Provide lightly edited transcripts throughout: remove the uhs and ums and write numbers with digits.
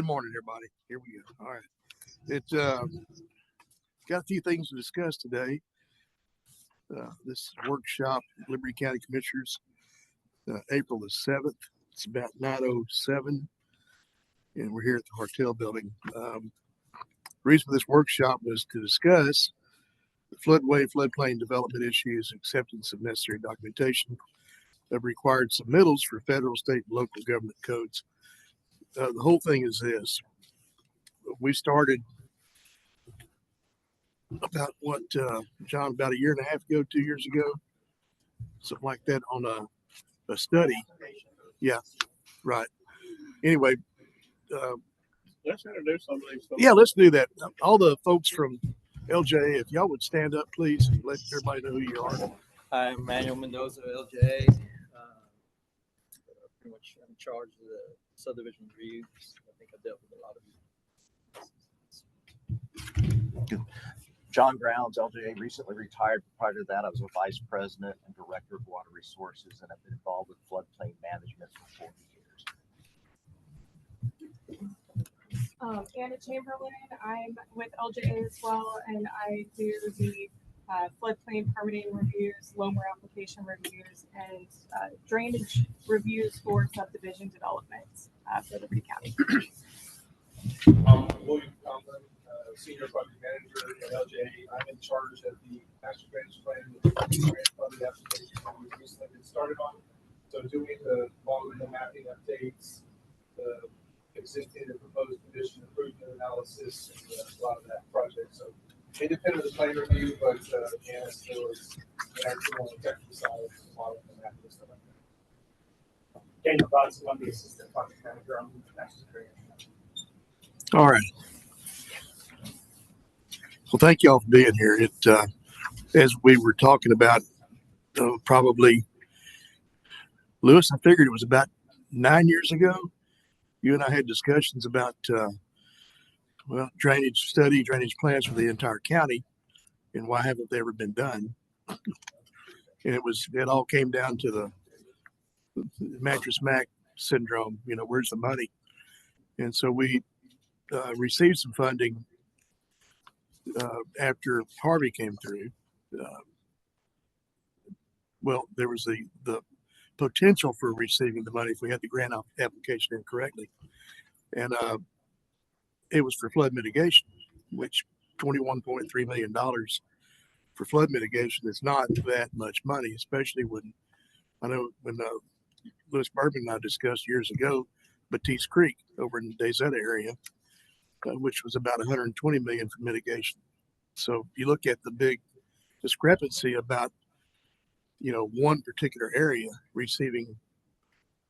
Good morning, everybody. Here we go. All right. It's got a few things to discuss today. This workshop, Liberty County Commissioners, April the 7th. It's about 9:07, and we're here at the Hartel building. The reason for this workshop was to discuss the floodplain development issues, acceptance of necessary documentation of required submittals for federal, state, and local government codes. The whole thing is this. We started about John, about a year and a half ago, 2 years ago, something like that, on a study. Yeah, right. Anyway, Let's introduce some of these folks. yeah, let's do that. All the folks from LJ, if y'all would stand up, please, and let everybody know who you are. I'm Manuel Mendoza of LJ. Pretty much in charge of the subdivision reviews. I think I've dealt with a lot of you. John Grounds, LJA, recently retired. Prior to that, I was a vice president and director of water resources, and I've been involved with floodplain management for 40 years. Anna Chamberlain, I'm with LJA as well, and I do the floodplain permitting reviews, LOMR application reviews, and drainage reviews for subdivision developments for Liberty County. William Conklin, senior project manager at LJA. I'm in charge of the master drainage plan with the grant funded application that we recently been started on. So doing the volume mapping updates, the existing and proposed condition improvement analysis, and a lot of that project. So independent of the plan review, but Anna still is actually on the technical side of the model and mapping and stuff like that. Daniel Dodson, I'm the assistant project manager on the master drainage. All right. Well, thank y'all for being here. As we were talking about, probably, Lewis, I figured it was about 9 years ago. You and I had discussions about, drainage study, drainage plans for the entire county, and why haven't they ever been done? And it all came down to the Mattress Mac syndrome. Where's the money? And so we received some funding after Harvey came through. There was the potential for receiving the money if we had the grant application in correctly. And it was for flood mitigation, which $21.3 million for flood mitigation is not that much money, especially when Lewis Bourbon and I discussed years ago, Batiste Creek over in the Dayzetta area, which was about $120 million for mitigation. So you look at the big discrepancy about, one particular area receiving,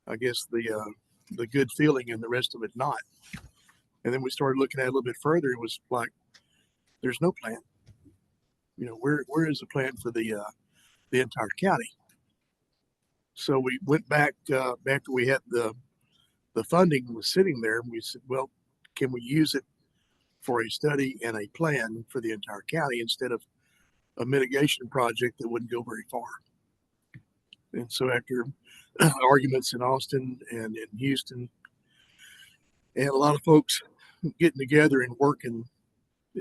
I guess, the good feeling and the rest of it not. And then we started looking at it a little bit further. It was like, there's no plan. Where is the plan for the entire county? So we went back after we had the funding was sitting there, and we said, well, can we use it for a study and a plan for the entire county instead of a mitigation project that wouldn't go very far? And so after arguments in Austin and in Houston, and a lot of folks getting together and working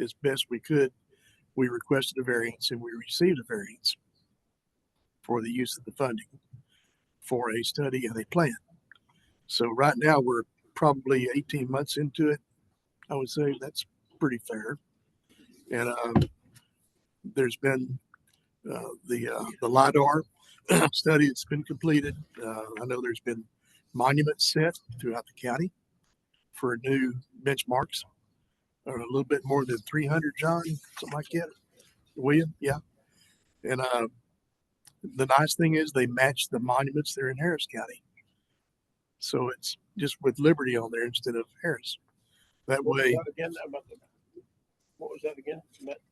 as best we could, we requested a variance, and we received a variance for the use of the funding for a study and a plan. So right now we're probably 18 months into it. I would say that's pretty fair. And there's been the LIDAR study that's been completed. I know there's been monuments set throughout the county for new benchmarks, or a little bit more than 300, John, something like that. William, yeah. And the nice thing is they match the monuments that are in Harris County. So it's just with Liberty on there instead of Harris. That way. What was that again?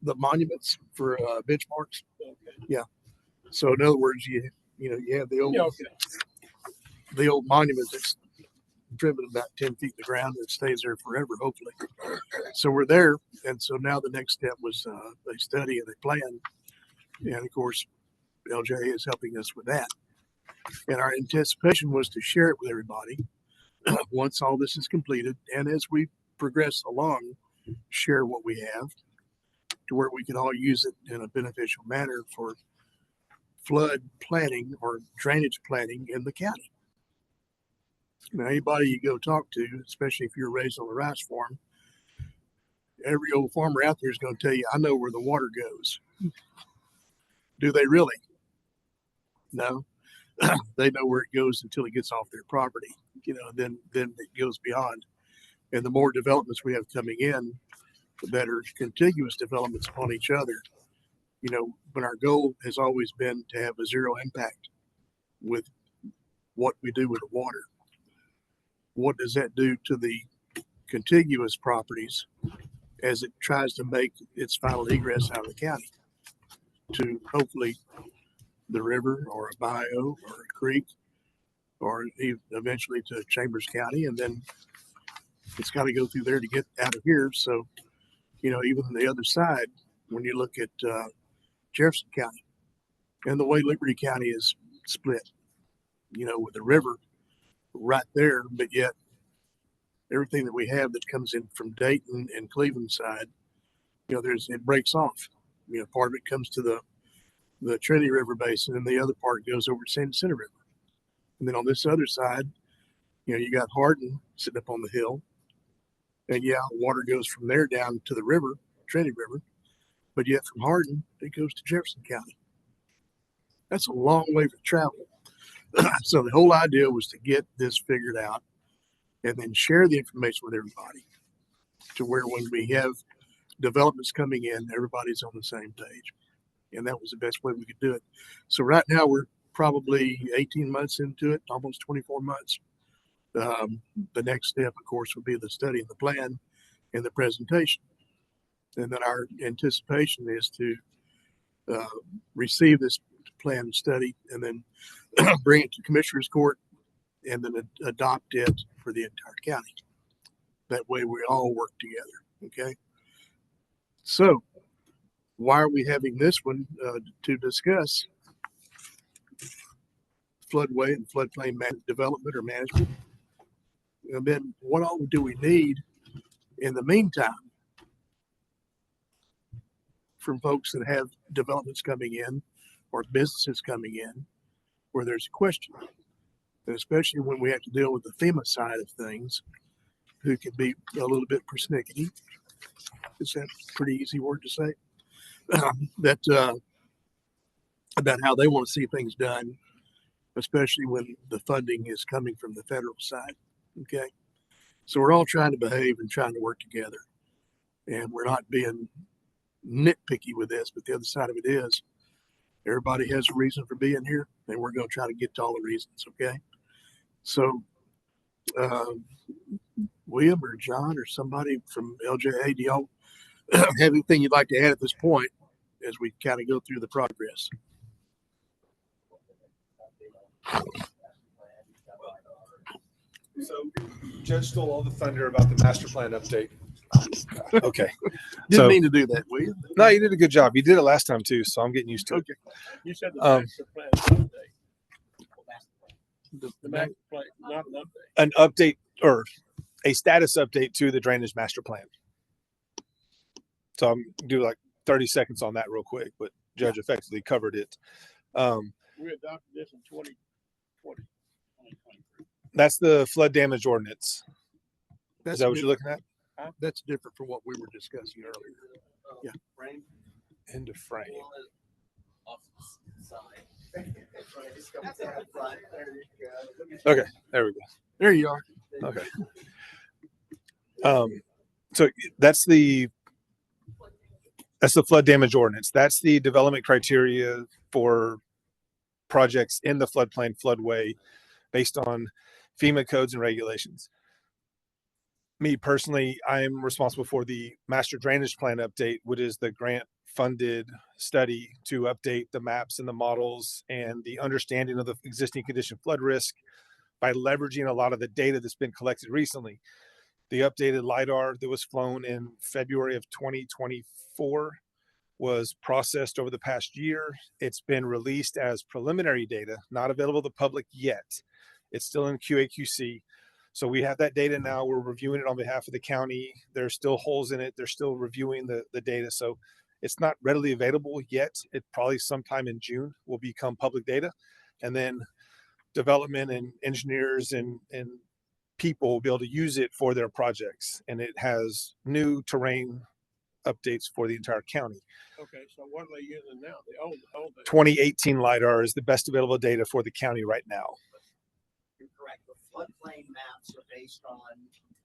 The monuments for benchmarks. Okay. Yeah. So in other words, you have the old monument that's driven about 10 feet in the ground that stays there forever, hopefully. So we're there, and so now the next step was a study and a plan, and of course, LJ is helping us with that. And our anticipation was to share it with everybody once all this is completed, and as we progress along, share what we have to where we can all use it in a beneficial manner for flood planning or drainage planning in the county. Now, anybody you go talk to, especially if you're raised on a rice farm, every old farmer out there is going to tell you, I know where the water goes. Do they really? No. They know where it goes until it gets off their property. Then it goes beyond. And the more developments we have coming in, the better contiguous developments upon each other. But our goal has always been to have a zero impact with what we do with the water. What does that do to the contiguous properties as it tries to make its final egress out of the county to hopefully the river or a bayou or a creek or eventually to Chambers County, and then it's got to go through there to get out of here. So, even on the other side, when you look at Jefferson County and the way Liberty County is split, with the river right there, but yet everything that we have that comes in from Dayton and Cleveland side, it breaks off. Part of it comes to the Trinity River Basin, and the other part goes over to San Jacinto River. And then on this other side, you got Hardin sitting up on the hill, and water goes from there down to the river, Trinity River, but yet from Hardin it goes to Jefferson County. That's a long way to travel. So the whole idea was to get this figured out and then share the information with everybody to where when we have developments coming in, everybody's on the same page. And that was the best way we could do it. So right now we're probably 18 months into it, almost 24 months. The next step, of course, would be the study and the plan and the presentation. And then our anticipation is to receive this plan and study and then bring it to Commissioner's Court and then adopt it for the entire county. That way we all work together. Okay. So why are we having this one to discuss floodway and floodplain development or management? And then what all do we need in the meantime from folks that have developments coming in or businesses coming in where there's a question, and especially when we have to deal with the FEMA side of things, who can be a little bit persnickety. Is that a pretty easy word to say? About how they want to see things done, especially when the funding is coming from the federal side. Okay. So we're all trying to behave and trying to work together, and we're not being nitpicky with this, but the other side of it is everybody has a reason for being here, and we're going to try to get to all the reasons. Okay. So, William or John or somebody from LJA, do y'all have anything you'd like to add at this point as we kind of go through the progress? So Judge stole all the thunder about the master plan update. Okay. Didn't So- mean to do that, William. No, you did a good job. You did it last time too, so I'm getting used to it. Okay. You said the Um, master plan update. The The master plan, not an update. An update or a status update to the drainage master plan. So I'm do like 30 seconds on that real quick, but Judge effectively covered it. We adopted this in 2020. That's the flood damage ordinance. Is That's that what you're looking at? That's different from what we were discussing earlier. End of frame. Okay, there we go. There you are. Okay. So that's the flood damage ordinance. That's the development criteria for projects in the floodplain floodway based on FEMA codes and regulations. Me personally, I am responsible for the master drainage plan update, which is the grant funded study to update the maps and the models and the understanding of the existing condition flood risk by leveraging a lot of the data that's been collected recently. The updated LiDAR that was flown in February of 2024 was processed over the past year. It's been released as preliminary data, not available to the public yet. It's still in QAQC. So we have that data now. We're reviewing it on behalf of the county. There's still holes in it. They're still reviewing the data. So it's not readily available yet. It probably sometime in June will become public data. And then development and engineers and people will be able to use it for their projects. And it has new terrain updates for the entire county. Okay, so what are they using now? The old data? 2018 LiDAR is the best available data for the county right now. You're correct. The floodplain maps are based on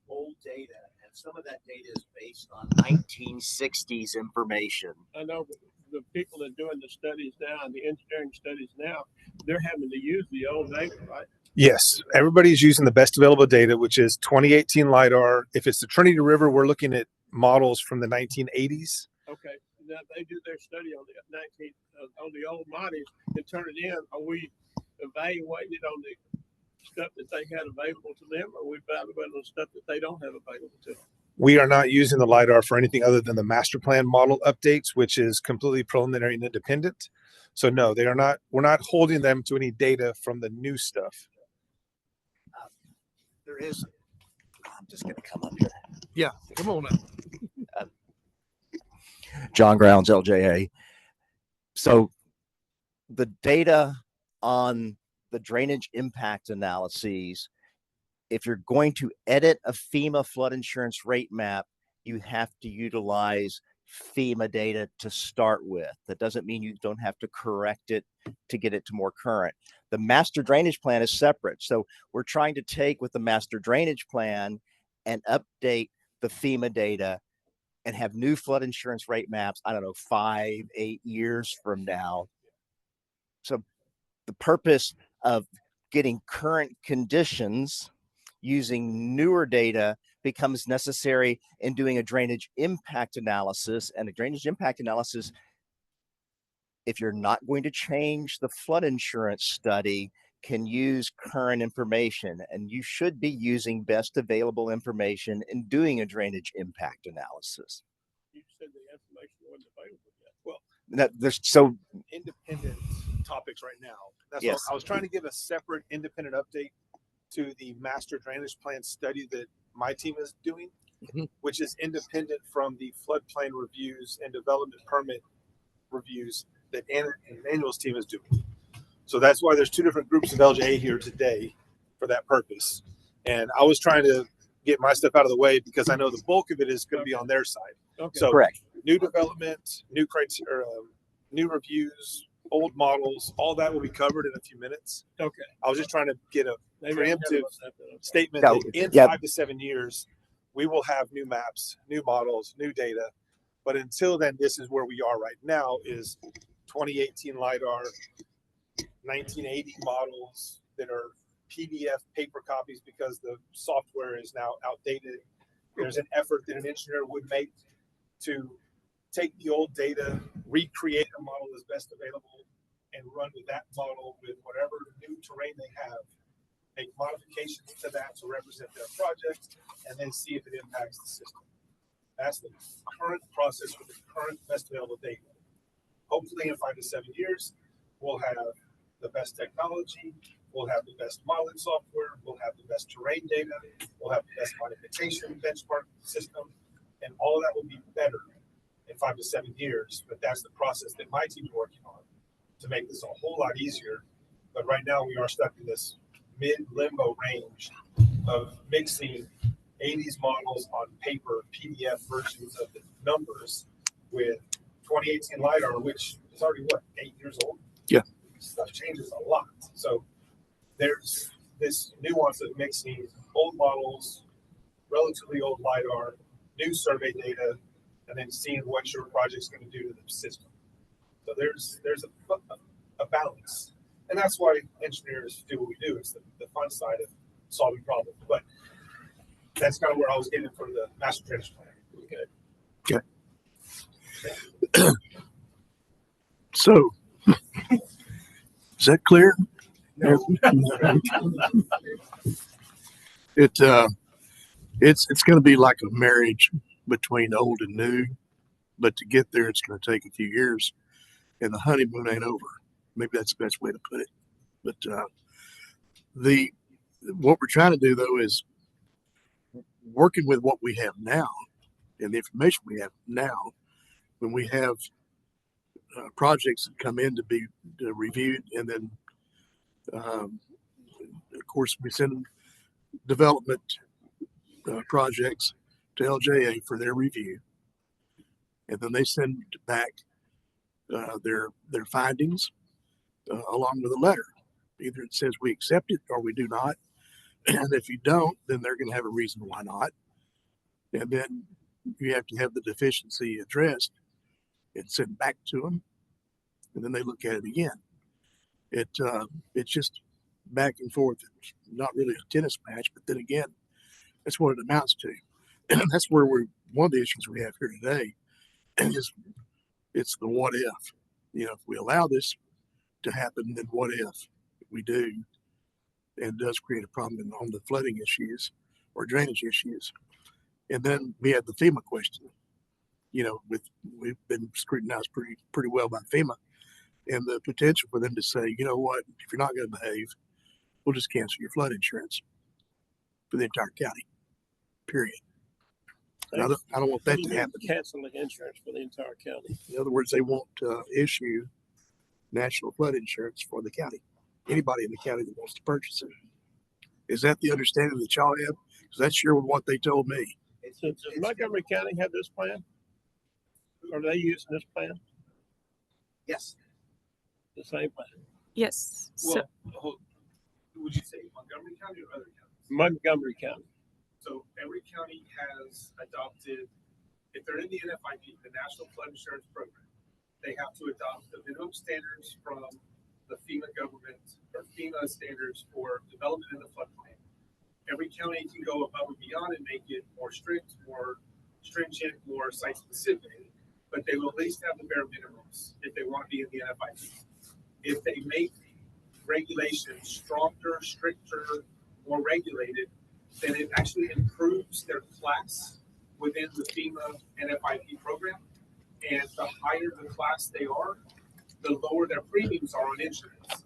old data, and some of that data is based on 1960s information. I know the people that are doing the studies now and the engineering studies now, they're having to use the old data, right? Yes, everybody's using the best available data, which is 2018 LiDAR. If it's the Trinity River, we're looking at models from the 1980s. Okay, now they do their study on the old bodies and turn it in. Are we evaluating it on the stuff that they had available to them, or are we evaluating on stuff that they don't have available to them? We are not using the LiDAR for anything other than the master plan model updates, which is completely preliminary and independent. So no, they are not. We're not holding them to any data from the new stuff. There is, I'm just going to come up here. Yeah, come on up. John Grounds, LJA. So the data on the drainage impact analyses, if you're going to edit a FEMA flood insurance rate map, you have to utilize FEMA data to start with. That doesn't mean you don't have to correct it to get it to more current. The master drainage plan is separate. So we're trying to take with the master drainage plan and update the FEMA data and have new flood insurance rate maps, I don't know, 5-8 years from now. So the purpose of getting current conditions using newer data becomes necessary in doing a drainage impact analysis. And a drainage impact analysis, if you're not going to change the flood insurance study, can use current information, and you should be using best available information in doing a drainage impact analysis. You said the information wasn't available yet. Well, There's so Independent topics right now. That's Yes. what I was trying to give a separate independent update to the master drainage plan study that my team is doing, which is independent from the floodplain reviews and development permit reviews that Emmanuel's team is doing. So that's why there's two different groups of LJA here today for that purpose. And I was trying to get my stuff out of the way because I know the bulk of it is going to be on their side. okay. So correct. new development, new criteria, new reviews, old models, all that will be covered in a few minutes. Okay. I was just trying to get a They preemptive okay. statement Yeah, that in yeah. 5 to 7 years, we will have new maps, new models, new data. But until then, this is where we are right now is 2018 LiDAR, 1980 models that are PDF paper copies because the software is now outdated. There's an effort that an engineer would make to take the old data, recreate a model as best available, and run with that model with whatever new terrain they have, make modifications to that to represent their project, and then see if it impacts the system. That's the current process with the current best available data. Hopefully in 5 to 7 years, we'll have the best technology, we'll have the best modeling software, we'll have the best terrain data, we'll have the best modification benchmark system, and all of that will be better in 5 to 7 years. But that's the process that my team's working on to make this a whole lot easier. But right now we are stuck in this mid-limbo range of mixing 80s models on paper, PDF versions of the numbers with 2018 LiDAR, which is already, 8 years old? Yeah. Stuff changes a lot. So there's this nuance of mixing old models, relatively old LiDAR, new survey data, and then seeing what your project's going to do to the system. So there's a balance. And that's why engineers do what we do. It's the fun side of solving problems. But that's kind of where I was getting from the master drainage plan. Okay. So, is that clear? No. It's going to be like a marriage between old and new, but to get there, it's going to take a few years, and the honeymoon ain't over. Maybe that's the best way to put it. But what we're trying to do though is working with what we have now and the information we have now, when we have projects that come in to be reviewed, and then of course we send development projects to LJA for their review, and then they send back their findings along with a letter. Either it says we accept it or we do not, and if you don't, then they're going to have a reason why not, and then you have to have the deficiency addressed and sent back to them, and then they look at it again. It's just back and forth. It's not really a tennis match, but then again, that's what it amounts to. And that's where one of the issues we have here today is it's the what if. You know, if we allow this to happen, then what if we do? And it does create a problem on the flooding issues or drainage issues. And then we had the FEMA question. You know, we've been scrutinized pretty well by FEMA, and the potential for them to say, you know what, if you're not going to behave, we'll just cancel your flood insurance for the entire county. Period. And I don't want that to happen. Canceling insurance for the entire county. In other words, they won't issue national flood insurance for the county. Anybody in the county that wants to purchase it. Is that the understanding that y'all have? Because that's sure what they told me. Does Montgomery County have this plan? Are they using this plan? Yes. The same plan? Yes. So, Well, would you say Montgomery County or other counties? Montgomery County. So every county has adopted, if they're in the NFIP, the National Flood Insurance Program, they have to adopt the minimum standards from the FEMA government or FEMA standards for development in the floodplain. Every county can go above and beyond and make it more strict, more stringent, more site specific, but they will at least have the bare minimums if they want to be in the NFIP. If they make regulations stronger, stricter, more regulated, then it actually improves their class within the FEMA NFIP program. And the higher the class they are, the lower their premiums are on insurance.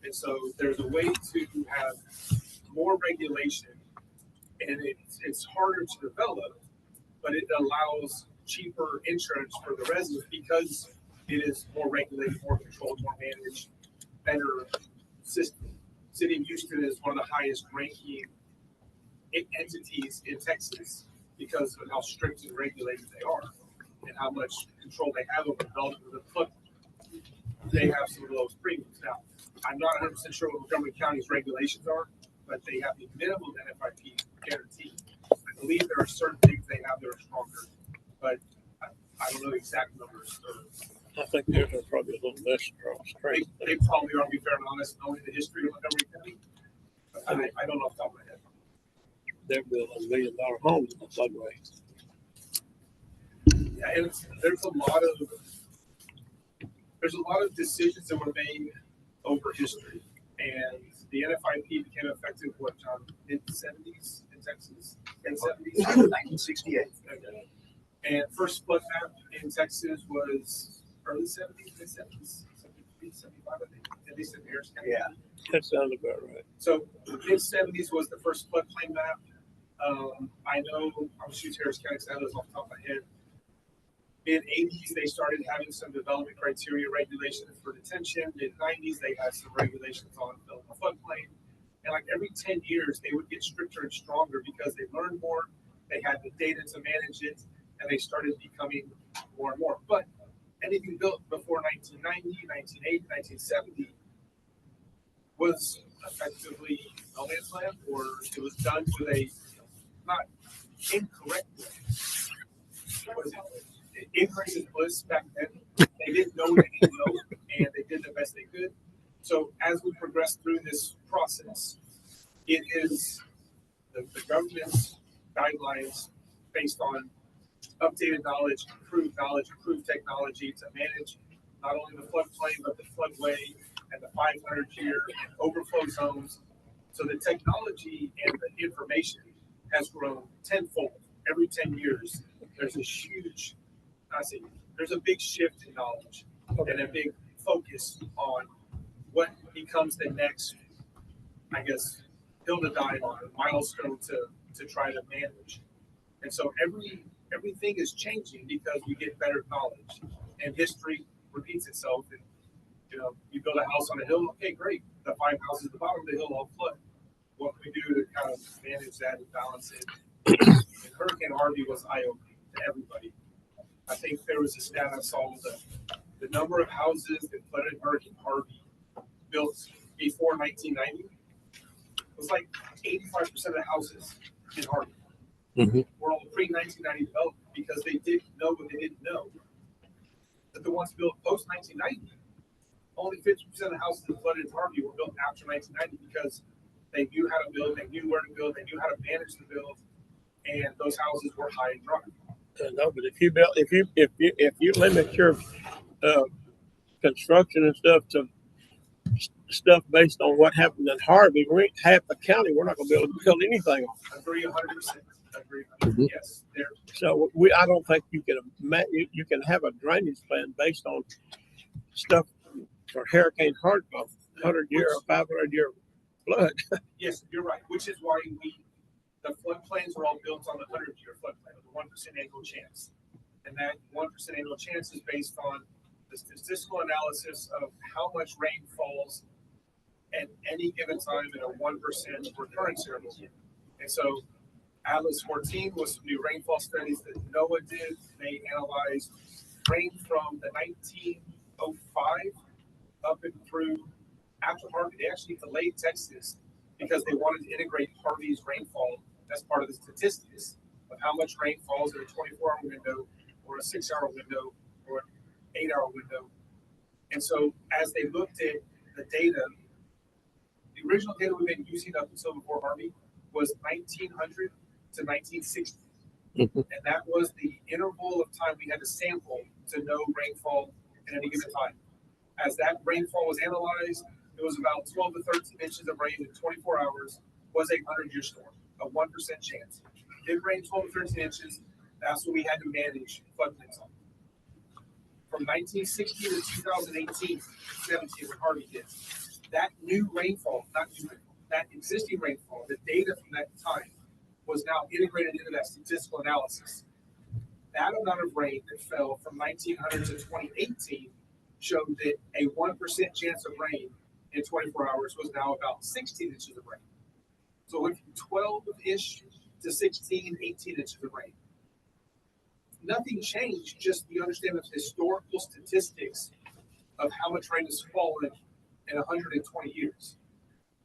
And so there's a way to have more regulation, and it's harder to develop, but it allows cheaper insurance for the residents because it is more regulated, more controlled, more managed, better system. City of Houston is one of the highest ranking entities in Texas because of how strict and regulated they are and how much control they have over development of the flood. They have some of the lowest premiums. Now, I'm not 100% sure what Montgomery County's regulations are, but they have the minimum NFIP guarantee. I believe there are certain things they have that are stronger, but I don't know the exact numbers. I think theirs are probably a little less strong. They probably are, to be fair and honest, knowing the history of Montgomery County. I don't know off the top of my head. They're building $1 million homes in the floodway. Yeah, and there's a lot of decisions that were made over history, and the NFIP became effective John, mid '70s in Texas, in '70s, 1968. okay. And first flood map in Texas was early '70s, mid '70s, 73, 75, I think, at least in Harris County. Yeah. That sounds about right. So mid '70s was the first floodplain map. I know I'm shooting Harris County because I know this off the top of my head. Mid '80s, they started having some development criteria regulations for detention. Mid '90s, they had some regulations on the floodplain. And like every 10 years, they would get stricter and stronger because they learned more. They had the data to manage it, and they started becoming more and more. But anything built before 1990, 1980, 1970 was effectively no man's land, or it was done with a not incorrect way. Was it ignorance is bliss back then? They didn't know what they didn't know, and they did the best they could. So as we progress through this process, it is the government's guidelines based on updated knowledge, improved technology to manage not only the floodplain, but the floodway and the 500-year overflow zones. So the technology and the information has grown tenfold every 10 years. There's a huge, there's a big shift in knowledge and a big focus on what becomes the next, I guess, hill to die on, a milestone to try to manage. And so everything is changing because we get better knowledge, and history repeats itself. And you build a house on a hill, okay, great. The 5 houses at the bottom of the hill all flood. What can we do to kind of manage that and balance it? And Hurricane Harvey was eye-opening to everybody. I think there was a stat I saw the number of houses that flooded in Hurricane Harvey built before 1990 was like 85% of the houses in Harvey were all pre-1990 developed because they didn't know what they didn't know. But the ones built post-1990, only 50% of the houses that flooded in Harvey were built after 1990 because they knew how to build, they knew where to build, they knew how to manage the build, and those houses were high and dry. No, but if you limit your construction and stuff to stuff based on what happened in Harvey, half the county, we're not going to be able to build anything on. Agree 100%. Agree. Yes. There. So I don't think you can have a drainage plan based on stuff for Hurricane Harvey, 100-year or 500-year flood. Yes, you're right. Which is why the floodplains are all built on the 100-year floodplain with a 1% annual chance, and that 1% annual chance is based on the statistical analysis of how much rain falls at any given time in a 1% recurrence interval. And so Atlas 14 was some new rainfall studies that NOAA did. They analyzed rain from the 1905 up and through after Harvey. They actually delayed Texas because they wanted to integrate Harvey's rainfall as part of the statistics of how much rain falls in a 24-hour window or a 6-hour window or an 8-hour window. And so as they looked at the data, the original data we've been using up until before Harvey was 1900 to 1960. And that was the interval of time we had to sample to know rainfall at any given time. As that rainfall was analyzed, it was about 12 to 13 inches of rain in 24 hours was a 100-year storm, a 1% chance. It did rain 12 to 13 inches. That's what we had to manage floodplains on. From 1960 to 2018, 17, when Harvey hit, that new rainfall, that existing rainfall, the data from that time was now integrated into that statistical analysis. That amount of rain that fell from 1900 to 2018 showed that a 1% chance of rain in 24 hours was now about 16 inches of rain. So it went from 12-ish to 16, 18 inches of rain. Nothing changed, just the understanding of historical statistics of how much rain has fallen in 120 years.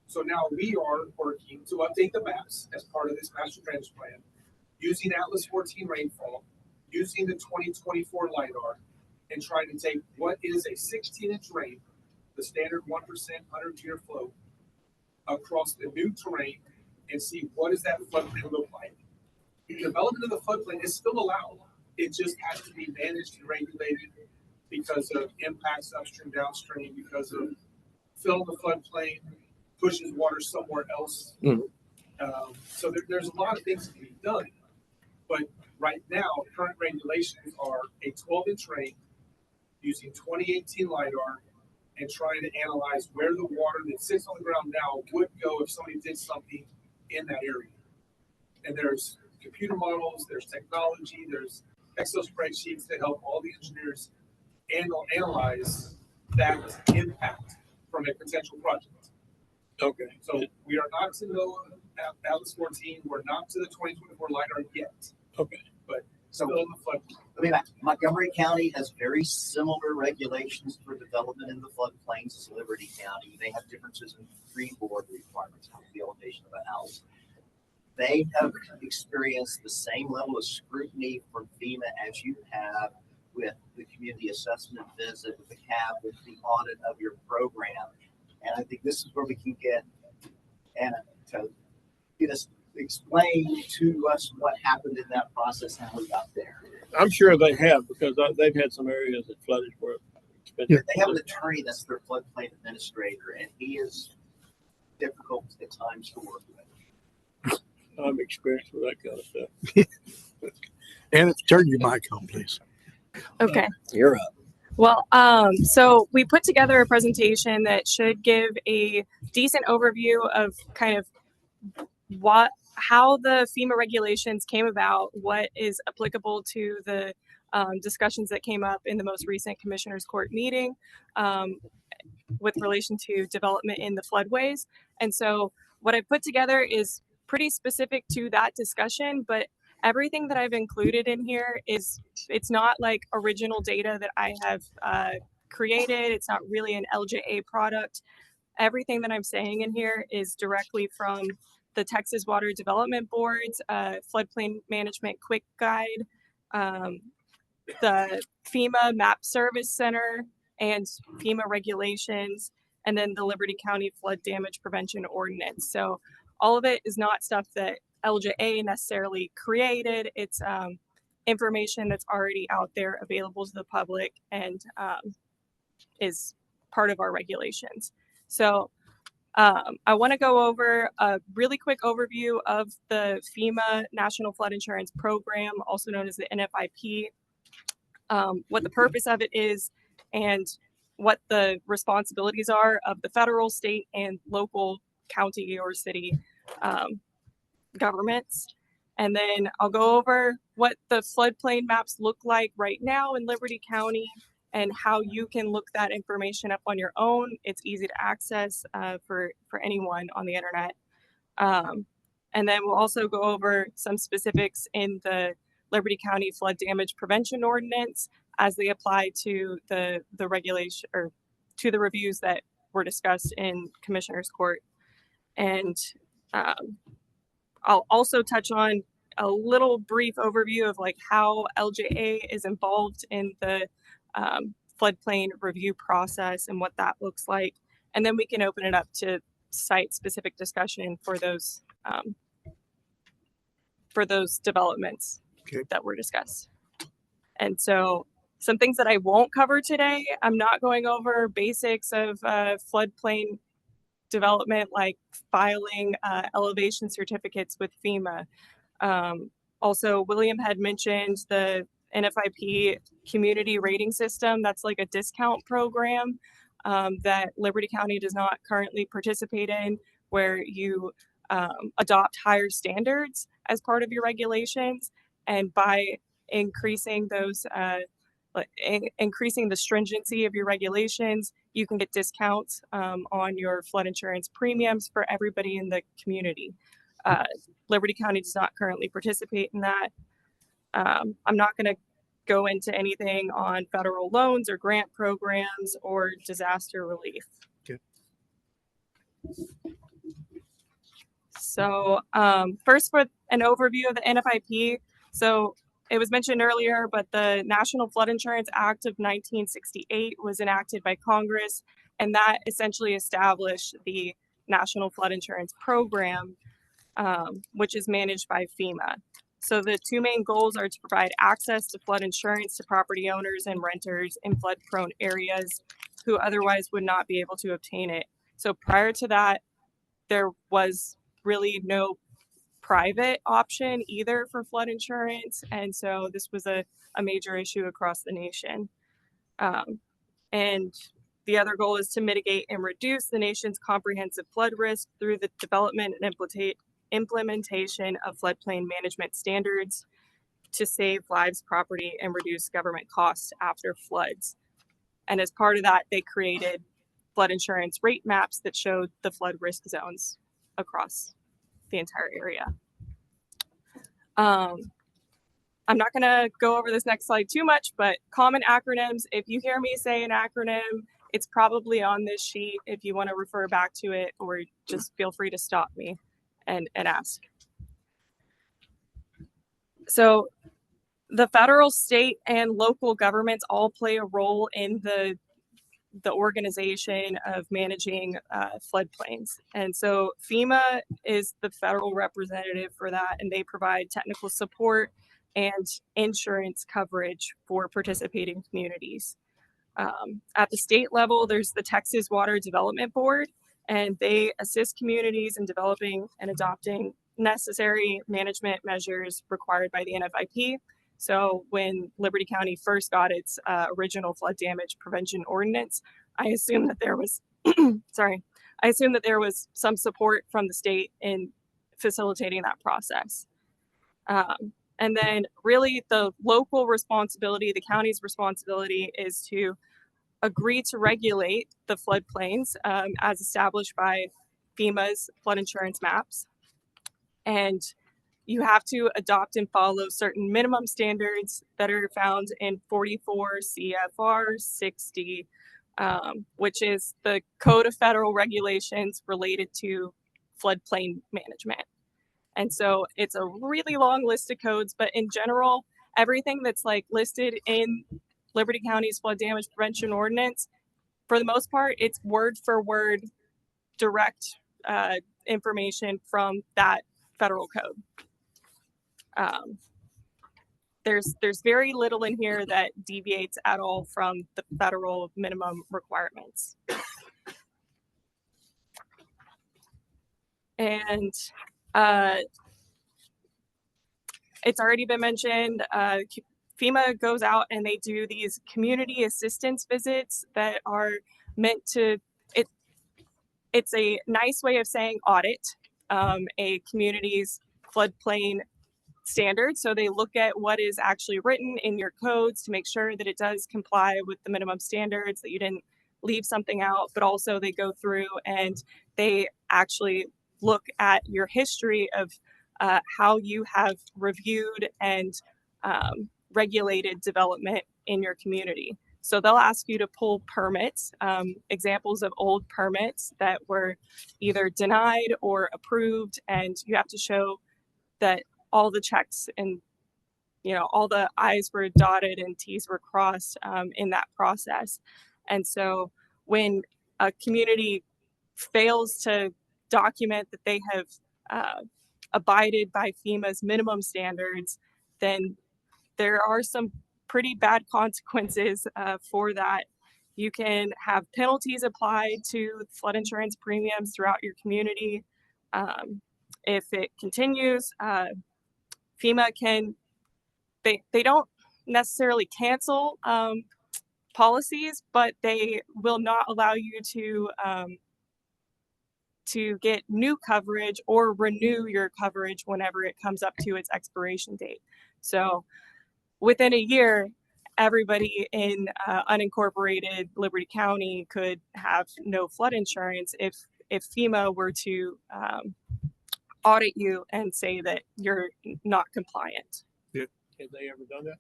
So now we are working to update the maps as part of this master drainage plan, using Atlas 14 rainfall, using the 2024 LIDAR, and trying to take what is a 16-inch rain, the standard 1% 100-year flow, across the new terrain and see what does that floodplain look like. The development of the floodplain is still allowed. It just has to be managed and regulated because of impacts upstream, downstream, because of filling the floodplain, pushes water somewhere else. So there's a lot of things that can be done. But right now, current regulations are a 12-inch rain using 2018 LIDAR and trying to analyze where the water that sits on the ground now would go if somebody did something in that area. And there's computer models, there's technology, there's Excel spreadsheets that help all the engineers analyze that impact from a potential project. Okay. So we are not to NOAA, Atlas 14, we're not to the 2024 LIDAR yet. Okay. But So still in the flood. I mean, Montgomery County has very similar regulations for development in the floodplains as Liberty County. They have differences in freeboard requirements, the elevation of a house. They have experienced the same level of scrutiny from FEMA as you have with the community assessment visit, with the CAB, with the audit of your program. And I think this is where we can get Anna to get us explain to us what happened in that process, how we got there. I'm sure they have because they've had some areas that flooded where it's been. They have an attorney that's their floodplain administrator, and he is difficult at times to work with. I'm experienced with that kind of stuff. And if turn your mic on, please. Okay. You're up. Well, so we put together a presentation that should give a decent overview of kind of how the FEMA regulations came about, what is applicable to the discussions that came up in the most recent Commissioners Court meeting with relation to development in the floodways. And so what I put together is pretty specific to that discussion, but everything that I've included in here it's not like original data that I have created. It's not really an LJA product. Everything that I'm saying in here is directly from the Texas Water Development Board's Floodplain Management Quick Guide, the FEMA Map Service Center, and FEMA regulations, and then the Liberty County Flood Damage Prevention Ordinance. So all of it is not stuff that LJA necessarily created. It's information that's already out there available to the public and is part of our regulations. So I want to go over a really quick overview of the FEMA National Flood Insurance Program, also known as the NFIP, what the purpose of it is, and what the responsibilities are of the federal, state, and local county or city governments. And then I'll go over what the floodplain maps look like right now in Liberty County and how you can look that information up on your own. It's easy to access for anyone on the internet. And then we'll also go over some specifics in the Liberty County Flood Damage Prevention Ordinance as they apply to the regulation or to the reviews that were discussed in Commissioner's Court. And I'll also touch on a little brief overview of like how LJA is involved in the floodplain review process and what that looks like. And then we can open it up to site-specific discussion for those developments that were discussed. And so some things that I won't cover today, I'm not going over basics of floodplain development like filing elevation certificates with FEMA. Also, William had mentioned the NFIP community rating system. That's like a discount program that Liberty County does not currently participate in, where you adopt higher standards as part of your regulations. And by increasing those, increasing the stringency of your regulations, you can get discounts on your flood insurance premiums for everybody in the community. Liberty County does not currently participate in that. I'm not going to go into anything on federal loans or grant programs or disaster relief. Okay. So first, for an overview of the NFIP. So it was mentioned earlier, but the National Flood Insurance Act of 1968 was enacted by Congress, and that essentially established the National Flood Insurance Program, which is managed by FEMA. So the two main goals are to provide access to flood insurance to property owners and renters in flood-prone areas who otherwise would not be able to obtain it. So prior to that, there was really no private option either for flood insurance. And so this was a major issue across the nation. And the other goal is to mitigate and reduce the nation's comprehensive flood risk through the development and implementation of floodplain management standards to save lives, property, and reduce government costs after floods. And as part of that, they created flood insurance rate maps that showed the flood risk zones across the entire area. I'm not going to go over this next slide too much, but common acronyms. If you hear me say an acronym, it's probably on this sheet if you want to refer back to it, or just feel free to stop me and ask. So the federal, state, and local governments all play a role in the organization of managing floodplains. And so FEMA is the federal representative for that, and they provide technical support and insurance coverage for participating communities. At the state level, there's the Texas Water Development Board, and they assist communities in developing and adopting necessary management measures required by the NFIP. So when Liberty County first got its original flood damage prevention ordinance, I assumed that there was, I assumed that there was some support from the state in facilitating that process. And then really the local responsibility, the county's responsibility is to agree to regulate the floodplains as established by FEMA's flood insurance maps. And you have to adopt and follow certain minimum standards that are found in 44 CFR 60, which is the Code of Federal Regulations related to floodplain management. And so it's a really long list of codes, but in general, everything that's like listed in Liberty County's flood damage prevention ordinance, for the most part, it's word for word direct information from that federal code. There's very little in here that deviates at all from the federal minimum requirements. And it's already been mentioned, FEMA goes out and they do these community assistance visits that are meant to, it's a nice way of saying audit a community's floodplain standard. So they look at what is actually written in your codes to make sure that it does comply with the minimum standards, that you didn't leave something out, but also they go through and they actually look at your history of how you have reviewed and regulated development in your community. So they'll ask you to pull permits, examples of old permits that were either denied or approved, and you have to show that all the checks and all the I's were dotted and T's were crossed in that process. And so when a community fails to document that they have abided by FEMA's minimum standards, then there are some pretty bad consequences for that. You can have penalties applied to flood insurance premiums throughout your community. If it continues, FEMA can, they don't necessarily cancel policies, but they will not allow you to get new coverage or renew your coverage whenever it comes up to its expiration date. So within a year, everybody in unincorporated Liberty County could have no flood insurance if FEMA were to audit you and say that you're not compliant. Have they ever done that?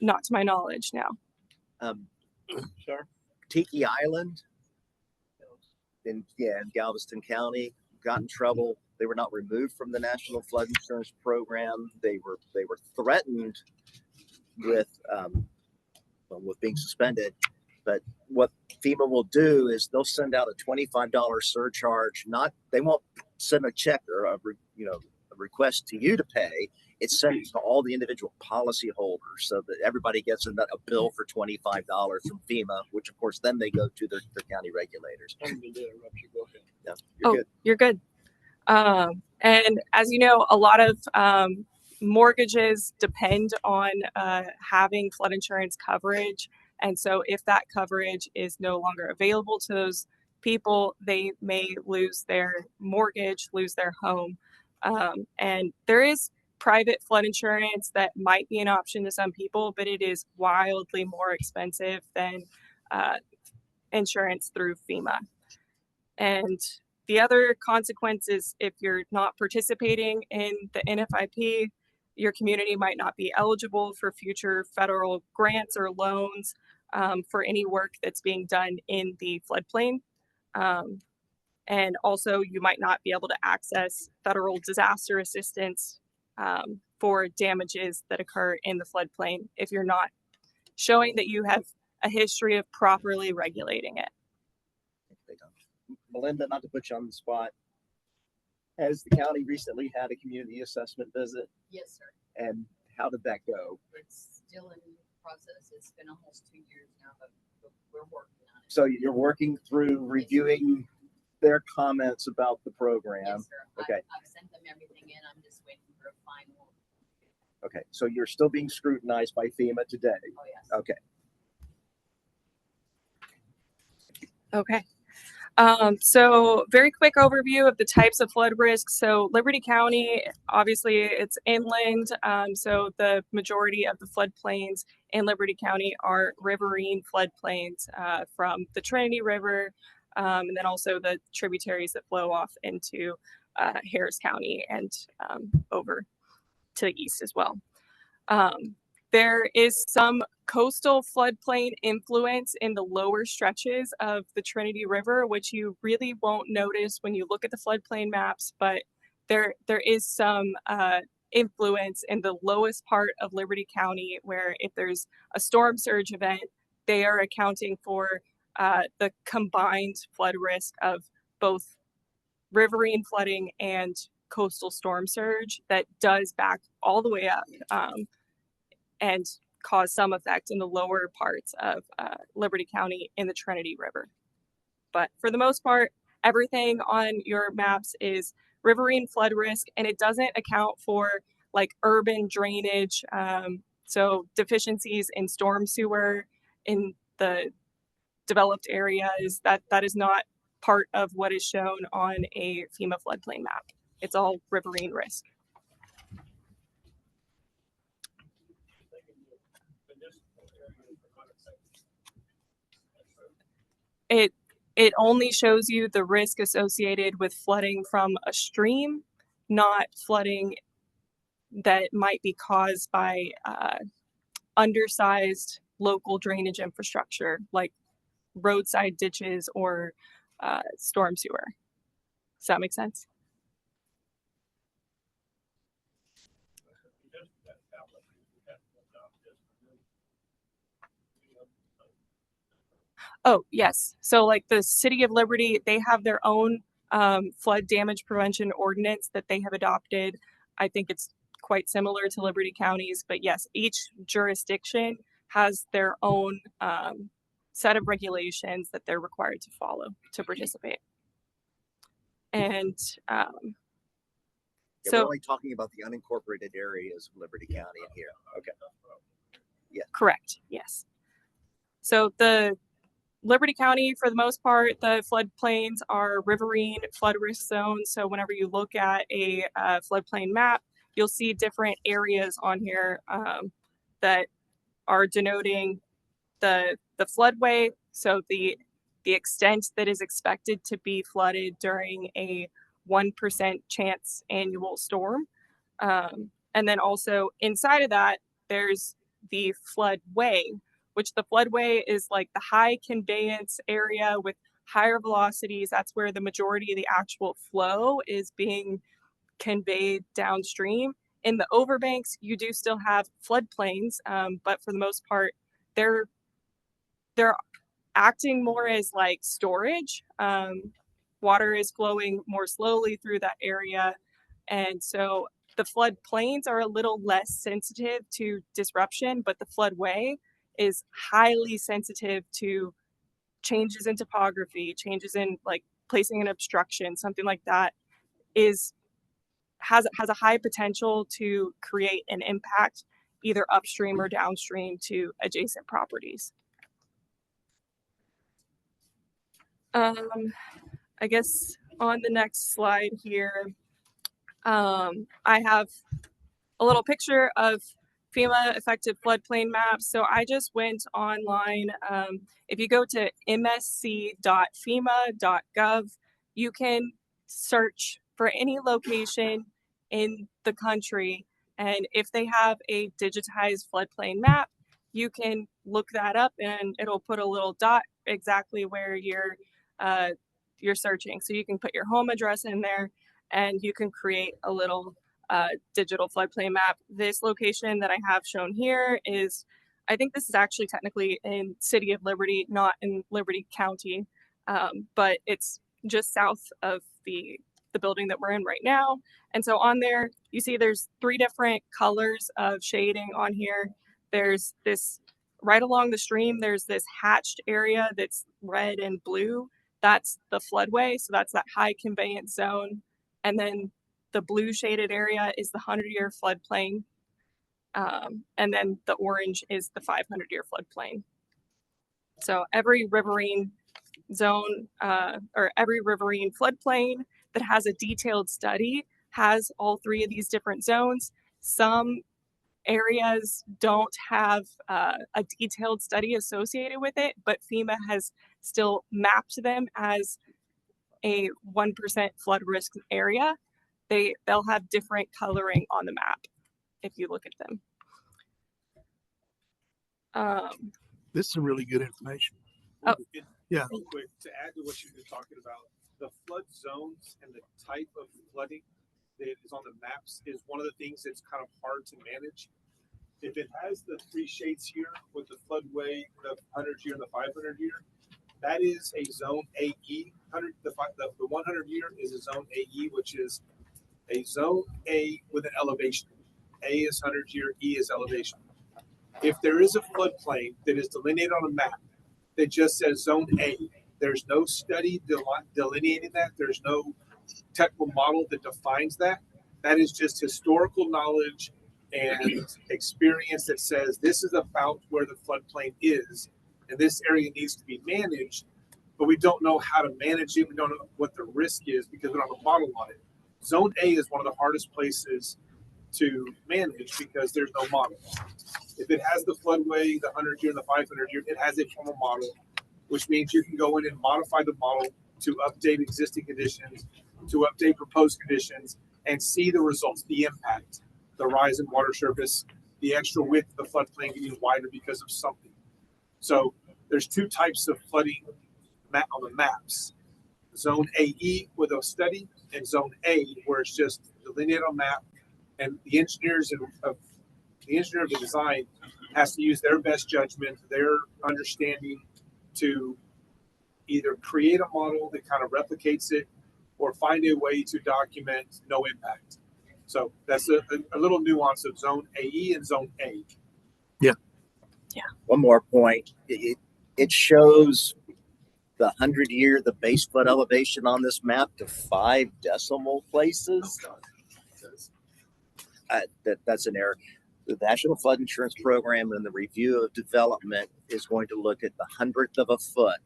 Not to my knowledge, no. Sir? Tiki Island in Galveston County got in trouble. They were not removed from the National Flood Insurance Program. They were threatened with being suspended. But what FEMA will do is they'll send out a $25 surcharge. They won't send a check or a request to you to pay. It's sent to all the individual policy holders so that everybody gets a bill for $25 from FEMA, which of course then they go to their county regulators. I'm going to interrupt you. Go ahead. Yeah, you're good. You're good. And as you know, a lot of mortgages depend on having flood insurance coverage. And so if that coverage is no longer available to those people, they may lose their mortgage, lose their home. And there is private flood insurance that might be an option to some people, but it is wildly more expensive than insurance through FEMA. And the other consequence is if you're not participating in the NFIP, your community might not be eligible for future federal grants or loans for any work that's being done in the floodplain. And also you might not be able to access federal disaster assistance for damages that occur in the floodplain if you're not showing that you have a history of properly regulating it. Melinda, not to put you on the spot, has the county recently had a community assessment visit? Yes, sir. And how did that go? It's still in process. It's been almost 2 years now, but we're working on it. So you're working through reviewing their comments about the program. Yes, sir. Okay. I've sent them everything in. I'm just waiting for a final. Okay. So you're still being scrutinized by FEMA today. Oh, yes. Okay. Okay. So very quick overview of the types of flood risk. So Liberty County, obviously it's inland. So the majority of the floodplains in Liberty County are riverine floodplains from the Trinity River, and then also the tributaries that flow off into Harris County and over to the east as well. There is some coastal floodplain influence in the lower stretches of the Trinity River, which you really won't notice when you look at the floodplain maps, but there is some influence in the lowest part of Liberty County, where if there's a storm surge event, they are accounting for the combined flood risk of both riverine flooding and coastal storm surge that does back all the way up and cause some effect in the lower parts of Liberty County in the Trinity River. But for the most part, everything on your maps is riverine flood risk, and it doesn't account for like urban drainage. So deficiencies in storm sewer in the developed areas, that is not part of what is shown on a FEMA floodplain map. It's all riverine risk. It only shows you the risk associated with flooding from a stream, not flooding that might be caused by undersized local drainage infrastructure like roadside ditches or storm sewer. Does that make sense? Oh, yes. So like the City of Liberty, they have their own flood damage prevention ordinance that they have adopted. I think it's quite similar to Liberty County's, but yes, each jurisdiction has their own set of regulations that they're required to follow to participate. And Yeah, so we're only talking about the unincorporated areas of Liberty County in here. Okay. Yeah. correct, yes. So the Liberty County, for the most part, the floodplains are riverine flood risk zones. So whenever you look at a floodplain map, you'll see different areas on here that are denoting the floodway. So the extent that is expected to be flooded during a 1% chance annual storm. And then also inside of that, there's the floodway, which the floodway is like the high conveyance area with higher velocities. That's where the majority of the actual flow is being conveyed downstream. In the overbanks, you do still have floodplains, but for the most part, they're acting more as like storage. Water is flowing more slowly through that area, and so the floodplains are a little less sensitive to disruption, but the floodway is highly sensitive to changes in topography, changes in like placing an obstruction, something like that has a high potential to create an impact either upstream or downstream to adjacent properties. I guess on the next slide here, I have a little picture of FEMA effective floodplain maps. So I just went online. If you go to msc.fema.gov, you can search for any location in the country. And if they have a digitized floodplain map, you can look that up and it'll put a little dot exactly where you're searching. So you can put your home address in there and you can create a little digital floodplain map. This location that I have shown here is, I think this is actually technically in City of Liberty, not in Liberty County, but it's just south of the building that we're in right now. And so on there, you see there's 3 different colors of shading on here. There's this, right along the stream, there's this hatched area that's red and blue. That's the floodway, so that's that high conveyance zone. And then the blue shaded area is the 100-year floodplain. And then the orange is the 500-year floodplain. So every riverine zone or every riverine floodplain that has a detailed study has all three of these different zones. Some areas don't have a detailed study associated with it, but FEMA has still mapped them as a 1% flood risk area. They'll have different coloring on the map if you look at them. This is some really good information. Oh. Yeah. Real quick, to add to what you've been talking about, the flood zones and the type of flooding that is on the maps is one of the things that's kind of hard to manage. If it has the three shades here with the floodway, the 100 year and the 500 year, that is a zone AE. The 100 year is a zone AE, which is a zone A with an elevation. A is 100 year, E is elevation. If there is a floodplain that is delineated on a map that just says zone A, there's no study delineating that. There's no technical model that defines that. That is just historical knowledge and experience that says this is about where the floodplain is, and this area needs to be managed, but we don't know how to manage it. We don't know what the risk is because we don't have a model on it. Zone A is one of the hardest places to manage because there's no model. If it has the floodway, the 100 year and the 500 year, it has a formal model, which means you can go in and modify the model to update existing conditions, to update proposed conditions, and see the results, the impact, the rise in water surface, the extra width of the floodplain getting wider because of something. So there's two types of flooding on the maps. Zone AE with a study and zone A where it's just delineated on map, and the engineer of the design has to use their best judgment, their understanding to either create a model that kind of replicates it or find a way to document no impact. So that's a little nuance of zone AE and zone A. One more point. It shows the 100 year, the base flood elevation on this map to 5 decimal places. That's an error. The National Flood Insurance Program and the review of development is going to look at the 100th of a foot.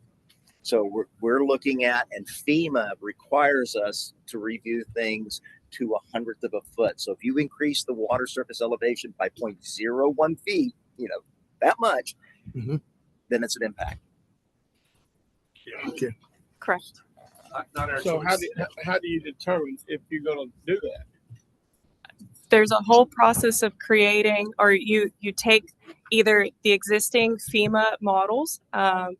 So we're looking at, and FEMA requires us to review things to 100th of a foot. So if you increase the water surface elevation by 0.01 feet, that much, Mhm. then it's an impact. Yeah. Okay. Correct. Not our So choice. how do you determine if you're gonna do that? There's a whole process of creating, or you take either the existing FEMA models and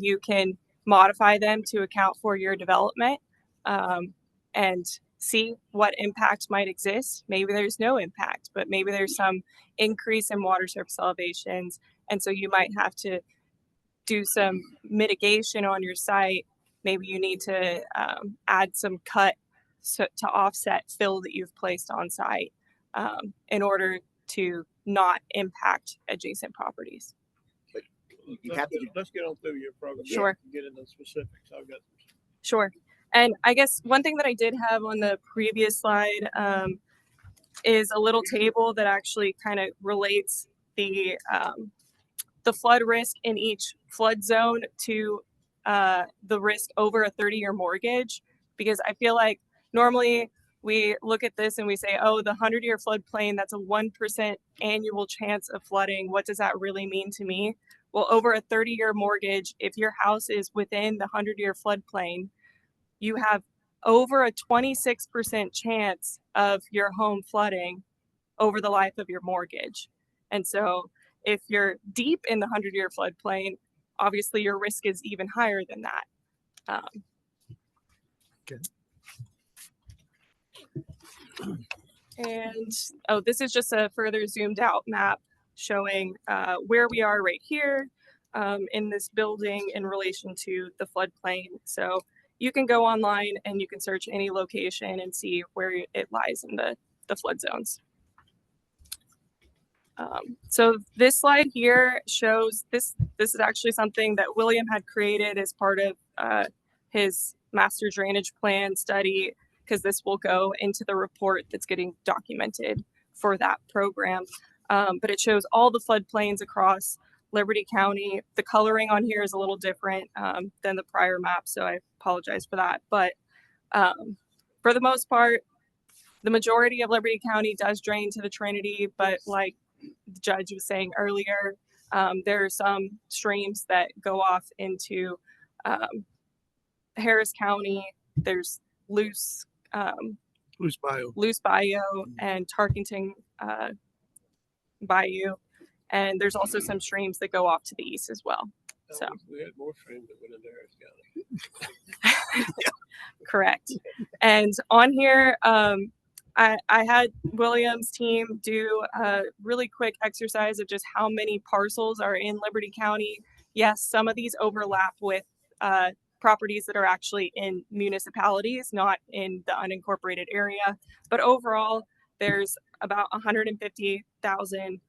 you can modify them to account for your development and see what impact might exist. Maybe there's no impact, but maybe there's some increase in water surface elevations, and so you might have to do some mitigation on your site. Maybe you need to add some cut to offset fill that you've placed on site in order to not impact adjacent properties. Let's get on through your program. Sure. Get into specifics. I've got. Sure. And I guess one thing that I did have on the previous slide is a little table that actually kind of relates the flood risk in each flood zone to the risk over a 30-year mortgage, because I feel like normally we look at this and we say, oh, the 100-year floodplain, that's a 1% annual chance of flooding. What does that really mean to me? Well, over a 30-year mortgage, if your house is within the 100-year floodplain, you have over a 26% chance of your home flooding over the life of your mortgage. And so if you're deep in the 100-year floodplain, obviously your risk is even higher than that. Okay. And this is just a further zoomed out map showing where we are right here in this building in relation to the floodplain. So you can go online and you can search any location and see where it lies in the flood zones. So this slide here shows this is actually something that William had created as part of his master drainage plan study, because this will go into the report that's getting documented for that program. But it shows all the floodplains across Liberty County. The coloring on here is a little different than the prior map, so I apologize for that. But for the most part, the majority of Liberty County does drain to the Trinity, but like the judge was saying earlier, there are some streams that go off into Harris County. There's Luce Bayou and Tarkington Bayou, and there's also some streams that go off to the east as well. So we had more streams that went into Harris County. correct. And on here, I had William's team do a really quick exercise of just how many parcels are in Liberty County. Yes, some of these overlap with properties that are actually in municipalities, not in the unincorporated area. But overall, there's about 150,000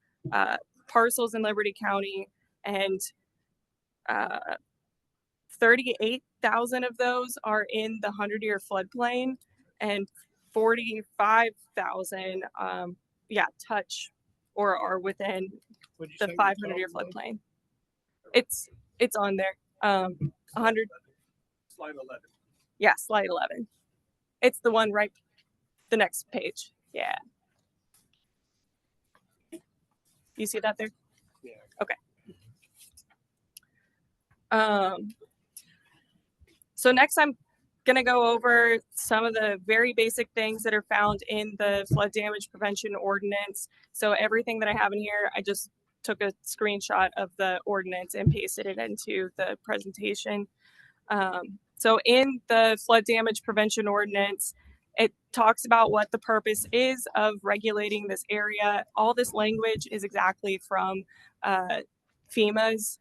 parcels in Liberty County, and 38,000 of those are in the 100-year floodplain, and 45,000 touch or are within the 500-year floodplain. It's on there. 100. Slide 11. Yeah, slide 11. It's the one right, the next page. Yeah. You see that there? Yeah. Okay. So next I'm going to go over some of the very basic things that are found in the flood damage prevention ordinance. So everything that I have in here, I just took a screenshot of the ordinance and pasted it into the presentation. So in the flood damage prevention ordinance, it talks about what the purpose is of regulating this area. All this language is exactly from FEMA's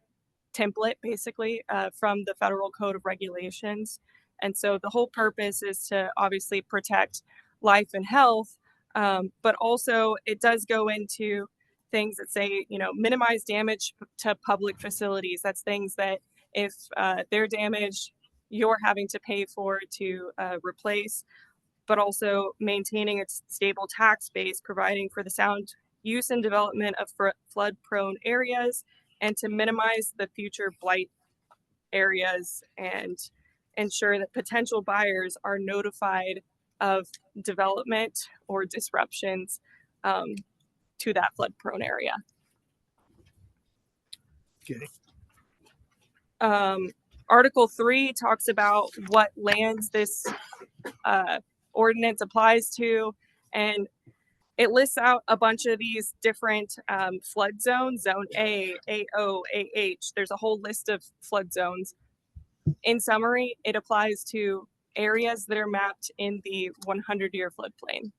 template, basically, from the Federal Code of Regulations. And so the whole purpose is to obviously protect life and health, but also it does go into things that say, minimize damage to public facilities. That's things that if they're damaged, you're having to pay for to replace, but also maintaining a stable tax base, providing for the sound use and development of flood-prone areas, and to minimize the future blight areas and ensure that potential buyers are notified of development or disruptions to that flood-prone area. Okay. Article 3 talks about what lands this ordinance applies to, and it lists out a bunch of these different flood zones, Zone A, AO, AH. There's a whole list of flood zones. In summary, it applies to areas that are mapped in the 100-year floodplain.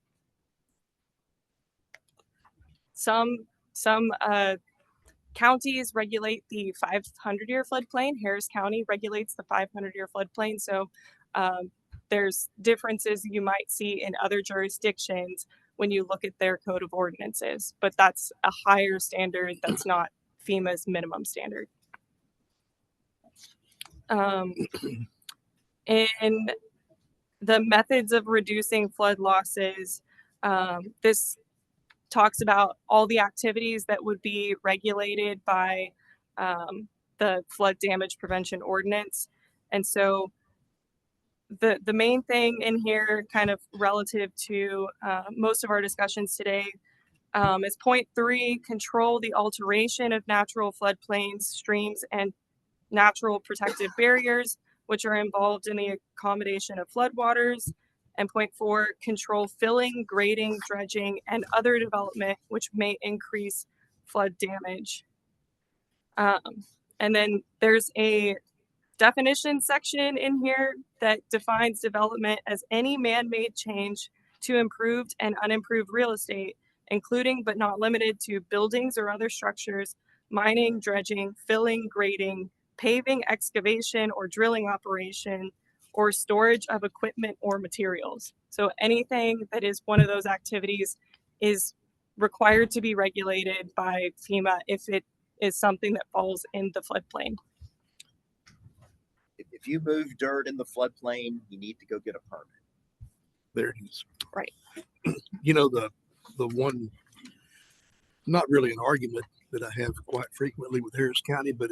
Some counties regulate the 500-year floodplain. Harris County regulates the 500-year floodplain. So there's differences you might see in other jurisdictions when you look at their code of ordinances, but that's a higher standard. That's not FEMA's minimum standard. In the methods of reducing flood losses, this talks about all the activities that would be regulated by the flood damage prevention ordinance. And so the main thing in here, kind of relative to most of our discussions today, is point 3, control the alteration of natural floodplains, streams, and natural protective barriers, which are involved in the accommodation of floodwaters. And point 4, control filling, grading, dredging, and other development which may increase flood damage. And then there's a definition section in here that defines development as any man-made change to improved and unimproved real estate, including but not limited to buildings or other structures, mining, dredging, filling, grading, paving, excavation, or drilling operation, or storage of equipment or materials. So anything that is one of those activities is required to be regulated by FEMA if it is something that falls in the floodplain. If you move dirt in the floodplain, you need to go get a permit. There it is. Right. The one, not really an argument, that I have quite frequently with Harris County, but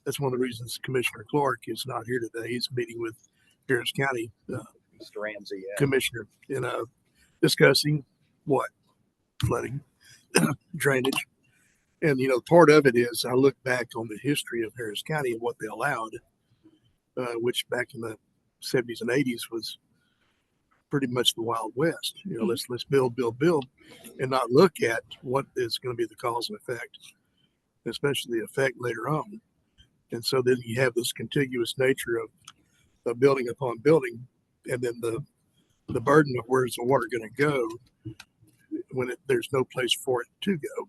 that's one of the reasons Commissioner Clark is not here today. He's meeting with Harris County Mr. Ramsey, yeah. Commissioner in discussing what flooding, drainage, and part of it is I look back on the history of Harris County and what they allowed, which back in the 70s and 80s was pretty much the Wild West. Let's build, and not look at what is going to be the cause and effect, especially the effect later on. And so then you have this contiguous nature of building upon building, and then the burden of where's the water going to go when there's no place for it to go.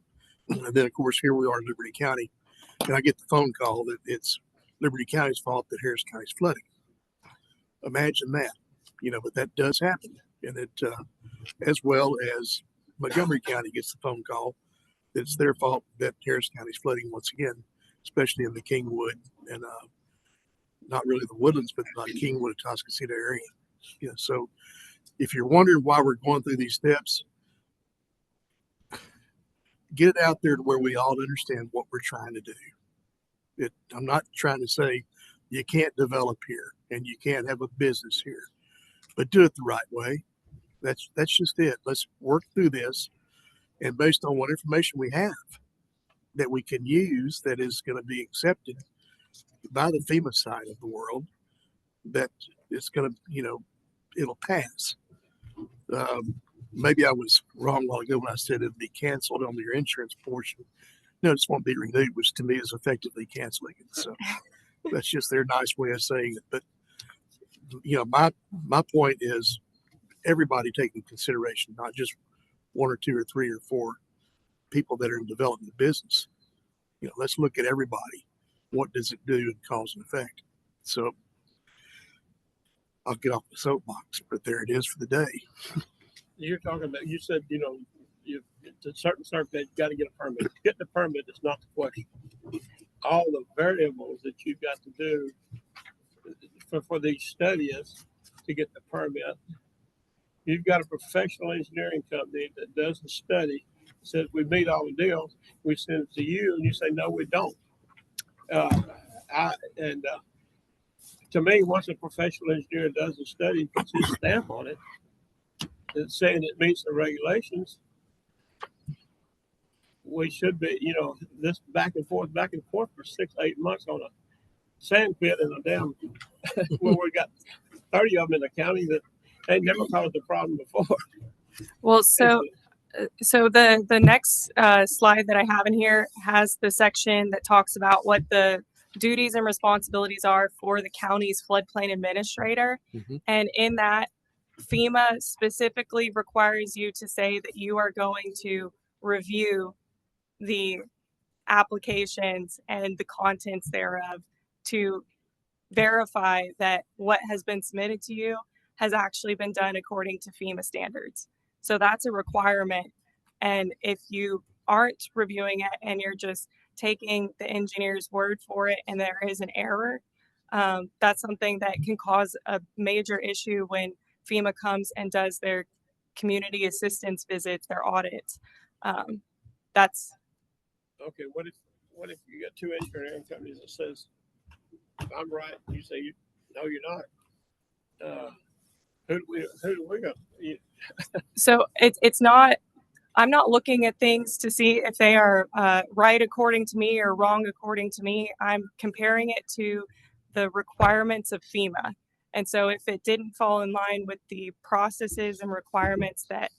And then, of course, here we are in Liberty County, and I get the phone call that it's Liberty County's fault that Harris County's flooding. Imagine that, but that does happen. And it, as well as Montgomery County gets the phone call that it's their fault that Harris County's flooding once again, especially in the Kingwood and not really the Woodlands, but like Kingwood, Atascocita area. So if you're wondering why we're going through these steps, get it out there to where we all understand what we're trying to do. I'm not trying to say you can't develop here and you can't have a business here, but do it the right way. That's just it. Let's work through this, and based on what information we have that we can use that is going to be accepted by the FEMA side of the world, that it's going to, it'll pass. Maybe I was wrong a while ago when I said it'd be canceled on your insurance portion. No, it just won't be renewed, which to me is effectively canceling it. So that's just their nice way of saying it. But my point is everybody take into consideration, not just one or two or three or four people that are in developing the business. Let's look at everybody. What does it do and cause and effect? So I'll get off the soapbox, but there it is for the day. You're talking about, you said, to certain that you got to get a permit. Getting a permit is not the question. All the variables that you've got to do for these studies to get the permit. You've got a professional engineering company that does the study, says we meet all the deals, we send it to you, and you say, no, we don't. To me, once a professional engineer does the study, puts his stamp on it, and saying it meets the regulations, we should be, this back and forth for 6-8 months on a sand pit in a dam where we got 30 of them in the county that ain't never caused a problem before. Well, so the next slide that I have in here has the section that talks about what the duties and responsibilities are for the county's floodplain administrator. Mhm. And in that, FEMA specifically requires you to say that you are going to review the applications and the contents thereof to verify that what has been submitted to you has actually been done according to FEMA standards. So that's a requirement. And if you aren't reviewing it and you're just taking the engineer's word for it and there is an error, that's something that can cause a major issue when FEMA comes and does their community assistance visits, their audits. That's Okay, what if you got two engineering companies that says I'm right, you say no, you're not. Who do we go? so it's not. I'm not looking at things to see if they are right according to me or wrong according to me. I'm comparing it to the requirements of FEMA. And so if it didn't fall in line with the processes and requirements that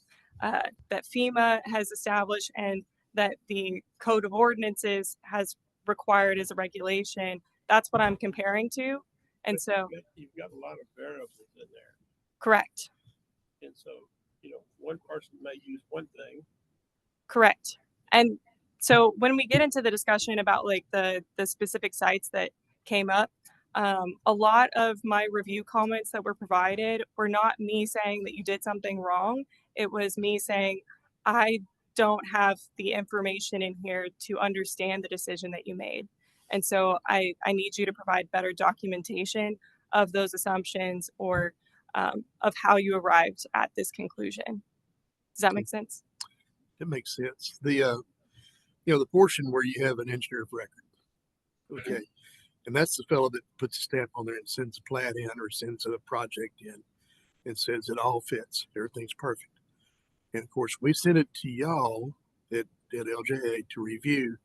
that FEMA has established and that the Code of Ordinances has required as a regulation, that's what I'm comparing to. And so you've got a lot of variables in there. Correct. And so, one person may use one thing. Correct. And so when we get into the discussion about like the specific sites that came up, a lot of my review comments that were provided were not me saying that you did something wrong. It was me saying, I don't have the information in here to understand the decision that you made. And so I need you to provide better documentation of those assumptions or of how you arrived at this conclusion. Does that make sense? It makes sense. The You know, the portion where you have an engineer of record. Okay. And that's the fellow that puts a stamp on there and sends a plat in or sends a project in and says it all fits. Everything's perfect. And of course, we send it to y'all at LJA to review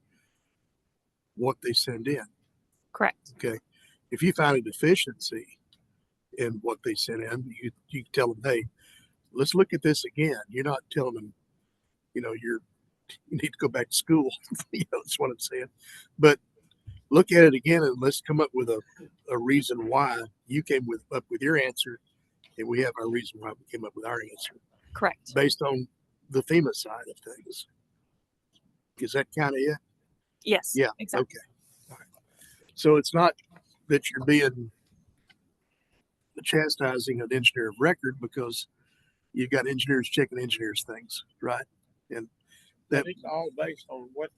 what they send in. Correct. Okay. If you find a deficiency in what they sent in, you tell them, hey, let's look at this again. You're not telling them, you know, you need to go back to school. You know, that's what I'm saying. But look at it again and let's come up with a reason why you came up with your answer, and we have our reason why we came up with our answer Correct. based on the FEMA side of things. Is that kind of it? Yes. Yeah. Exactly. Okay. All right. So it's not that you're being chastising an engineer of record because you've got engineers checking engineers things, right? And that It's all based on what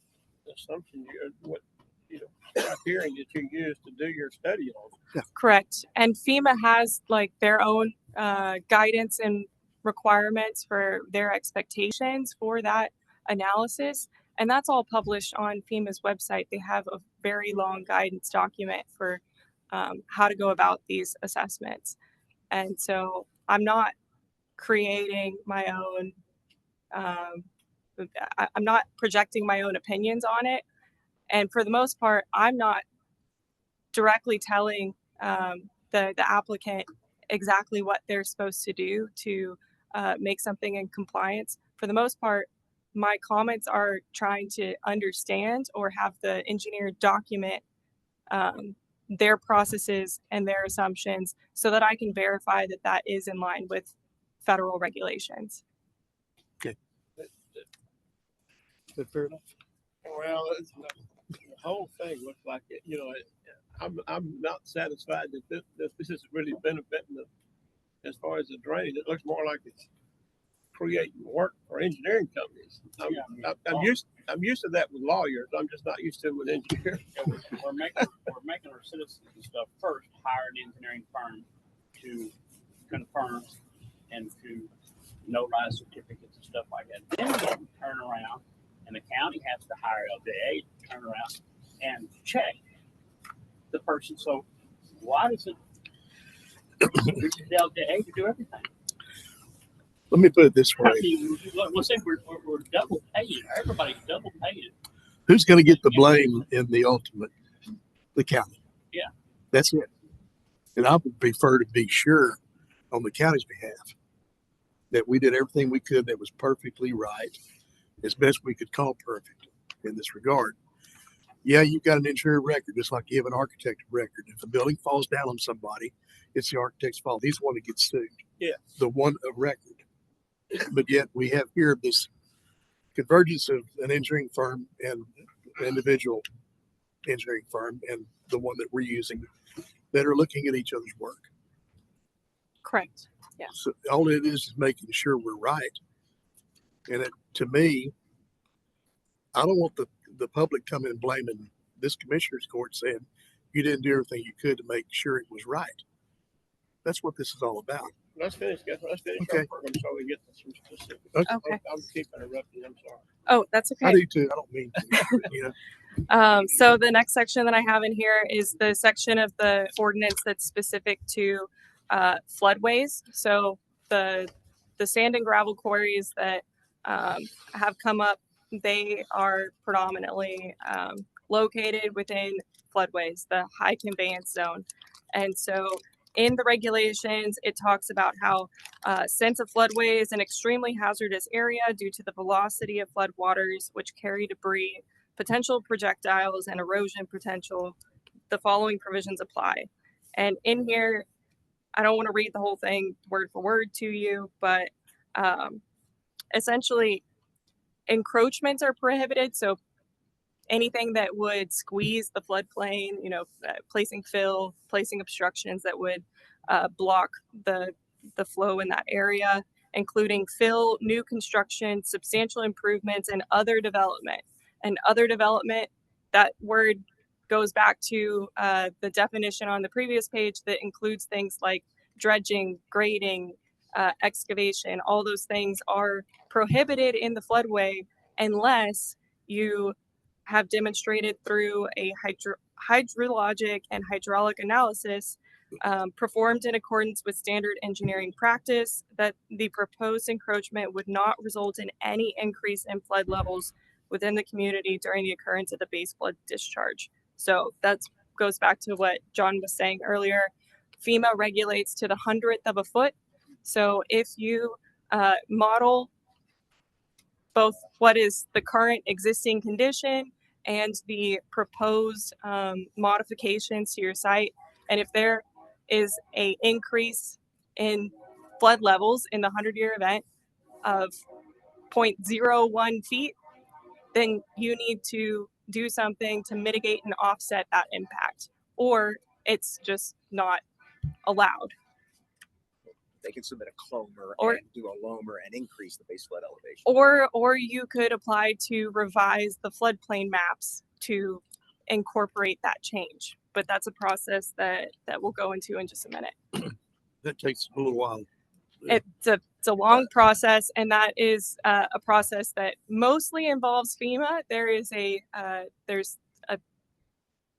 assumption what criteria that you use to do your study on. Correct. And FEMA has like their own guidance and requirements for their expectations for that analysis. And that's all published on FEMA's website. They have a very long guidance document for how to go about these assessments. And so I'm not creating my own, I'm not projecting my own opinions on it. And for the most part, I'm not directly telling the applicant exactly what they're supposed to do to make something in compliance. For the most part, my comments are trying to understand or have the engineer document their processes and their assumptions so that I can verify that that is in line with federal regulations. Is fair enough? Well, the whole thing looks like it. You know, I'm not satisfied that this is really benefiting as far as the drain. It looks more like it's creating work for engineering companies. I'm used to that with lawyers. I'm just not used to it with engineers. We're making our citizens and stuff first hire an engineering firm to confirm and to notarize certificates and stuff like that. Then we have to turn around, and the county has to hire LJA to turn around and check the person. So why does it LJA to do everything? Let me put it this way. I mean, let's say we're double paying. Everybody's double paying. Who's going to get the blame in the ultimate? The county. Yeah. That's it. And I would prefer to be sure on the county's behalf that we did everything we could that was perfectly right, as best we could call perfect in this regard. Yeah, you've got an engineer record, just like you have an architect record. If a building falls down on somebody, it's the architect's fault. He's the one that gets sued. Yeah. The one of record. But yet we have here this convergence of an engineering firm and an individual engineering firm and the one that we're using that are looking at each other's work. Correct. Yeah. So all it is making sure we're right. And to me, I don't want the public coming and blaming this commissioner's court saying you didn't do everything you could to make sure it was right. That's what this is all about. Let's finish, guys. Let's finish Okay. our program so we get to some specifics. Okay. I'm keep interrupting. I'm sorry. Oh, that's okay. I do too. I don't mean to, you know. So the next section that I have in here is the section of the ordinance that's specific to floodways. So the sand and gravel quarries that have come up, they are predominantly located within floodways, the high conveyance zone. And so in the regulations, it talks about how since a floodway is an extremely hazardous area due to the velocity of floodwaters, which carry debris, potential projectiles, and erosion potential, the following provisions apply. And in here, I don't want to read the whole thing word for word to you, but essentially encroachments are prohibited. So anything that would squeeze the floodplain, placing fill, placing obstructions that would block the flow in that area, including fill, new construction, substantial improvements, and other development. And other development, that word goes back to the definition on the previous page that includes things like dredging, grading, excavation. All those things are prohibited in the floodway unless you have demonstrated through a hydrologic and hydraulic analysis performed in accordance with standard engineering practice that the proposed encroachment would not result in any increase in flood levels within the community during the occurrence of the base flood discharge. So that goes back to what John was saying earlier. FEMA regulates to the 100th of a foot. So if you model both what is the current existing condition and the proposed modifications to your site, and if there is a increase in flood levels in the 100-year event of 0.01 feet, then you need to do something to mitigate and offset that impact, or it's just not allowed. They can submit a clomer Or- and do a loamer and increase the base flood elevation. Or you could apply to revise the floodplain maps to incorporate that change. But that's a process that we'll go into in just a minute. That takes a little while. It's a long process, and that is a process that mostly involves FEMA. There's a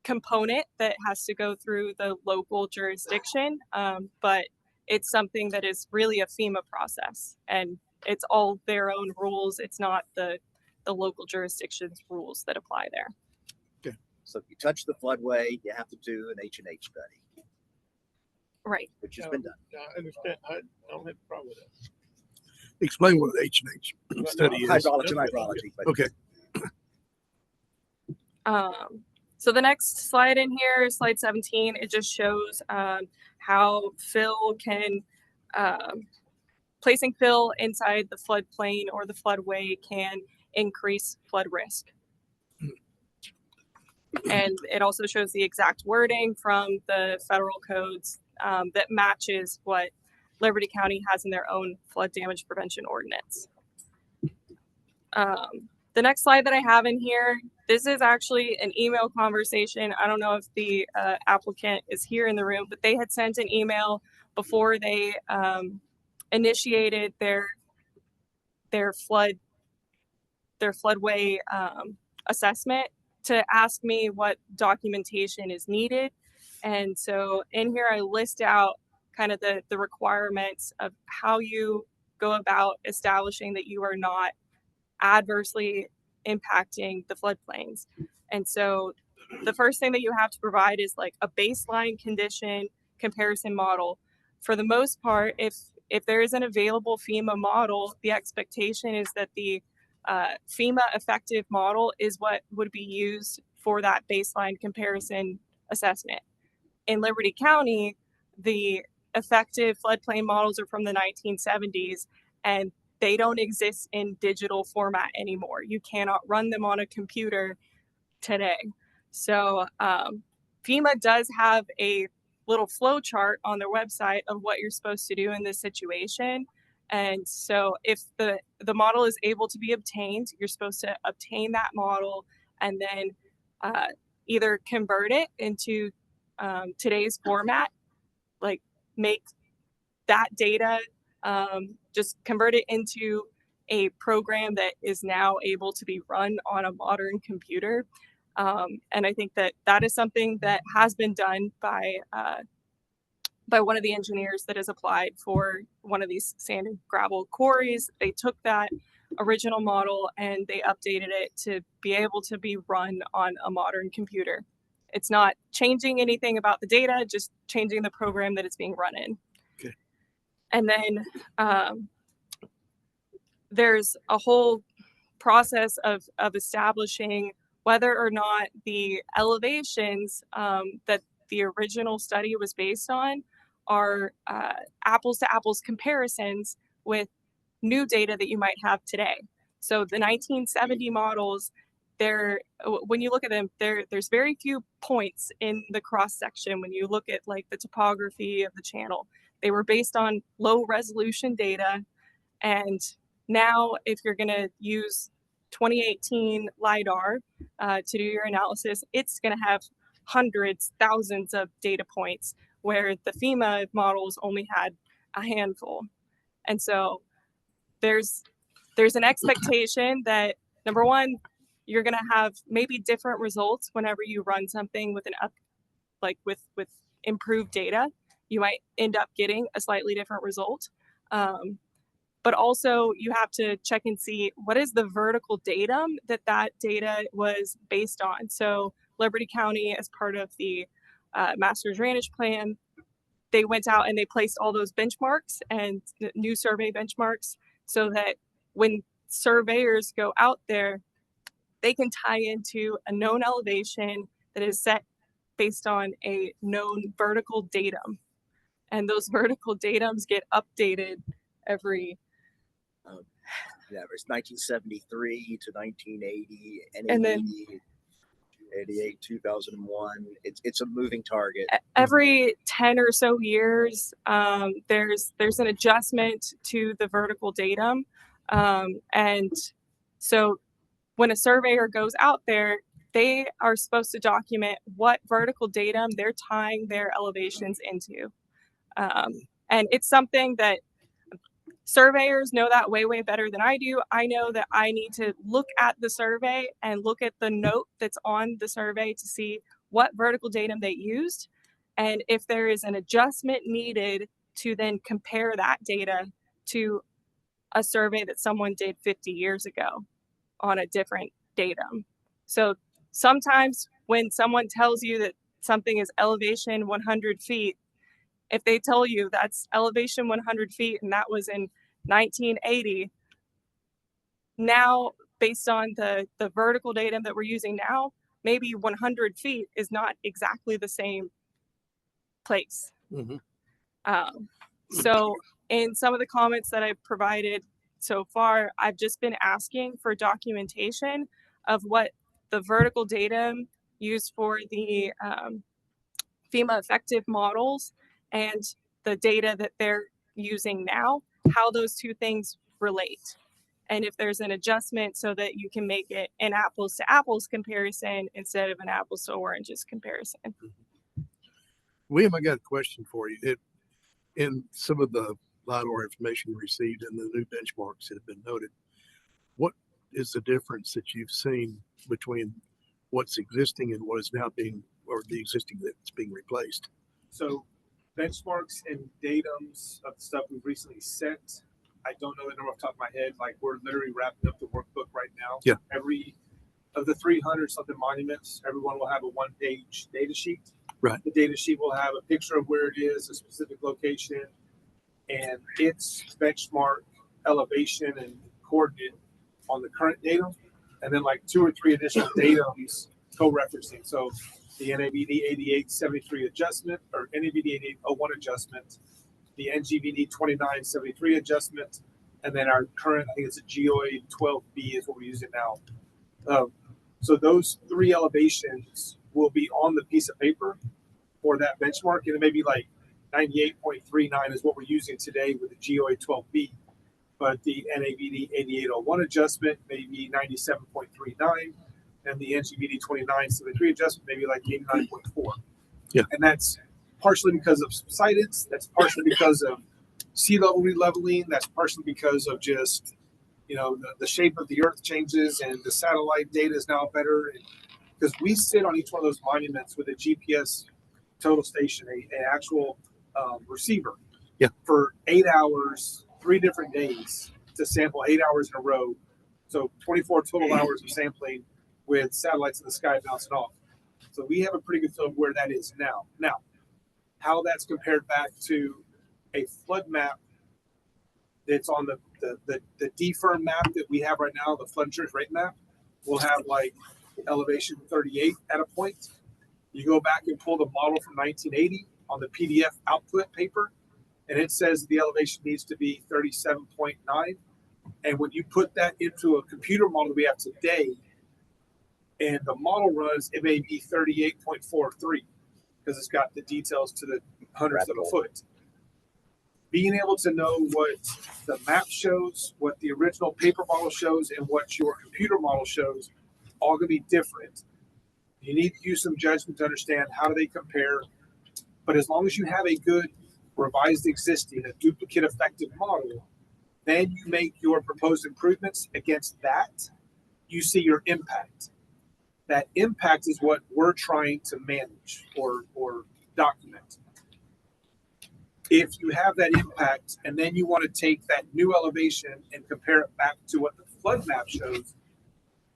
component that has to go through the local jurisdiction, but it's something that is really a FEMA process, and it's all their own rules. It's not the local jurisdiction's rules that apply there. So if you touch the floodway, you have to do an H&H study, Right. which has been done. I understand. I don't have a problem with that. Explain what an H&H study is. Hydraulics and hydrology. But Okay. So the next slide in here is slide 17. It just shows how fill can, placing fill inside the floodplain or the floodway can increase flood risk. And it also shows the exact wording from the federal codes that matches what Liberty County has in their own flood damage prevention ordinance. The next slide that I have in here, this is actually an email conversation. I don't know if the applicant is here in the room, but they had sent an email before they initiated their floodway assessment to ask me what documentation is needed. And so in here, I list out kind of the requirements of how you go about establishing that you are not adversely impacting the floodplains. And so the first thing that you have to provide is like a baseline condition comparison model. For the most part, if there is an available FEMA model, the expectation is that the FEMA effective model is what would be used for that baseline comparison assessment. In Liberty County, the effective floodplain models are from the 1970s, and they don't exist in digital format anymore. You cannot run them on a computer today. So FEMA does have a little flow chart on their website of what you're supposed to do in this situation. And so if the model is able to be obtained, you're supposed to obtain that model and then either convert it into today's format, like make that data, just convert it into a program that is now able to be run on a modern computer. And I think that is something that has been done by one of the engineers that has applied for one of these sand and gravel quarries. They took that original model and they updated it to be able to be run on a modern computer. It's not changing anything about the data, just changing the program that it's being run in. Okay. And then there's a whole process of establishing whether or not the elevations that the original study was based on are apples to apples comparisons with new data that you might have today. So the 1970 models, when you look at them, there's very few points in the cross section. When you look at like the topography of the channel, they were based on low resolution data. And now if you're going to use 2018 LiDAR to do your analysis, it's going to have hundreds, thousands of data points, where the FEMA models only had a handful. And so there's an expectation that, number one, you're going to have maybe different results whenever you run something with with improved data. You might end up getting a slightly different result. But also you have to check and see what is the vertical datum that data was based on. So Liberty County, as part of the master drainage plan, they went out and they placed all those benchmarks and new survey benchmarks so that when surveyors go out there, they can tie into a known elevation that is set based on a known vertical datum. And those vertical datums get updated every Yeah, it's 1973 to 1980, And then- 88, 2001. It's a moving target. every 10 or so years, there's an adjustment to the vertical datum. And so when a surveyor goes out there, they are supposed to document what vertical datum they're tying their elevations into. And it's something that surveyors know that way better than I do. I know that I need to look at the survey and look at the note that's on the survey to see what vertical datum they used. And if there is an adjustment needed to then compare that data to a survey that someone did 50 years ago on a different datum. So sometimes when someone tells you that something is elevation 100 feet, if they tell you that's elevation 100 feet and that was in 1980, now based on the vertical datum that we're using now, maybe 100 feet is not exactly the same place. Mhm. So in some of the comments that I've provided so far, I've just been asking for documentation of what the vertical datum used for the FEMA effective models and the data that they're using now, how those two things relate. And if there's an adjustment so that you can make it an apples to apples comparison instead of an apples to oranges comparison. William, I got a question for you. In some of the LiDAR information you received and the new benchmarks that have been noted, what is the difference that you've seen between what's existing and what is now being, or the existing that's being replaced? So benchmarks and datums of the stuff we've recently sent, I don't know the number off the top of my head. Like, we're literally wrapping up the workbook right now. Yeah. Every of the 300 something monuments, everyone will have a 1-page data sheet. Right. The data sheet will have a picture of where it is, a specific location, and its benchmark, elevation, and coordinate on the current datum, and then like 2 or 3 additional datums co-referencing. So the NAVD 8873 adjustment, or NAVD 8801 adjustment, the NGVD 2973 adjustment, and then our current, I think it's a GEOID 12B is what we're using now. So those 3 elevations will be on the piece of paper for that benchmark, and it may be like 98.39 is what we're using today with the GEOID 12B, but the NAVD 8801 adjustment may be 97.39, and the NGVD 2973 adjustment may be like 89.4. Yeah. And that's partially because of subsidence, that's partially because of sea level releveling, that's partially because of just, you know, the shape of the earth changes and the satellite data is now better. Because we sit on each one of those monuments with a GPS total station, an actual receiver, yeah, for 8 hours, 3 different days to sample 8 hours in a row. So 24 total hours of sampling with satellites in the sky bouncing off. So we have a pretty good feel of where that is now. Now, how that's compared back to a flood map that's on the DFIRM map that we have right now, the flood insurance rate map, we'll have like elevation 38 at a point. You go back and pull the model from 1980 on the PDF output paper, and it says the elevation needs to be 37.9. And when you put that into a computer model we have today, and the model runs, it may be 38.43 because it's got the details to the hundredths of a foot. Being able to know what the map shows, what the original paper model shows, and what your computer model shows, all going to be different. You need to use some judgment to understand how do they compare. But as long as you have a good revised existing, a duplicate effective model, then you make your proposed improvements against that. you see your impact. That impact is what we're trying to manage or document. If you have that impact and then you want to take that new elevation and compare it back to what the flood map shows,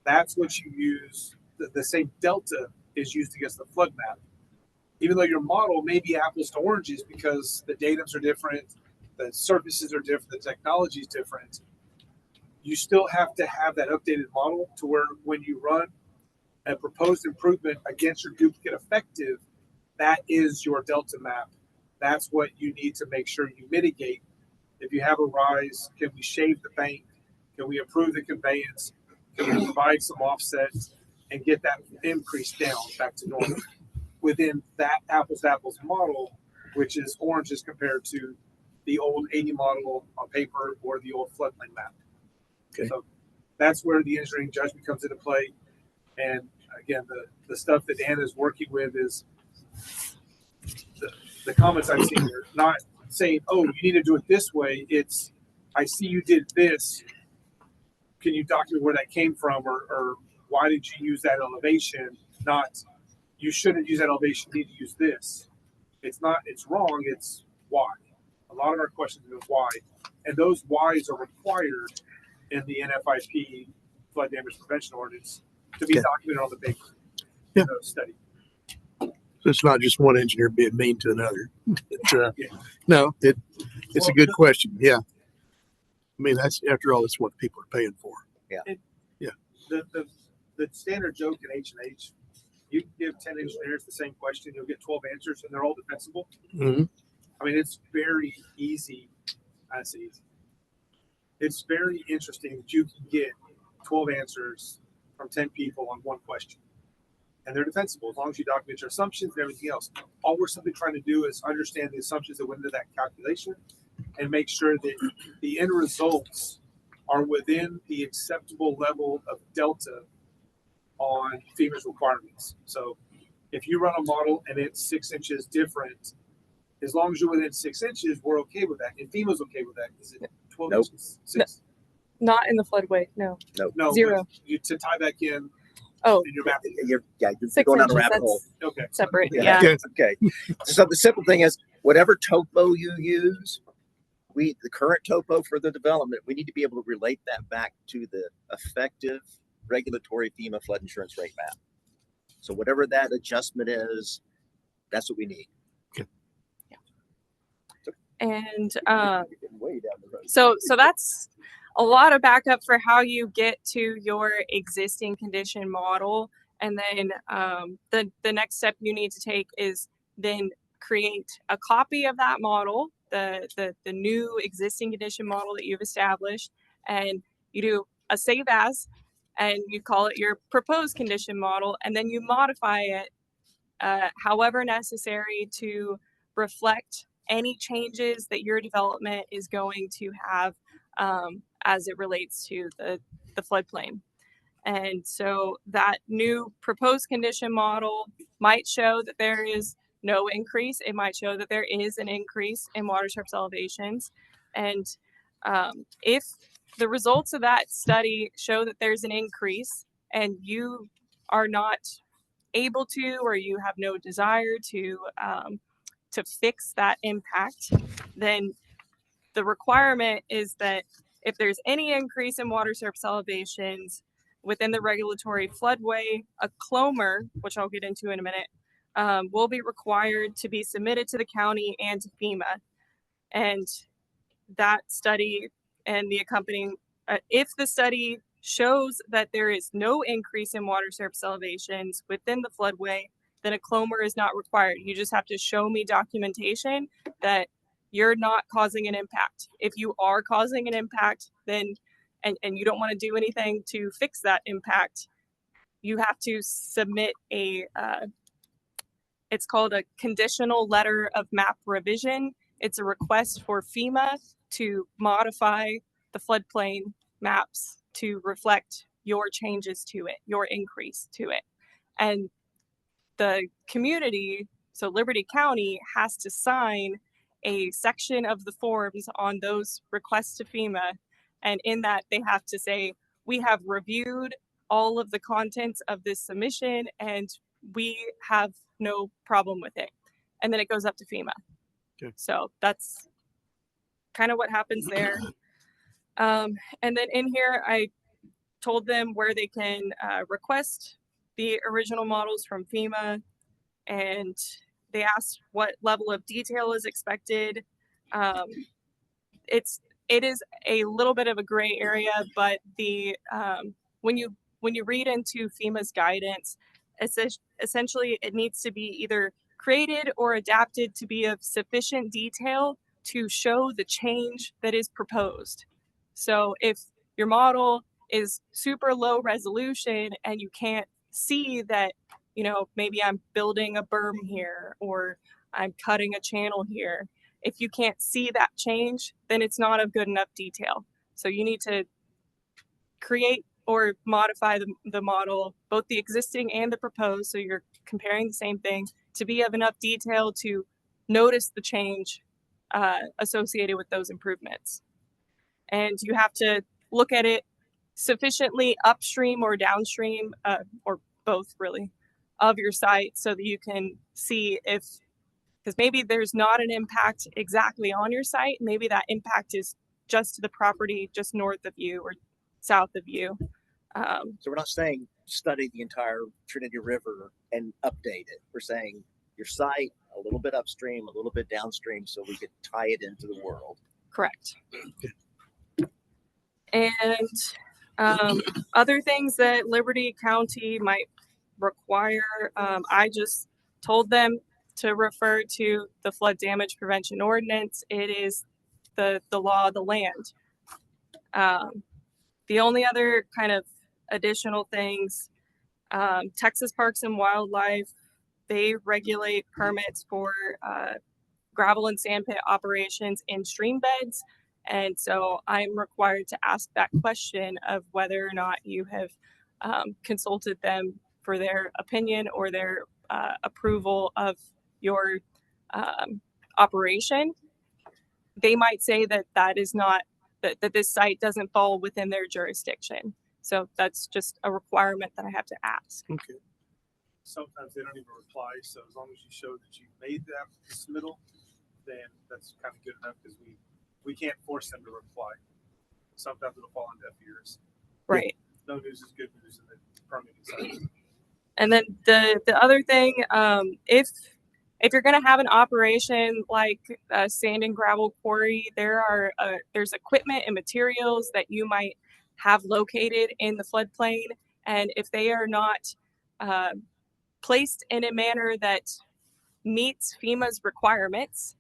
that's what you use. The same delta is used against the flood map. Even though your model may be apples to oranges because the datums are different, the surfaces are different, the technology is different, you still have to have that updated model to where when you run a proposed improvement against your duplicate effective, that is your delta map. That's what you need to make sure you mitigate. If you have a rise, can we shave the bank? Can we improve the conveyance? Can we provide some offsets and get that increase down back to normal within that apples to apples model, which is oranges compared to the old 80 model on paper or the old floodplain map. Okay. So that's where the engineering judgment comes into play. And again, the stuff that Dan is working with is the comments I've seen are not saying, oh, you need to do it this way. It's, I see you did this. Can you document where that came from or why did you use that elevation? Not, you shouldn't use that elevation, you need to use this. It's not, it's wrong, it's why. A lot of our questions are why. And those whys are required in the NFIP flood damage prevention ordinance to be Okay. documented on the paper Yeah. in the study. So it's not just one engineer being mean to another. It's, Yeah. no, it's a good question. Yeah. I mean, that's, after all, that's what people are paying for. The standard joke in H&H, you give 10 engineers the same question, you'll get 12 answers and they're all defensible. Mm-hmm. I mean, it's very easy. I say easy. It's very interesting that you can get 12 answers from 10 people on one question. And they're defensible as long as you document your assumptions and everything else. All we're simply trying to do is understand the assumptions that went into that calculation and make sure that the end results are within the acceptable level of delta on FEMA's requirements. So if you run a model and it's 6 inches different, as long as you're within 6 inches, we're okay with that. And FEMA's okay with that. Is it 12 Nope. inches? 6? Not in the floodway, no. No. Zero. You to tie back in Oh, your math. You're 6 going down a inches, rabbit hole. that's Okay. separate, Yeah. yeah. Okay. So the simple thing is, whatever topo you use, the current topo for the development, we need to be able to relate that back to the effective regulatory FEMA flood insurance rate map. So whatever that adjustment is, that's what we need. And Way down the road. so that's a lot of backup for how you get to your existing condition model. And then the next step you need to take is then create a copy of that model, the new existing condition model that you've established, and you do a save as, and you call it your proposed condition model, and then you modify it however necessary to reflect any changes that your development is going to have as it relates to the floodplain. And so that new proposed condition model might show that there is no increase. It might show that there is an increase in water surface elevations. And if the results of that study show that there's an increase and you are not able to, or you have no desire to fix that impact, then the requirement is that if there's any increase in water surface elevations within the regulatory floodway, a CLOMR, which I'll get into in a minute, will be required to be submitted to the county and to FEMA. And that study and the accompanying, if the study shows that there is no increase in water surface elevations within the floodway, then a CLOMR is not required. You just have to show me documentation that you're not causing an impact. If you are causing an impact, then and you don't want to do anything to fix that impact, you have to submit it's called a conditional letter of map revision. It's a request for FEMA to modify the floodplain maps to reflect your changes to it, your increase to it. And the community, so Liberty County, has to sign a section of the forms on those requests to FEMA. And in that, they have to say, we have reviewed all of the contents of this submission and we have no problem with it. And then it goes up to FEMA. Okay. So that's kind of what happens there. And then in here, I told them where they can request the original models from FEMA, and they asked what level of detail is expected. It is a little bit of a gray area, but the when you read into FEMA's guidance, essentially it needs to be either created or adapted to be of sufficient detail to show the change that is proposed. So if your model is super low resolution and you can't see that, you know, maybe I'm building a berm here or I'm cutting a channel here, if you can't see that change, then it's not of good enough detail. So you need to create or modify the model, both the existing and the proposed, so you're comparing the same thing, to be of enough detail to notice the change associated with those improvements. And you have to look at it sufficiently upstream or downstream, or both really, of your site so that you can see if, because maybe there's not an impact exactly on your site. Maybe that impact is just to the property just north of you or south of you. So we're not saying study the entire Trinity River and update it. We're saying your site a little bit upstream, a little bit downstream, so we could tie it into the world. Correct. And other things that Liberty County might require, I just told them to refer to the flood damage prevention ordinance. It is the law of the land. The only other kind of additional things, Texas Parks and Wildlife, they regulate permits for gravel and sand pit operations in stream beds. And so I'm required to ask that question of whether or not you have consulted them for their opinion or their approval of your operation. They might say that that is not, that this site doesn't fall within their jurisdiction. So that's just a requirement that I have to ask. Okay. Sometimes they don't even reply, so as long as you show that you made the submittal, then that's kind of good enough, because we can't force them to reply. Sometimes it'll fall on deaf ears. Right. No news is good news in the permitting side. And then the other thing, if you're going to have an operation like a sand and gravel quarry, there's equipment and materials that you might have located in the floodplain, and if they are not placed in a manner that meets FEMA's requirements,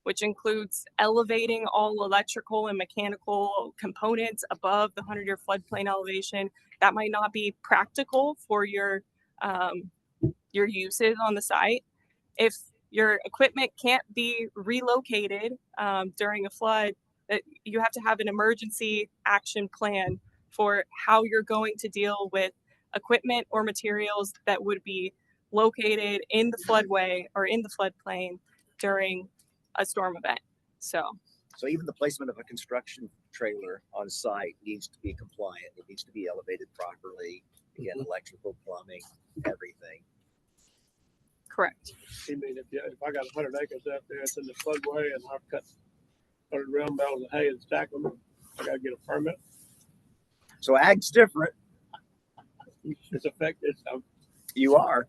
which includes elevating all electrical and mechanical components above the 100-year floodplain elevation, that might not be practical for your uses on the site. If your equipment can't be relocated during a flood, you have to have an emergency action plan for how you're going to deal with equipment or materials that would be located in the floodway or in the floodplain during a storm event. So even the placement of a construction trailer on site needs to be compliant. It needs to be elevated properly. Again, electrical, plumbing, everything. correct. I mean, if I got 100 acres out there, it's in the floodway, and I've cut 100 round bales of hay and stack them, I gotta get a permit. So ag's different. It's affected. You are.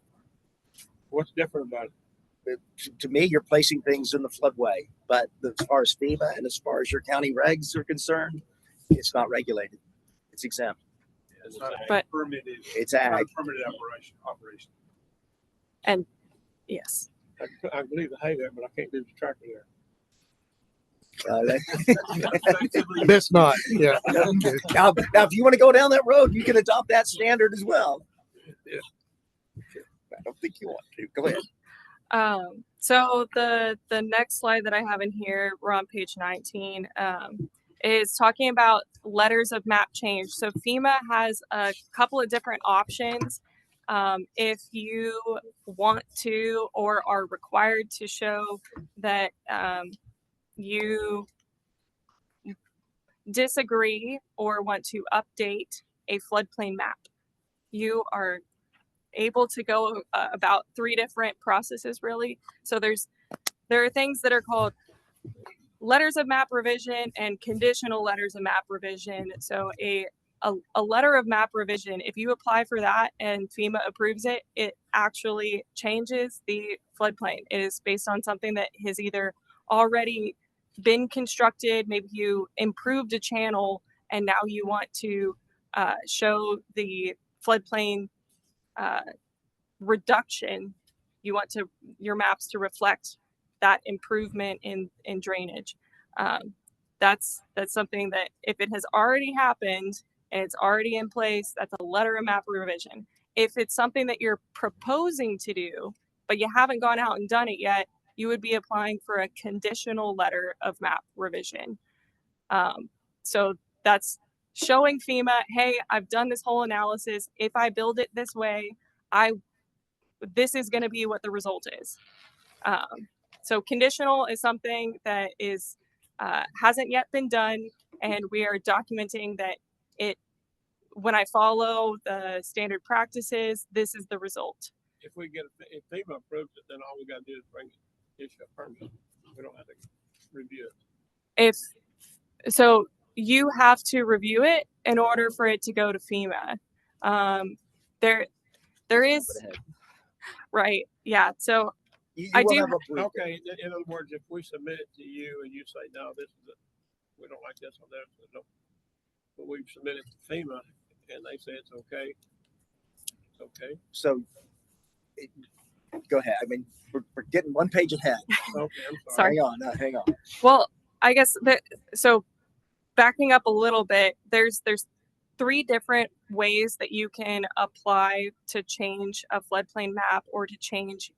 What's different about it? To me, you're placing things in the floodway, but as far as FEMA and as far as your county regs are concerned, it's not regulated. It's exempt. It's not But- permitted. It's Not a ag. permitted operation. And yes, I can leave the hay there, but I can't leave the tractor there. Effectively, That's not, yeah. Okay. Now, if you want to go down that road, you can adopt that standard as well. Yeah. I don't think you want to. Go ahead. so the next slide that I have in here, we're on page 19, is talking about letters of map change. So FEMA has a couple of different options. If you want to or are required to show that you disagree or want to update a floodplain map. you are able to go about 3 different processes really. So there are things that are called letters of map revision and conditional letters of map revision. So a letter of map revision, if you apply for that and FEMA approves it, it actually changes the floodplain. It is based on something that has either already been constructed, maybe you improved a channel and now you want to show the floodplain reduction. You want your maps to reflect that improvement in drainage. That's something that if it has already happened and it's already in place, that's a letter of map revision. If it's something that you're proposing to do, but you haven't gone out and done it yet, you would be applying for a conditional letter of map revision. So that's showing FEMA, hey, I've done this whole analysis. If I build it this way, this is going to be what the result is. So conditional is something that is hasn't yet been done, and we are documenting that when I follow the standard practices, this is the result. If if FEMA approves it, then all we gotta do is issue a permit. We don't have to review it. So you have to review it in order for it to go to FEMA. There is, right, yeah, so I do. Okay, in other words, if we submit it to you and you say, no, we don't like this or that, no, but we've submitted to FEMA and they say it's okay, it's okay. So go ahead. I mean, we're getting one page ahead. Okay, I'm Sorry. Hang on. Well, I guess so backing up a little bit, there's 3 different ways that you can apply to change a floodplain map or to change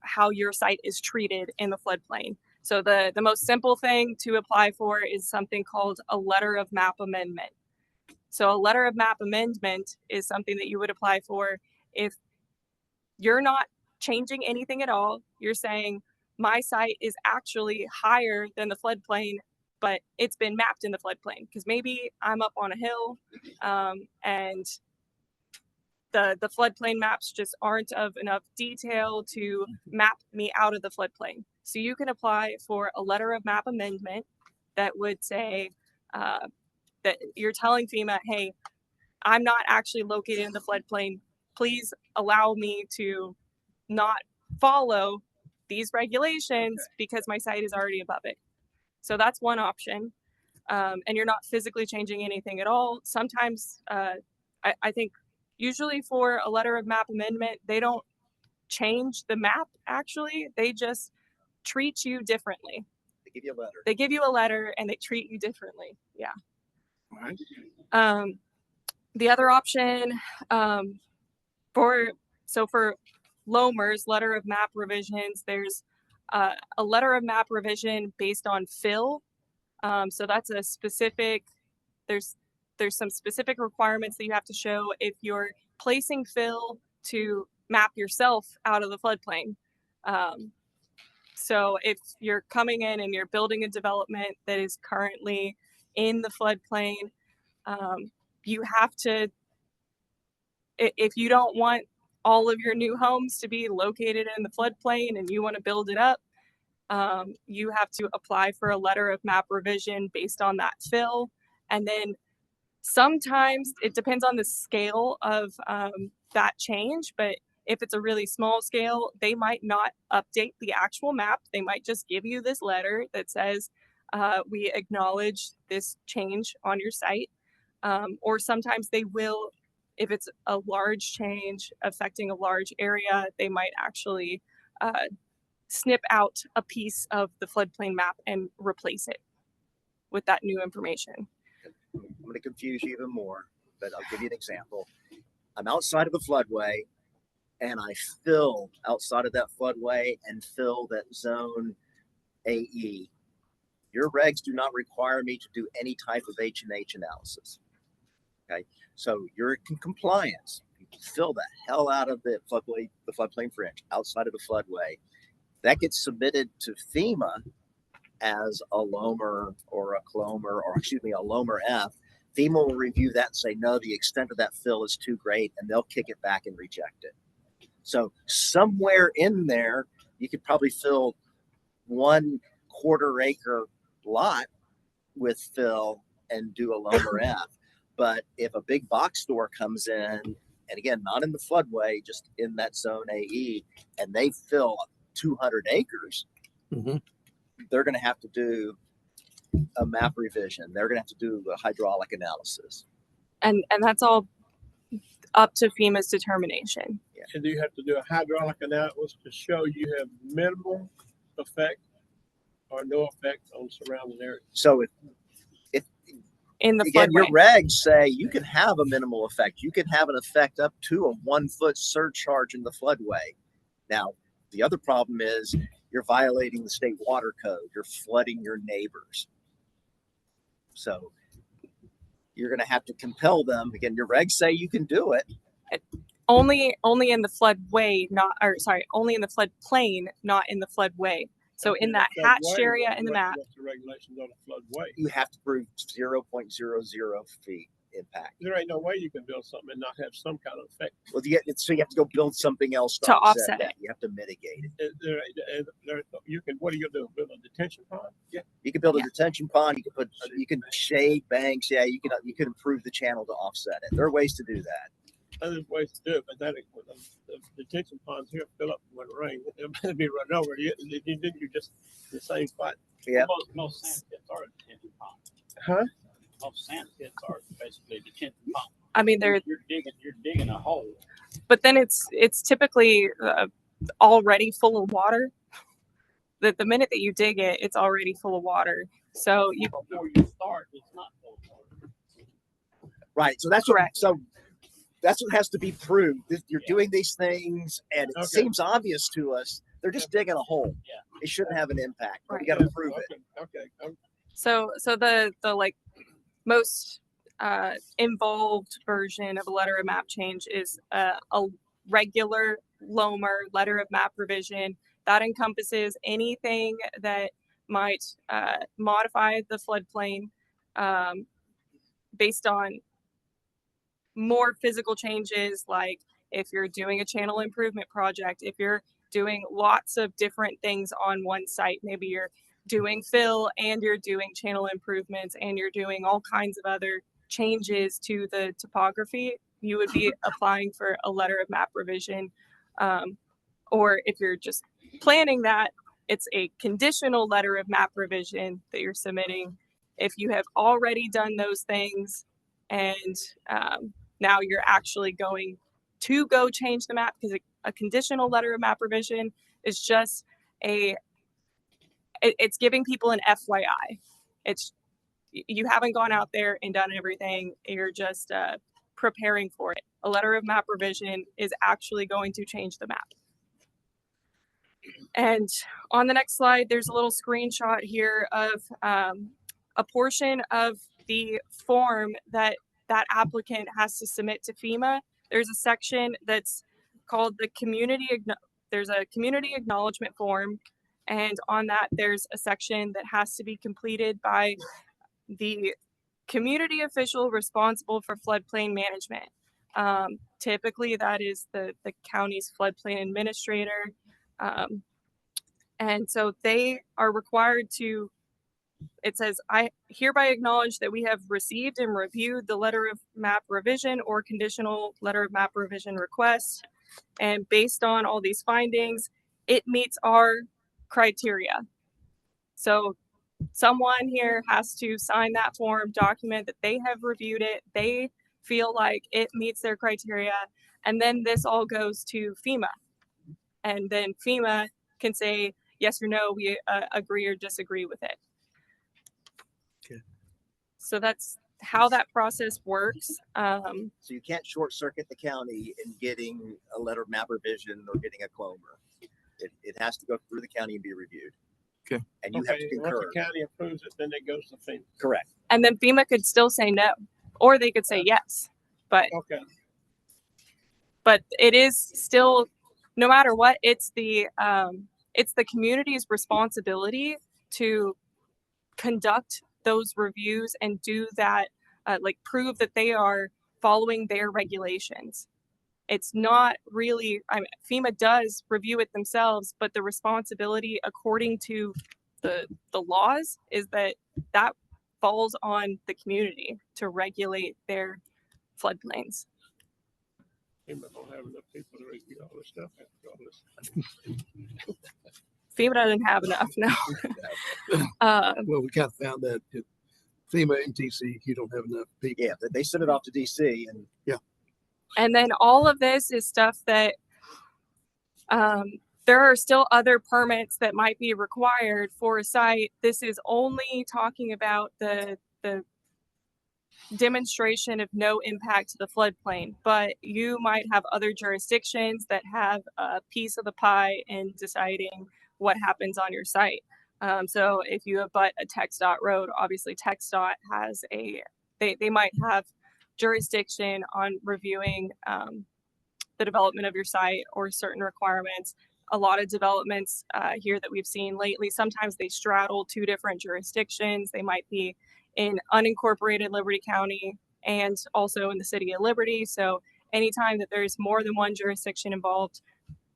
how your site is treated in the floodplain. So the most simple thing to apply for is something called a letter of map amendment. So a letter of map amendment is something that you would apply for if you're not changing anything at all. You're saying my site is actually higher than the floodplain, but it's been mapped in the floodplain because maybe I'm up on a hill and the floodplain maps just aren't of enough detail to map me out of the floodplain. So you can apply for a letter of map amendment that would say that you're telling FEMA, hey, I'm not actually located in the floodplain. Please allow me to not follow these regulations because my site is already above it. So that's one option. And you're not physically changing anything at all. Sometimes I think usually for a letter of map amendment, they don't change the map actually. They just treat you differently. They give you a letter. They give you a letter and they treat you differently. Yeah. Right. The other option for LOMR's letter of map revisions, there's a letter of map revision based on fill. So that's a specific, there's some specific requirements that you have to show if you're placing fill to map yourself out of the floodplain. So if you're coming in and you're building a development that is currently in the floodplain, you have to, if you don't want all of your new homes to be located in the floodplain and you want to build it up, you have to apply for a letter of map revision based on that fill. And then sometimes it depends on the scale of that change, but if it's a really small scale, they might not update the actual map. They might just give you this letter that says, we acknowledge this change on your site. Or sometimes they will, if it's a large change affecting a large area, they might actually snip out a piece of the floodplain map and replace it with that new information. I'm going to confuse you even more, but I'll give you an example. I'm outside of the floodway and I fill outside of that floodway and fill that zone AE. Your regs do not require me to do any type of H&H analysis. Okay, so you're in compliance. You fill the hell out of the floodplain fringe outside of the floodway. That gets submitted to FEMA as a LOMR or a CLOMR, or excuse me, a LOMR F. FEMA will review that and say, no, the extent of that fill is too great, and they'll kick it back and reject it. So somewhere in there, you could probably fill 1/4 acre lot with fill and do a Lomer F. But if a big box store comes in, and again, not in the floodway, just in that zone AE, and they fill 200 acres, they're going to have to do a map revision. They're going to have to do a hydraulic analysis. And that's all up to FEMA's determination. And you have to do a hydraulic analysis to show you have minimal effect or no effect on surrounding area. So if In the again, your floodway. regs say you can have a minimal effect. You can have an effect up to a 1 foot surcharge in the floodway. Now, the other problem is you're violating the state water code. You're flooding your neighbors. So you're going to have to compel them. Again, your regs say you can do it. Only in the floodway, only in the floodplain, not in the floodway. So in that hatched area in the map, What's the regulations on a floodway? You have to prove 0.00 feet impact. There ain't no way you can build something and not have some kind of effect. Well, so you have to go build something else To offset that. it. You have to mitigate it. You can. What are you gonna do? Build a detention pond? Yeah. You can build a detention pond. You can shade banks. Yeah, you can improve the channel to offset it. There are ways to do that. There's ways to do it, but the detention ponds here fill up when it rains. It'll be running over. Then you just the same spot. Yeah. Most sand pits are a detention pond. Huh? Most sand pits are basically a detention pond. I mean, You're digging a hole. but then it's typically already full of water. The minute that you dig it, it's already full of water. So Before you start, it's not full of water. Right. So that's Correct. that's what has to be proved. You're doing these things, and it Okay. seems obvious to us. They're just digging a hole. Yeah. It shouldn't have an impact. But we Right. got to prove it. Okay. So the like most involved version of a letter of map change is a regular Lomer letter of map revision that encompasses anything that might modify the floodplain based on more physical changes, like if you're doing a channel improvement project, if you're doing lots of different things on one site, maybe you're doing fill and you're doing channel improvements and you're doing all kinds of other changes to the topography, you would be applying for a letter of map revision. Or if you're just planning that, it's a conditional letter of map revision that you're submitting. If you have already done those things and now you're actually going to go change the map, because a conditional letter of map revision is just it's giving people an FYI. It's you haven't gone out there and done everything. You're just preparing for it. A letter of map revision is actually going to change the map. And on the next slide, there's a little screenshot here of a portion of the form that applicant has to submit to FEMA. There's a section that's called the there's a community acknowledgement form. And on that, there's a section that has to be completed by the community official responsible for floodplain management. Typically, that is the county's floodplain administrator. And so they are required to, it says, I hereby acknowledge that we have received and reviewed the letter of map revision or conditional letter of map revision request. And based on all these findings, it meets our criteria. So someone here has to sign that form, document that they have reviewed it, they feel like it meets their criteria, and then this all goes to FEMA. And then FEMA can say yes or no, we agree or disagree with it. Okay. So that's how that process works. So you can't short circuit the county in getting a letter of map revision or getting a clomer. It has to go through the county and be reviewed. Okay. And you have to Once concur. the county approves it, then it goes to FEMA. Correct. And then FEMA could still say no, or they could say yes. But it is still, no matter what, it's the community's responsibility to conduct those reviews and do that like prove that they are following their regulations. It's not really, FEMA does review it themselves, but the responsibility according to the laws is that falls on the community to regulate their floodplains. FEMA don't have enough people to review all this stuff after all this. FEMA doesn't have enough now. Well, we kind of found that at FEMA and TC, you don't have enough people. Yeah, they sent it off to DC, and And then all of this is stuff that there are still other permits that might be required for a site. This is only talking about the demonstration of no impact to the floodplain, but you might have other jurisdictions that have a piece of the pie in deciding what happens on your site. So if you abut a TxDOT road, obviously TxDOT has they might have jurisdiction on reviewing the development of your site or certain requirements. A lot of developments here that we've seen lately, sometimes they straddle two different jurisdictions. They might be in unincorporated Liberty County and also in the city of Liberty. So anytime that there's more than one jurisdiction involved,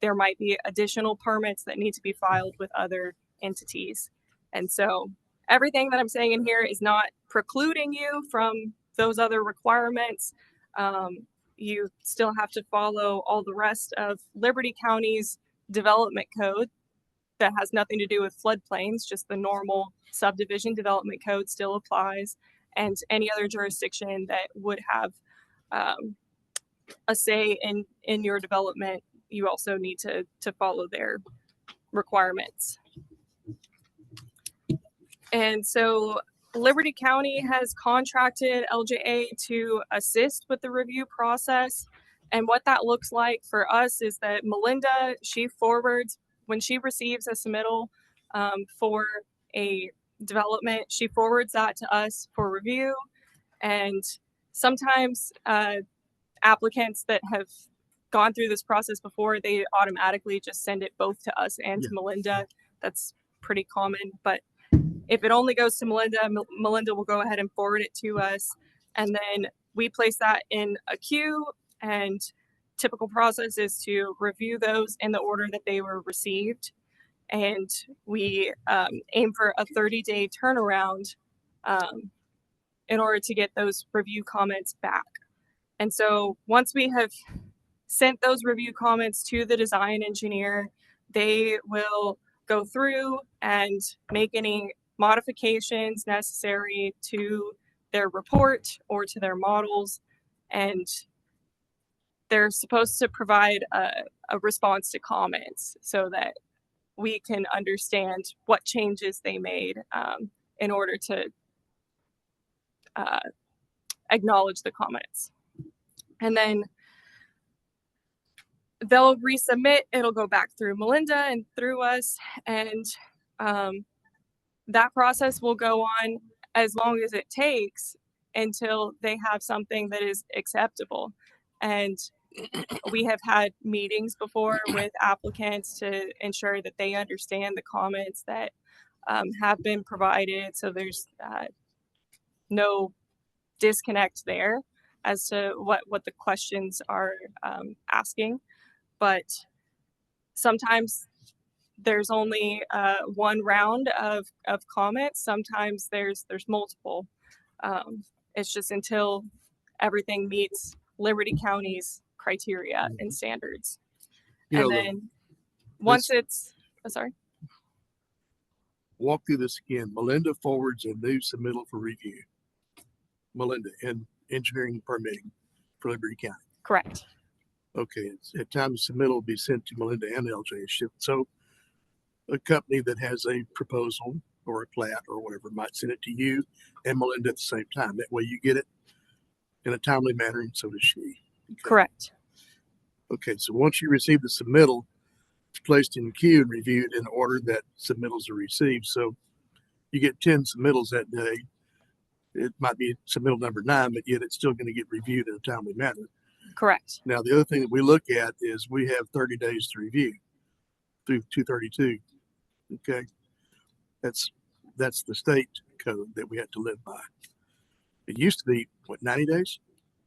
there might be additional permits that need to be filed with other entities. And so everything that I'm saying in here is not precluding you from those other requirements. You still have to follow all the rest of Liberty County's development code that has nothing to do with floodplains, just the normal subdivision development code still applies, and any other jurisdiction that would have a say in your development, you also need to follow their requirements. And so Liberty County has contracted LJA to assist with the review process. And what that looks like for us is that Melinda, she forwards, when she receives a submittal for a development, she forwards that to us for review. And sometimes applicants that have gone through this process before, they automatically just send it both to us and to Melinda. That's pretty common. But if it only goes to Melinda, Melinda will go ahead and forward it to us. And then we place that in a queue, and typical process is to review those in the order that they were received. And we aim for a 30-day turnaround in order to get those review comments back. And so once we have sent those review comments to the design engineer, they will go through and make any modifications necessary to their report or to their models. And they're supposed to provide a response to comments so that we can understand what changes they made in order to acknowledge the comments. And then they'll resubmit, it'll go back through Melinda and through us, and that process will go on as long as it takes until they have something that is acceptable. And we have had meetings before with applicants to ensure that they understand the comments that have been provided, so there's no disconnect there as to what the questions are asking. But sometimes there's only one round of comments. Sometimes there's multiple. It's just until everything meets Liberty County's criteria and standards. You And know, then once it's, sorry. Walk through this again. Melinda forwards a new submittal for review. Melinda and engineering and permitting for Liberty County. Correct. Okay, at times submittal will be sent to Melinda and LJ. So a company that has a proposal or a plat or whatever might send it to you and Melinda at the same time. That way you get it in a timely manner, and so does she. Okay. Correct. Okay, so once you receive the submittal, it's placed in queue and reviewed in order that submittals are received. So you get 10 submittals that day. It might be submittal number 9, but yet it's still going to get reviewed in a timely manner. Correct. Now, the other thing that we look at is we have 30 days to review through 232. Okay. That's the state code that we have to live by. It used to be what 90 days,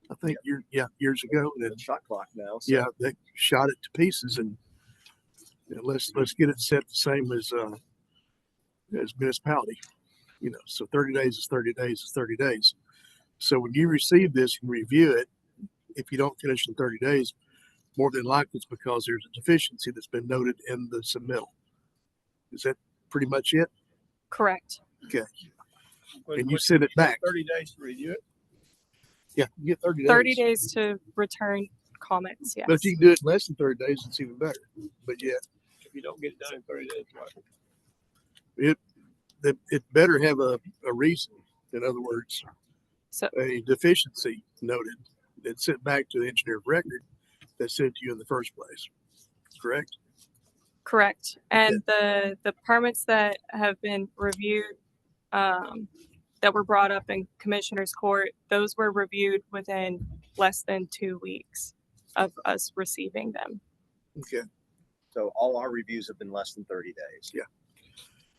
I think. Years ago. And then, Shot clock now. So. yeah, they shot it to pieces, and let's get it set the same as municipality. So 30 days is 30 days is 30 days. So when you receive this and review it, if you don't finish in 30 days, more than likely it's because there's a deficiency that's been noted in the submittal. Is that pretty much it? Correct. Okay. When- And you when send it get back. 30 days to review it. Yeah, you get 30 days. 30 days to return comments. Yes. But if you can do it in less than 30 days, it's even better. But yeah, If you don't get it done in 30 days, what? it better have a reason. In other words, So- a deficiency noted that's sent back to the engineer of record that sent to you in the first place. Correct? Correct. And the permits that have been reviewed, that were brought up in commissioner's court, those were reviewed within less than 2 weeks of us receiving them. Okay. So all our reviews have been less than 30 days. Yeah.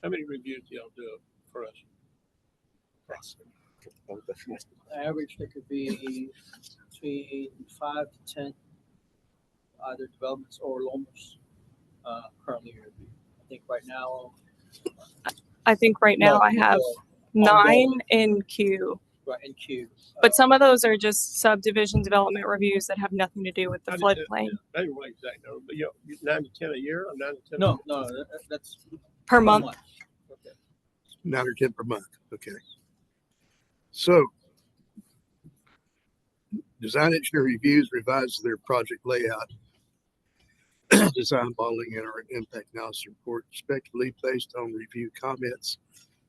How many reviews do y'all do for us? Average, there could be between 5 to 10 either developments or loans currently in review. I think right now. I think right now no, I have ongoing. 9 in queue, Right in queue. but some of those are just subdivision development reviews that have nothing to do with the floodplain I don't know exact number, but 9 to 10 a year or 9 to 10? No, that's per month. Okay. 9 or 10 per month. Okay. So, design engineer reviews revises their project layout, design modeling, and our impact analysis report, respectively, based on review comments.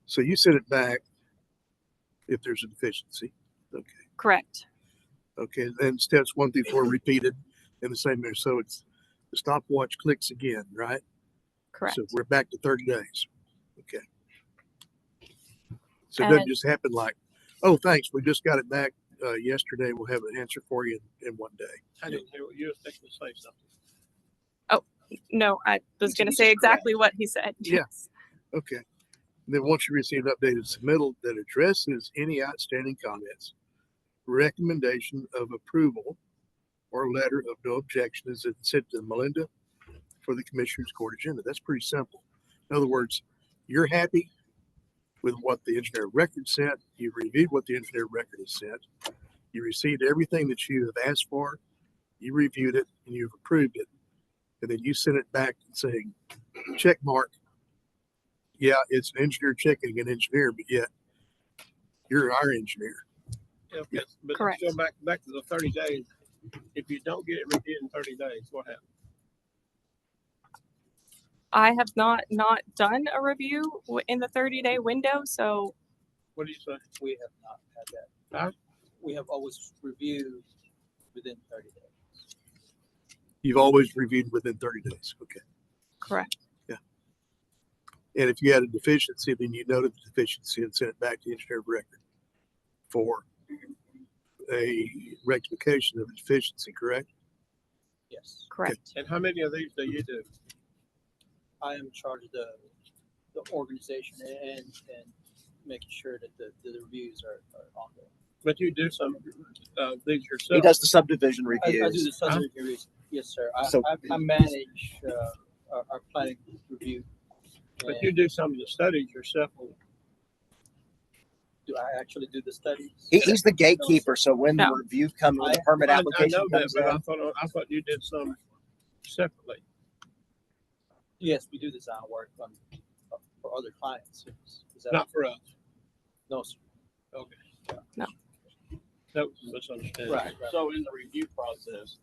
So you send it back if there's a deficiency. Okay. Correct. Okay. Then steps 1 through 4 repeated in the same manner. So it's the stopwatch clicks again, right? Correct. So we're back to 30 days. Okay. So it doesn't And- just happen like, oh, thanks, we just got it back yesterday. We'll have an answer for you in 1 day. I didn't hear what you were thinking to say something. No, I was going to say exactly what he said. Yeah. Yes. Okay. And then once you receive an updated submittal that addresses any outstanding comments, recommendation of approval or letter of no objection is sent to Melinda for the commissioner's court agenda. That's pretty simple. In other words, you're happy with what the engineer of record sent. You reviewed what the engineer of record has sent. You received everything that you have asked for. You reviewed it and you've approved it. And then you send it back and saying, check mark. Yeah, it's an engineer checking an engineer, but yet you're our engineer. Yeah, okay. But Correct. go back to the 30 days. If you don't get it reviewed in 30 days, what happens? I have not done a review in the 30-day window, so What do you say? We have not had that. Huh? We have always reviewed within 30 days. You've always reviewed within 30 days. Okay. correct. And if you had a deficiency, then you noted the deficiency and sent it back to the engineer of record for a rectification of a deficiency, correct? Yes. Correct. And how many of these do you do? I am in charge of the organization and making sure that the reviews are ongoing. But you do some these yourself. He does the subdivision I do reviews. the subdivision reviews. Yes, sir. So- I manage our planning review. But And you do some of the studies yourself. do I actually do the studies? He's the gatekeeper. So when the No. review comes, when the I- permit I application know that, comes but in, I thought you did some separately. Yes, we do design work for other clients. Is that Not for us. no, sir. Okay. No. That was a misunderstanding. Right. So in the review process,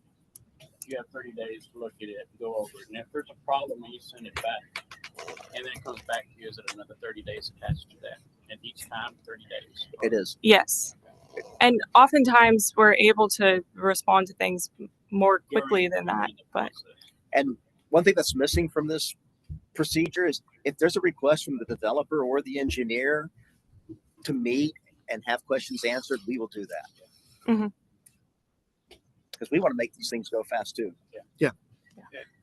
you have 30 days to look at it, go over it, and if there's a problem, you send it back. And then it comes back to you, is it another 30 days attached to that? And each time, 30 days. it is. Yes. And oftentimes we're able to respond to things more quickly than that, During the but process. And one thing that's missing from this procedure is if there's a request from the developer or the engineer to meet and have questions answered, we will do that. Mhm. Because we want to make these things go fast too. Yeah,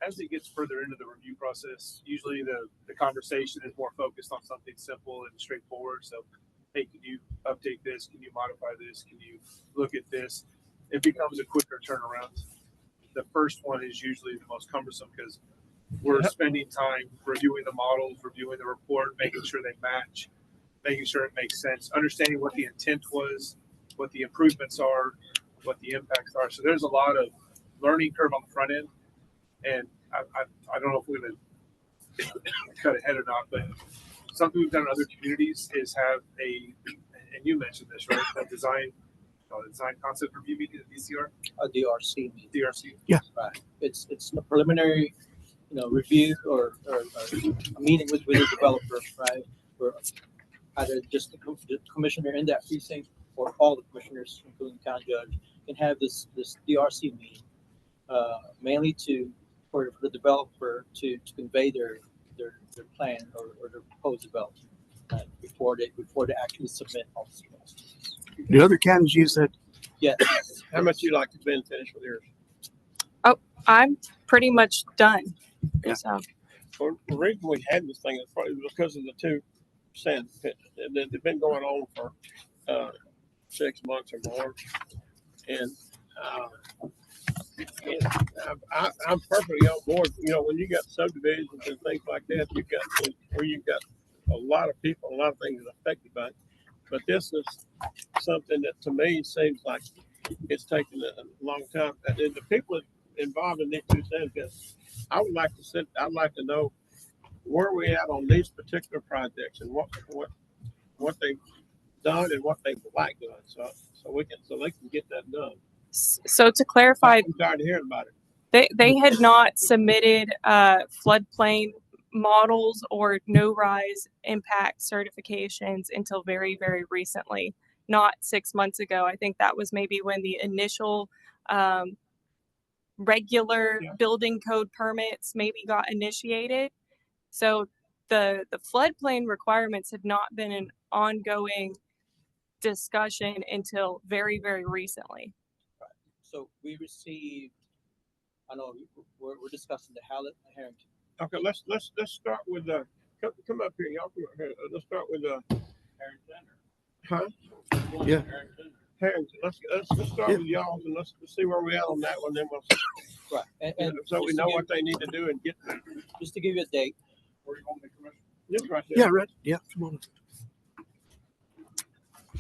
as it gets further into the review process, usually the conversation is more focused on something simple and straightforward. So hey, can you update this? Can you modify this? Can you look at this? It becomes a quicker turnaround. The first one is usually the most cumbersome because we're spending time reviewing the models, reviewing the report, making sure they match, making sure it makes sense, understanding what the intent was, what the improvements are, what the impacts are. So there's a lot of learning curve on the front end. And I don't know if we're going to cut ahead or not, but something we've done in other communities is have and you mentioned this, right? A design concept review meeting at DCR? A DRC meeting. DRC? Right. It's a preliminary, review or a meeting with the developer, right? Where either just the commissioner in that precinct or all the commissioners, including the county judge, can have this DRC meeting, mainly for the developer to convey their plan or their proposed development before they actually submit all the stuff. Do other counties use that? Yeah. How much you like to spend finish with yours? I'm pretty much done. Yeah. So Well, the reason we had this thing is probably because of the 2%. They've been going on for 6 months or more, and I'm perfectly on board. When you got subdivisions and things like that, you've got a lot of people, a lot of things affected by it. But this is something that to me seems like it's taken a long time. And the people involved in these 2 cents, I'd like to know where we at on these particular projects and what they've done and what they would like done, so they can get that done. So to clarify, I'm tired of hearing about it. they had not submitted floodplain models or no-rise impact certifications until very, very recently, not 6 months ago. I think that was maybe when the initial regular building code permits maybe got initiated. So the floodplain requirements had not been an ongoing discussion until very, very recently. So we received, I know we're discussing the Hallett and Harrington. Okay, let's start with the come up here, y'all. Come up here. Let's start with the Yeah. Harrington. Let's start with y'all and let's see where we at on that one. Then we'll Right. And so we know what they need to do and get. Just to give you a date. Where you want the commission? Just right there. Yeah, right. Yeah, come on.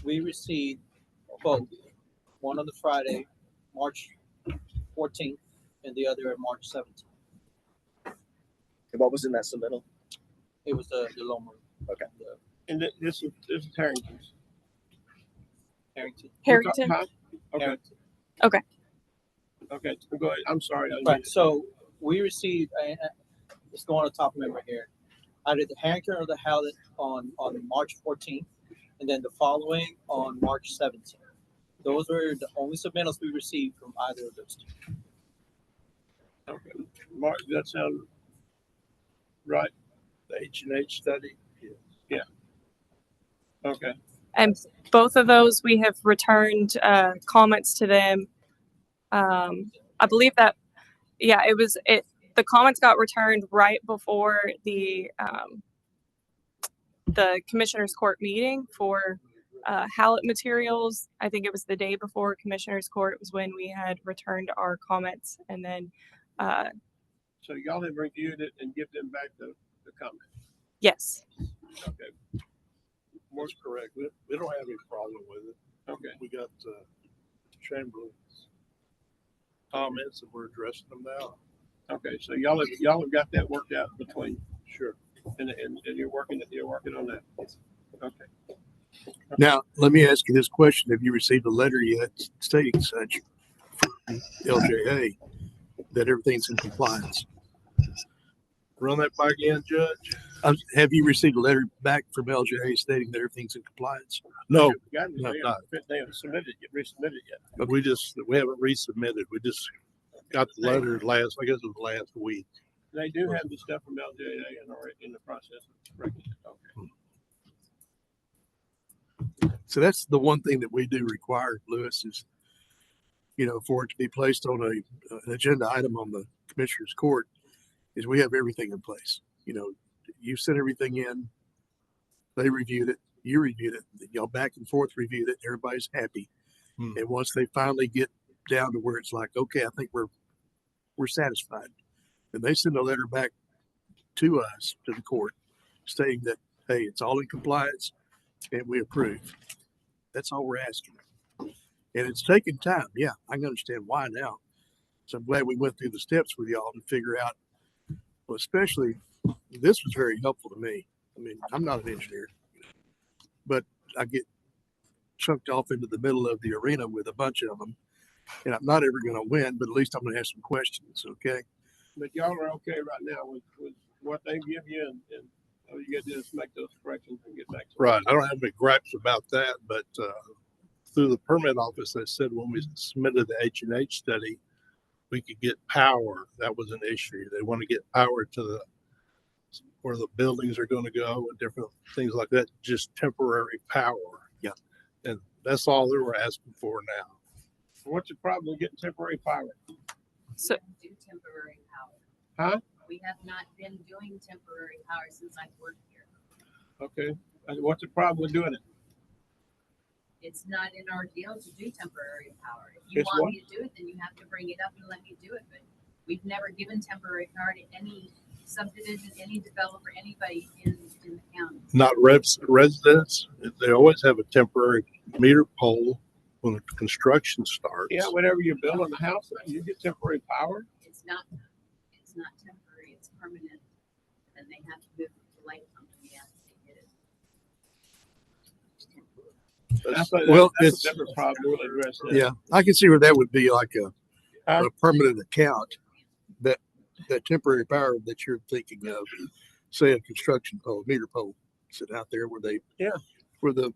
We received both, one on the Friday, March 14th, and the other on March 17th. And what was in that submittal? It was the Loma. Okay. And this is Harrington's. Harrington. Harrington. Huh? Okay. Harrington. Okay. Okay. Go ahead. I'm sorry. Right. So we received, let's go on the top member here. Either the Harrington or the Hallett on March 14th, and then the following on March 17th. Those were the only submittals we received from either of those two. Okay. Mark, does that sound right? The H&H study. Yeah. Okay. And both of those, we have returned comments to them. I believe that, the comments got returned right before the Commissioners Court meeting for Hallett materials. I think it was the day before Commissioners Court was when we had returned our comments, and then So y'all have reviewed it and give them back the comment. yes. Okay. That's correct. We don't have any problem with it. Okay. We got Chamberlain's comments and we're addressing them now. Okay. So y'all have got that worked out between, Sure. and you're working on that. Okay. Now, let me ask you this question. Have you received a letter yet stating such from LJA that everything's in compliance? Run that by again, Judge? Have you received a letter back from LJA stating that everything's in compliance? No, Got it. No, They haven't resubmitted yet. but we haven't resubmitted. We just got the letter last week. They do have the stuff from LJA and already in the process. Right. Okay. So that's the one thing that we do require, Lewis, is, for it to be placed on an agenda item on the Commissioner's Court, is we have everything in place. You sent everything in, they reviewed it, You reviewed it, y'all back and forth reviewed it, everybody's happy. And once they finally get down to where it's like, okay, I think we're satisfied. And they send a letter back to us, to the court, stating that, hey, it's all in compliance and we approve. That's all we're asking. And it's taking time. Yeah, I can understand why now. So I'm glad we went through the steps with y'all to figure out, well, especially this was very helpful to me. I mean, I'm not an engineer, but I get chunked off into the middle of the arena with a bunch of them. And I'm not ever going to win, but at least I'm going to have some questions. Okay. But y'all are okay right now with what they give you, and all you got to do is make those corrections and get back to Right. I don't have any gripes about that, but through the permit office, they said when we submitted the H&H study, we could get power. That was an issue. They want to get power to where the buildings are going to go and different things like that, just temporary power. Yeah. And that's all they were asking for now. What's the problem with getting temporary power? So- We don't do temporary power. Huh? We have not been doing temporary power since I've worked here. Okay. And what's the problem with doing it? It's not in our deal to do temporary power. If you It's want what? me to do it, then you have to bring it up and let me do it. But we've never given temporary power to any subdivision, any developer, anybody in the county. Not residents. They always have a temporary meter pole when the construction starts. Yeah, whenever you're building a house, you get temporary power. It's not temporary, it's permanent. And they have to move it to light company after they get it. Well, that's it's- a different problem. We'll address that. Yeah. I can see where that would be like a Huh? permanent account, that temporary power that you're thinking of, say a construction pole, meter pole, sit out there where where the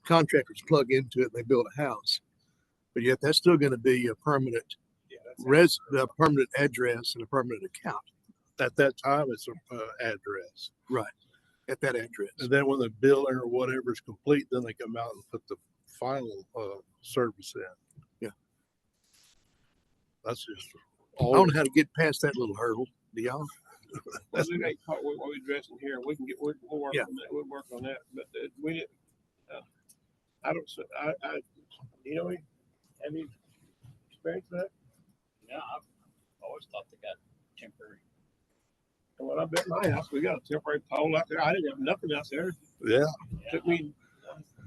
contractors plug into it and they build a house. But yet that's still going to be a permanent a permanent address and a permanent account At that time, it's an address. at that address. And then when the building or whatever is complete, then they come out and put the final service in. Yeah. That's just I all. don't know how to get past that little hurdle. Do y'all? Well, we ain't caught what we're addressing here. We can get, we'll work Yeah. on that. We'll work on that. But we didn't, I don't, you know, have you experienced that? Yeah, I've always thought they got temporary. And when I built my house, we got a temporary pole out there. I didn't have nothing out there. Yeah. Took me,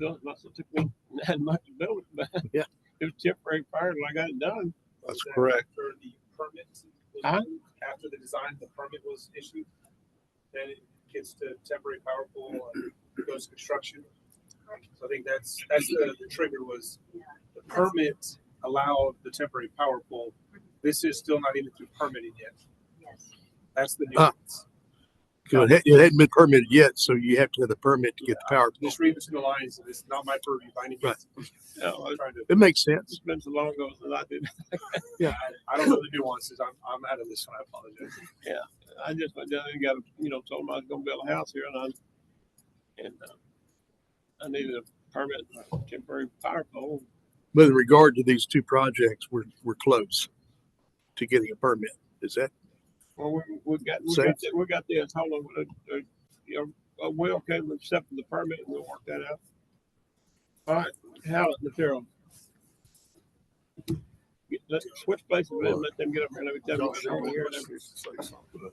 took me not much to build it, but Yeah. it was temporary fire till I got it done. That's correct. After the permit, Huh? after the design, the permit was issued, then it gets to temporary power pole and goes to construction. So I think that's the trigger was the permit allowed the temporary power pole. This is still not even through permitting yet. Yes. That's the Ah. nuance. It hadn't been permitted yet, so you have to have the permit to get the power. Just read between the lines. It's not my purview by any means. I'm trying to. It makes sense. It's been so long ago since I did. I don't know the nuances. I'm out of this one. I apologize. I just went down and got told them I was gonna build a house here and I needed a permit, a temporary power pole. But in regard to these two projects, we're close to getting a permit. Is that? Well, we got this. Hold on, we okay with accepting the permit and we'll work that out. All right, Hallett Material. Let's switch places and let them get up here. Let me tell you what's over here.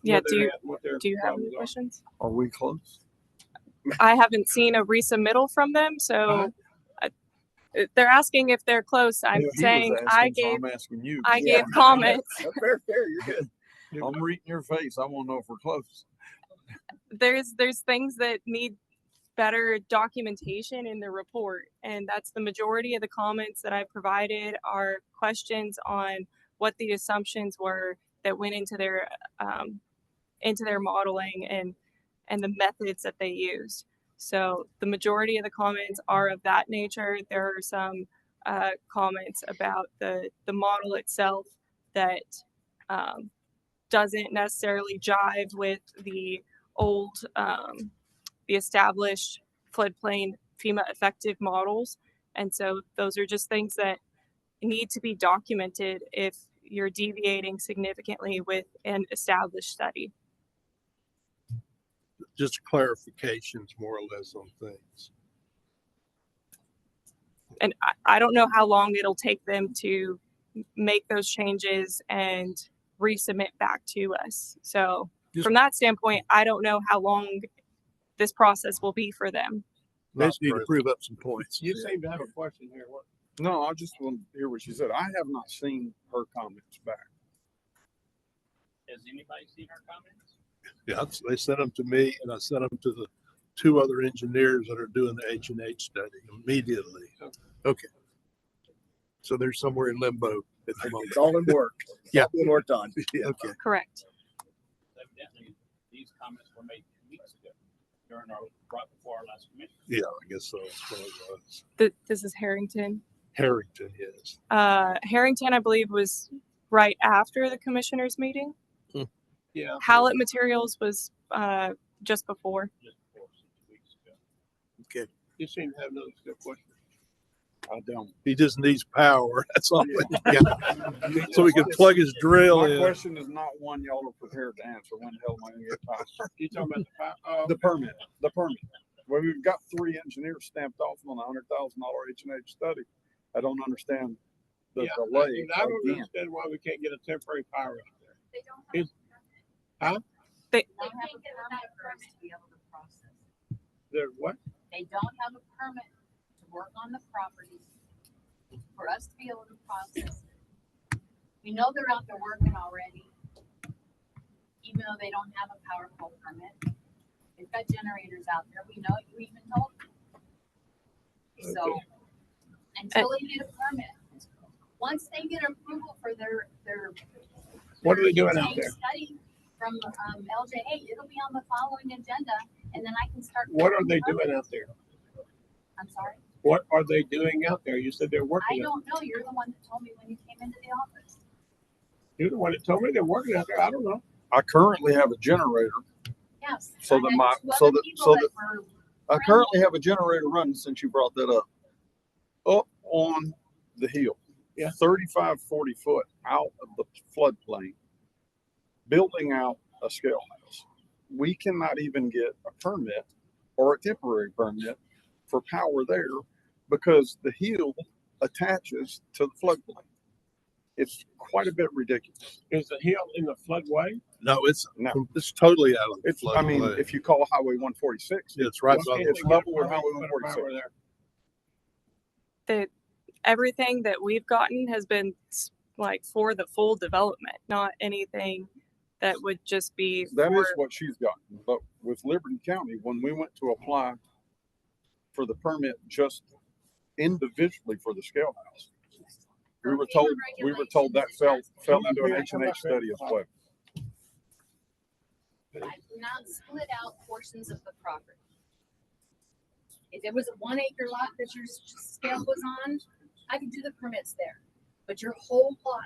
Yeah, What their do you have any problems are. questions? Are we close? I haven't seen a resubmittal from them, so they're asking if they're close. I'm saying I gave I'm asking you. comments. Fair, you're good. I'm reading your face. I want to know if we're close. There's things that need better documentation in the report, and that's the majority of the comments that I provided are questions on what the assumptions were that went into their modeling and the methods that they used. So the majority of the comments are of that nature. There are some comments about the model itself that doesn't necessarily jive with the old, the established floodplain FEMA effective models. And so those are just things that need to be documented if you're deviating significantly with an established study. Just clarifications more or less on things. and I don't know how long it'll take them to make those changes and resubmit back to us. So Just- from that standpoint, I don't know how long this process will be for them. They just need to prove up some points. You seem to have a question here. What? No, I just want to hear what she said. I have not seen her comments back. Has anybody seen our comments? Yeah, they sent them to me and I sent them to the two other engineers that are doing the H&H study immediately. Okay. So they're somewhere in limbo at the moment. It's all in work. Yeah. All being worked on. Yeah, okay. Correct. Evidently, these comments were made 2 weeks ago during our, right before our last commission. Yeah, I guess so. That's what it was. This is Harrington. Harrington, yes. Harrington, I believe, was right after the commissioners meeting. Yeah. Hallett Materials was just before. Just before 6 weeks ago. Okay. You seem to have another good question. I don't. He just needs power. That's all. Yeah. So we can plug his drill My in. question is not one y'all are prepared to answer. When the hell am I going to get power? You talking about The permit. The permit. Well, we've got 3 engineers stamped off on a $100,000 H&H study. I don't understand the yeah, delay. I don't again. understand why we can't get a temporary power out there. They don't Is- huh? They, They can't get a permit to be able to process. They're what? They don't have a permit to work on the property for us to be able to process it. We know they're out there working already, even though they don't have a power pole permit. They've got generators out there. We know, we've been told. So, until they get a permit, once they get approval for their What are they doing out tank there? study from LJA, it'll be on the following agenda, and then I can start. What are they doing out there? I'm sorry. What are they doing out there? You said they're I working. don't know. You're the one that told me when you came into the office. You're the one that told me they're working out there. I don't know. I currently have a generator. Yes. So I that had my- 2 so other that- people so that that- were I currently have a generator running since you brought that up. Up on the hill. Yeah. 35, 40 foot out of the floodplain. Building out a scale house. We cannot even get a permit or a temporary permit for power there because the hill attaches to the floodplain. It's quite a bit ridiculous. Is the hill in the floodway? No, it's No. it's totally out of the It's, I mean, floodplain. if you call Highway 146, It's right Why by can't it's they the, get a level with permit Highway to put a 146. power there? everything that we've gotten has been like for the full development, not anything that would just be That for, is what she's gotten. But with Liberty County, when we went to apply for the permit just individually for the scale house, we were told that fell into an H&H study as well. I do not split out portions of the property. If it was a 1 acre lot that your scale was on, I could do the permits there. But your whole lot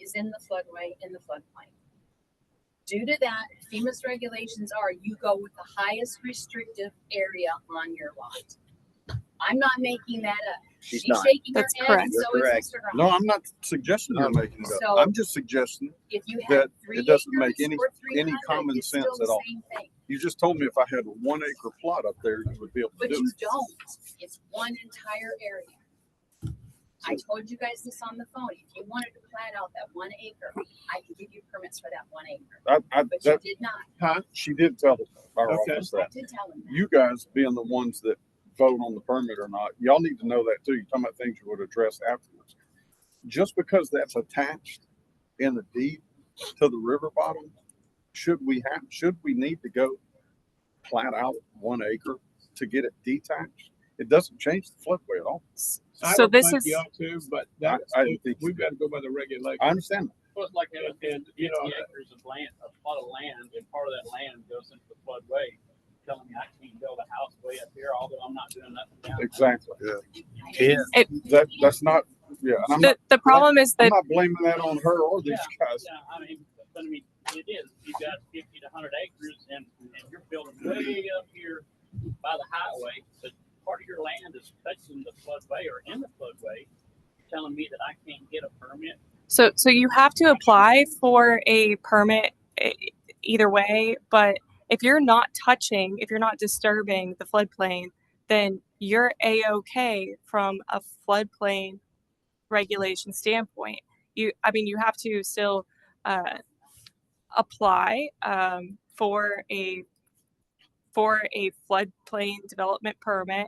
is in the floodway, in the floodplain. Due to that, FEMA's regulations are you go with the highest restrictive area on your lot. I'm not making that up. She's She's not. shaking her That's head, correct. and so You're is Mr. No, Graham. I'm not suggesting you're making it up. So- I'm just suggesting If you that had 3 it doesn't acres make any or 300, common it's still sense the at all. same thing. you just told me if I had a 1 acre plot up there, you would be able to But do you it. don't. It's one entire area. I told you guys this on the phone. If you wanted to plat out that 1 acre, I could give you permits for that 1 acre. But you That, did not. she did tell our Okay. office I that. did tell him that. You guys being the ones that vote on the permit or not, y'all need to know that too. You're talking about things you would address afterwards. Just because that's attached in the deed to the river bottom, should we need to go plat out 1 acre to get it detached? It doesn't change the floodway at all. I so don't this think is you ought to, but that's, I think we've got to go by the regulations. I understand that. Well, it's like And, having you know, 50 acres of land, a plot of land, and part of that land goes into the floodway, telling me I can't build a house way up here, although I'm not doing nothing down there. Exactly. and That's not, yeah. And I'm the problem is I'm that not blaming that on her or these guys. Yeah, I mean, but I mean, it is. You've got 50 to 100 acres, and you're building way up here by the highway, but part of your land is touching the floodway or in the floodway. You're telling me that I can't get a permit? so you have to apply for a permit either way, but if you're not disturbing the floodplain, then you're a-okay from a floodplain regulation standpoint. I mean, you have to still apply for a floodplain development permit,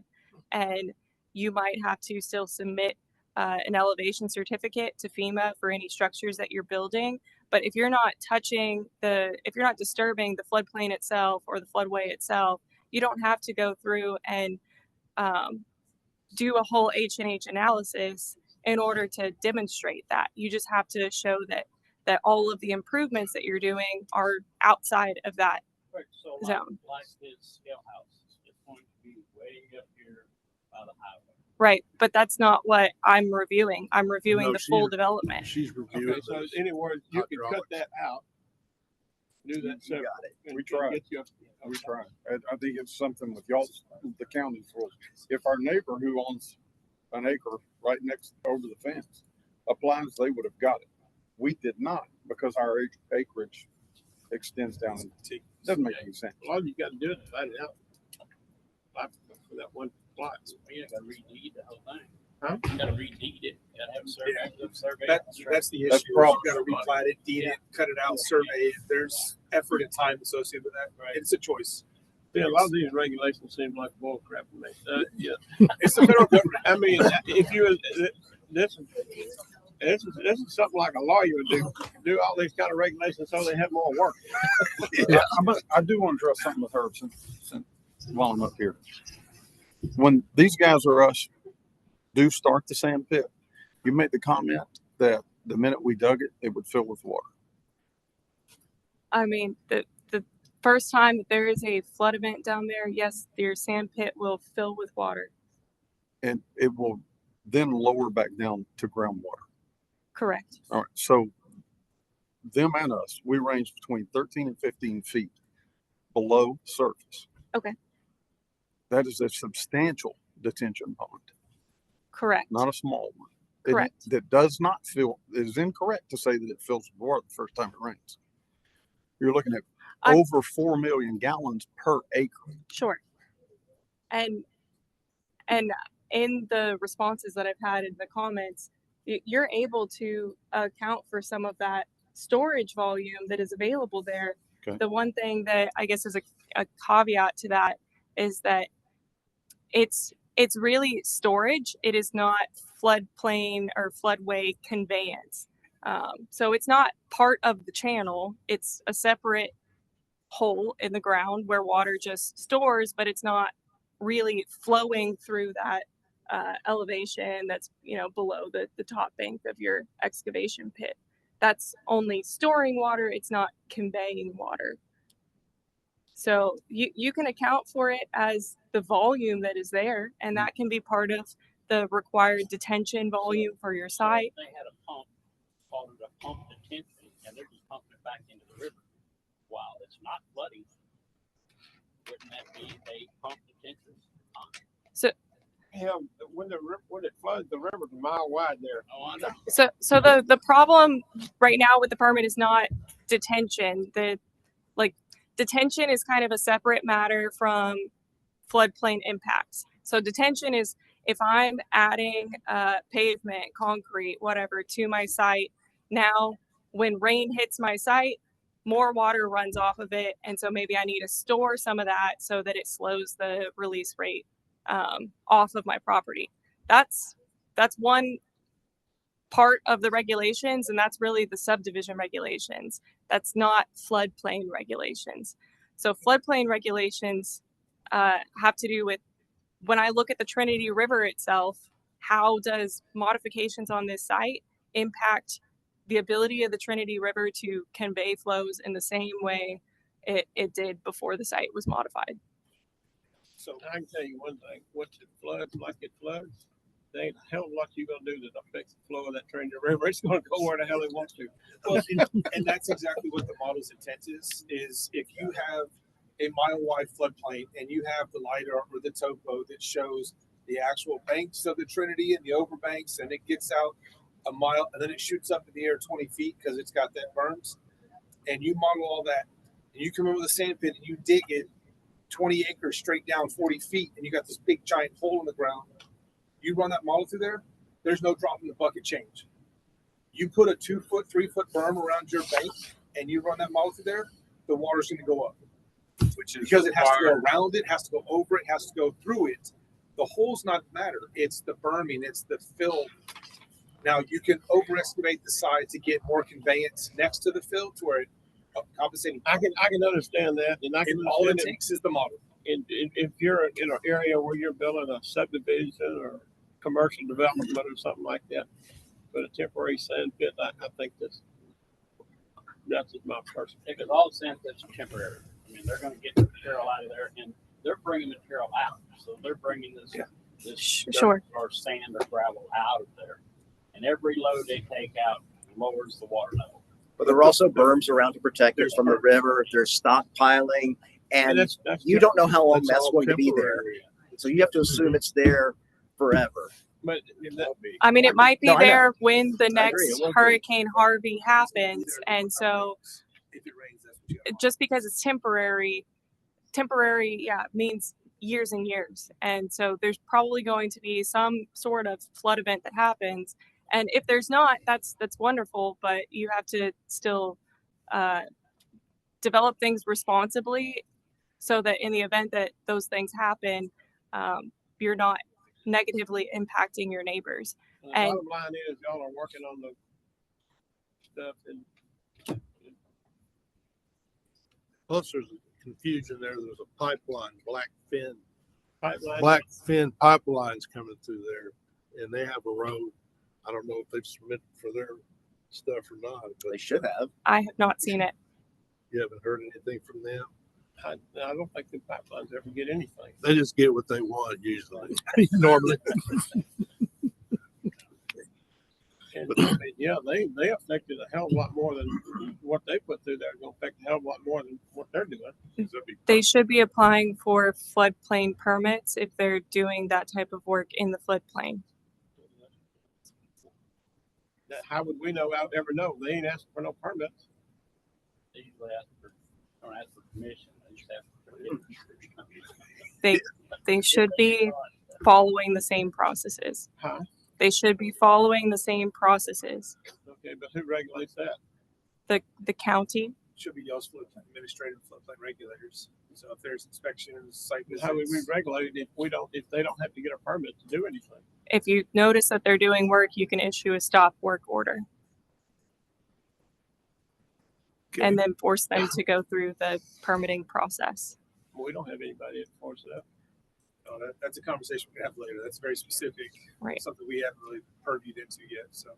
and you might have to still submit an elevation certificate to FEMA for any structures that you're building. But if you're not disturbing the floodplain itself or the floodway itself, you don't have to go through and do a whole H&H analysis in order to demonstrate that. You just have to show that all of the improvements that you're doing are outside of that Right, so zone. like his scale house, it's going to be way up here by the highway. Right, but that's not what I'm reviewing. I'm reviewing No, the she's full re- development. She's reviewing Okay, so those. anywhere you can cut hydraulics. that out. Do that separate. and- We and tried. get you up- We try. I think it's something with y'all's, the county's rules. If our neighbor who owns an acre right next over the fence applies, they would have got it. We did not because our acreage extends down. Doesn't make any sense. All you gotta do is find it out. Like, for that one plot. You gotta redeed the whole thing. Huh? You gotta redeed it, you gotta have a survey. That's the issue. That's You problem. gotta replat it, deed it, cut it out, survey it. There's effort and time associated with that. Right. It's a choice. Yeah, a lot of these regulations seem like bull crap to me. Yeah. It's the federal government. I mean, if you, this is something like a lawyer would do all these kind of regulations so they have more work. I do want to address something with Herb since while I'm up here. When these guys or us do start the sand pit, you make the comment that the minute we dug it, it would fill with water. I mean, the first time that there is a flood event down there, yes, your sand pit will fill with water. And it will then lower back down to groundwater. Correct. All right. So them and us, we range between 13 and 15 feet below surface. Okay. That is a substantial detention pond, Correct. not a small one. Correct. That does not fill, it is incorrect to say that it fills with water the first time it rains. You're looking at over 4 million gallons per acre. Sure. And in the responses that I've had in the comments, you're able to account for some of that storage volume that is available there. Okay. The one thing that I guess is a caveat to that is that it's really storage. It is not floodplain or floodway conveyance. So it's not part of the channel. It's a separate hole in the ground where water just stores, but it's not really flowing through that elevation that's below the top bank of your excavation pit. That's only storing water. It's not conveying water. So you can account for it as the volume that is there, and that can be part of the required detention volume for your site. They had a pump called it a pump detention, and they're just pumping it back into the river. While it's not flooding, wouldn't that be a pump detention? Yeah, when it floods, the river's a mile wide there. Oh, I know. So the problem right now with the permit is not detention. Detention is kind of a separate matter from floodplain impacts. So detention is if I'm adding pavement, concrete, whatever to my site. Now, when rain hits my site, more water runs off of it, and so maybe I need to store some of that so that it slows the release rate off of my property. That's one part of the regulations, and that's really the subdivision regulations. That's not floodplain regulations. So floodplain regulations have to do with when I look at the Trinity River itself, how does modifications on this site impact the ability of the Trinity River to convey flows in the same way it did before the site was modified. So I can tell you one thing, once it floods like it floods, there ain't a hell of a lot you gonna do that affects the flow of that Trinity River. It's gonna go where the hell it wants to. Well, and that's exactly what the model's intent is if you have a mile-wide floodplain and you have the LiDAR or the topo that shows the actual banks of the Trinity and the overbanks, and it gets out a mile and then it shoots up in the air 20 feet because it's got that berms, and you model all that, and you come in with a sand pit and you dig it 20 acres straight down 40 feet, and you got this big giant hole in the ground. You run that model through there, there's no drop in the bucket change. You put a 2 foot, 3 foot berm around your bank, and you run that model through there, the water's going to go up. Which is Because it has to go around it, has to go over it, has to go through it. The hole's not the matter. It's the berming, it's the fill. Now you can over excavate the side to get more conveyance next to the fill to where it compensating. I can understand that, and I can And all it understand takes is the model. if you're in an area where you're building a subdivision or commercial development or something like that, but a temporary sand pit, I think that's just my personal. Because all the sand pits are temporary. I mean, they're gonna get the material out of there and they're bringing material out. So they're bringing this dirt Sure. or sand or gravel out of there. And every load they take out lowers the water level. But there are also berms around to protect it from the river. There's stockpiling, and that's you don't know how long That's that's all going to be there. temporary. So you have to assume it's there forever. But I mean, it might be No, I know. there when the I agree, next it won't be. Hurricane Harvey happens. And so If it rains, that's what you got. just because it's temporary, yeah, means years and years. And so there's probably going to be some sort of flood event that happens. And if there's not, that's wonderful, but you have to still develop things responsibly so that in the event that those things happen, you're not negatively impacting your neighbors. the And bottom line is y'all are working on the stuff and Plus, there's confusion there. There's a pipeline, pipeline. black fin pipelines coming through there, and they have a road. I don't know if they've submitted for their stuff or not, but They should have. I have not seen it. you haven't heard anything from them. I don't think the pipelines ever get anything. They just get what they want usually. Normally, And yeah, they affected a hell of a lot more than what they put through there. It's gonna affect a hell of a lot more than what they're doing. They should be applying for floodplain permits if they're doing that type of work in the floodplain. How would we know? Ever know? They ain't asking for no permits. They usually don't ask for permission. They just ask for permission. They should be following the same processes. Huh? They should be following the same processes. Okay, but who regulates that? The county, Should be y'all's administrative floodplain regulators. So if there's inspections, site visits. How would we regulate it if they don't have to get a permit to do anything? if you notice that they're doing work, you can issue a stop work order and then force them to go through the permitting process. We don't have anybody to enforce that. Oh, that's a conversation we have later. That's very specific. Right. Something we haven't really purviewed into yet. So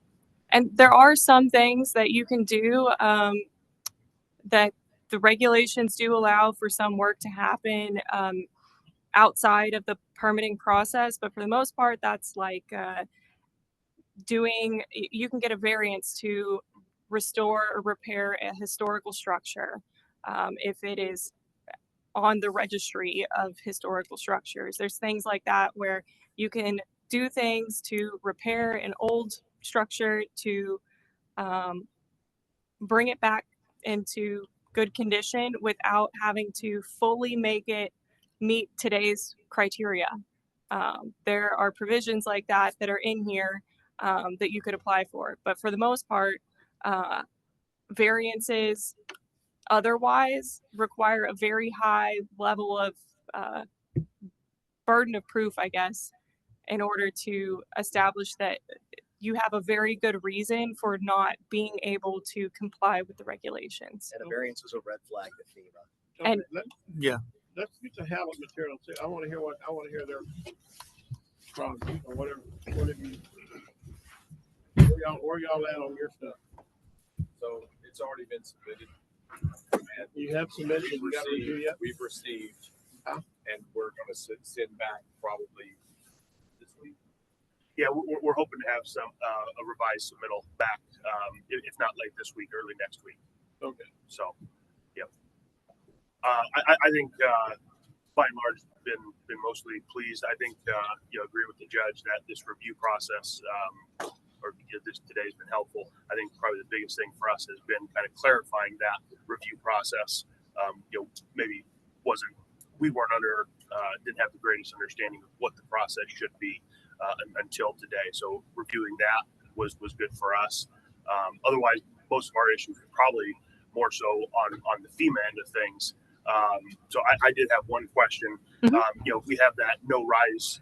And there are some things that you can do that the regulations do allow for some work to happen outside of the permitting process. But for the most part, that's like you can get a variance to restore or repair a historical structure if it is on the registry of historical structures. There's things like that where you can do things to repair an old structure to bring it back into good condition without having to fully make it meet today's criteria. There are provisions like that that are in here that you could apply for, but for the most part, variances otherwise require a very high level of burden of proof, I guess, in order to establish that you have a very good reason for not being able to comply with the regulations. And a variance is a red flag to FEMA. And- yeah. Let's get the Howard material too. I want to hear their problem or whatever you, where y'all at on your stuff? So it's already been submitted. You have submitted, you got to review yet? We've received, and we're gonna send back probably this week. Yeah, we're hoping to have some a revised submittal back, if not late this week, early next week. Okay. So, yeah. I think by and large been mostly pleased. I think agree with the judge that this review process this today has been helpful. I think probably the biggest thing for us has been kind of clarifying that review process. Maybe we we weren't didn't have the greatest understanding of what the process should be until today. So reviewing that was good for us. Otherwise, most of our issues are probably more so on the FEMA end of things. So I did have one question. If we have that no rise,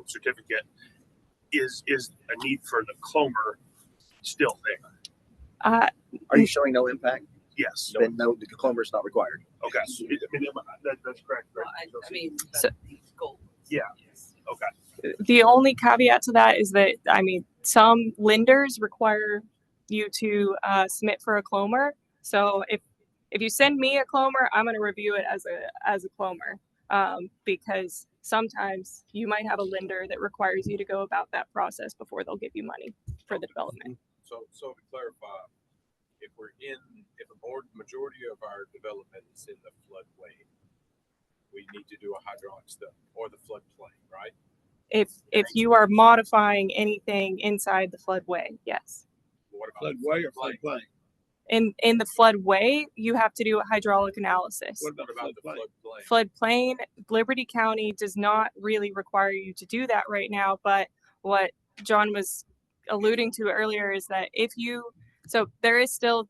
certificate, is a need for the clomer still there? Are you showing no impact? Yes. Then no, the clomer is not required. Okay. That's correct. Right? Yeah. Okay. The only caveat to that is that, some lenders require you to submit for a clomer. So if you send me a clomer, I'm going to review it as a clomer, because sometimes you might have a lender that requires you to go about that process before they'll give you money for the development. So to clarify, if a majority of our development is in the floodway, we need to do a hydraulic study or the floodplain, right? If you are modifying anything inside the floodway, yes. What about Floodway or floodplain? In the floodway, you have to do a hydraulic analysis. What about the floodplain? Floodplain, Liberty County does not really require you to do that right now, but what John was alluding to earlier is that there's still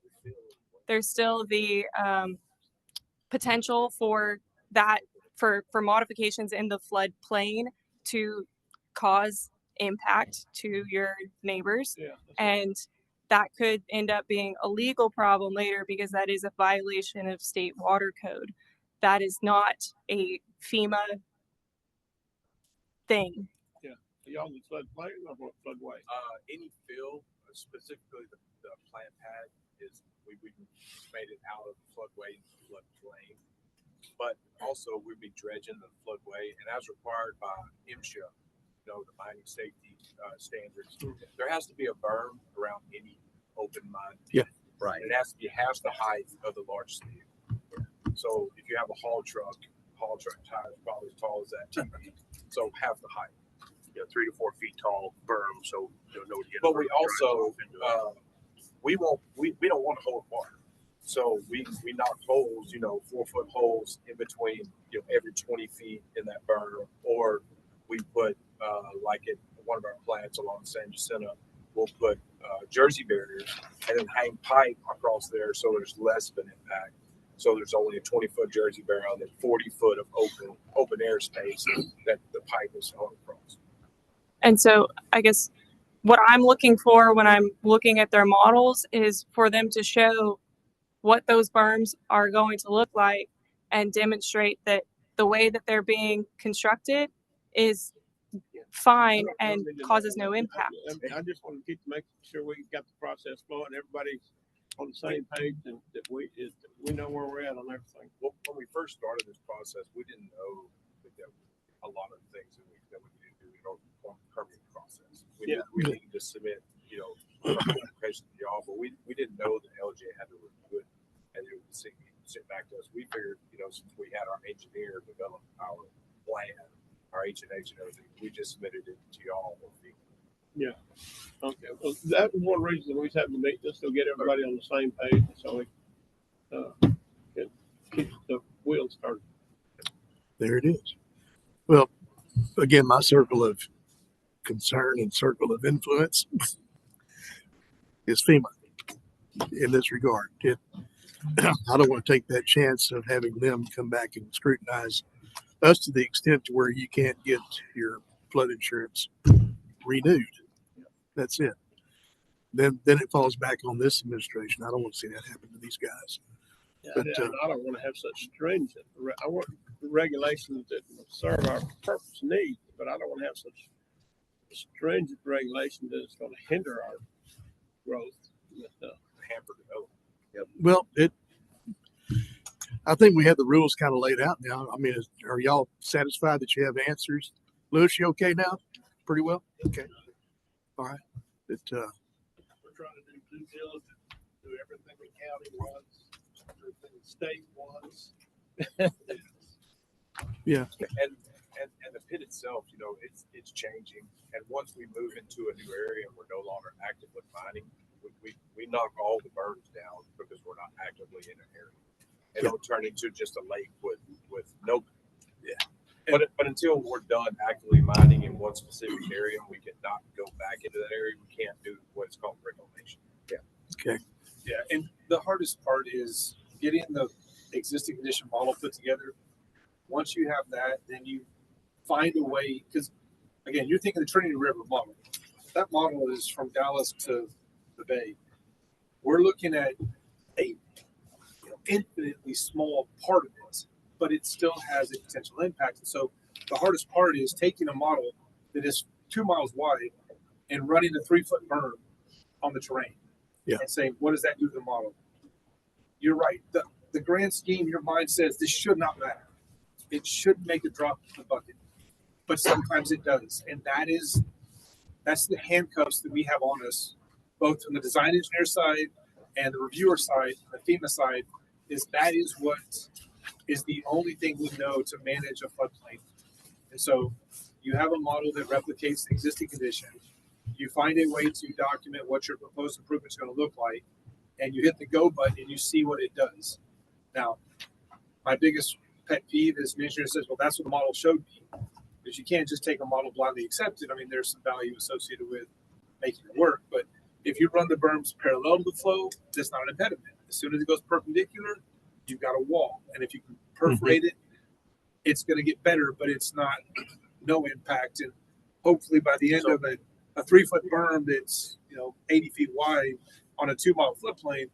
the potential for that for modifications in the floodplain to cause impact to your neighbors. Yeah. And that could end up being a legal problem later because that is a violation of state water code. That is not a FEMA thing. Yeah. Are y'all in the floodplain or floodway? Any fill, specifically the plant pad, is we made it out of the floodway into the floodplain. But also we'd be dredging the floodway, and as required by MSHA, the mining safety standards, there has to be a berm around any open mine. Yeah. Right. It has to be half the height of the large steel. So if you have a haul truck tire is probably as tall as that. So half the height. 3 to 4 feet tall berm, so nobody gets. But we also we don't want to hold water. So we knock holes, 4-foot holes in between, every 20 feet in that berm, or we put like at one of our plants along San Jacinto, we'll put jersey barriers and then hang pipe across there so there's less of an impact. So there's only a 20-foot jersey barrier and then 40 foot of open air space that the pipe is hung across. And so I guess what I'm looking for when I'm looking at their models is for them to show what those berms are going to look like and demonstrate that the way that they're being constructed is fine and causes no impact. I just want to make sure we got the process flowing, everybody's on the same page, and that we know where we're at on everything. Well, when we first started this process, we didn't know that there were a lot of things that we needed to do in order to perform the permitting process. We needed to submit, application to y'all, but we didn't know that LJ had to review it and it would sit back to us. We figured, since we had our engineer develop our plan, our H&H and everything, we just submitted it to y'all. Yeah. Okay. Well, that was one reason we was having to meet, just to get everybody on the same page, so we can keep the wheels started. There it is. Well, again, my circle of concern and circle of influence is FEMA in this regard. I don't want to take that chance of having them come back and scrutinize us to the extent to where you can't get your flood insurance renewed. That's it. Then it falls back on this administration. I don't want to see that happen to these guys. Yeah, But I don't want to have such stringent. I want regulations that serve our purpose needs, but I don't want to have such stringent regulation that it's going to hinder our growth, hamper development. Yep. Well, I think we have the rules kind of laid out now. I mean, are y'all satisfied that you have answers? Lewis, you okay now? Pretty well? Okay. All right. we're trying to do due diligence, do everything the county wants, everything the state wants. Yeah. And the pit itself, it's changing. And once we move into a new area and we're no longer actively mining, we knock all the berms down because we're not actively in an area. It'll turn into just a lake with with nobody. Yeah. But until we're done actively mining in one specific area, we cannot go back into that area. We can't do what's called reclamation. Yeah. Okay. Yeah, and the hardest part is getting the existing condition model put together. Once you have that, then you find a way, because again, you're thinking the Trinity River model. That model is from Dallas to the Bay. We're looking at a infinitely small part of it, but it still has a potential impact. And so the hardest part is taking a model that is 2 miles wide and running a 3-foot berm on the terrain. Yeah. And saying, what does that do to the model? You're right. The grand scheme, your mind says this should not matter. It should make a drop in the bucket, but sometimes it does. And that's the handcuffs that we have on us, both from the design engineer side and the reviewer side, the FEMA side, that is what is the only thing we know to manage a floodplain. And so you have a model that replicates the existing condition. You find a way to document what your proposed improvement is going to look like, and you hit the go button and you see what it does. Now, my biggest pet peeve is an engineer says, well, that's what the model showed me. Because you can't just take a model blindly accept it. I mean, there's some value associated with making it work. But if you run the berms parallel to the flow, that's not an impediment. As soon as it goes perpendicular, you've got a wall. And if you can perforate it, it's going to get better, but it's not no impact. And hopefully by the end of it, a 3-foot berm that's 80 feet wide on a 2-mile floodplain,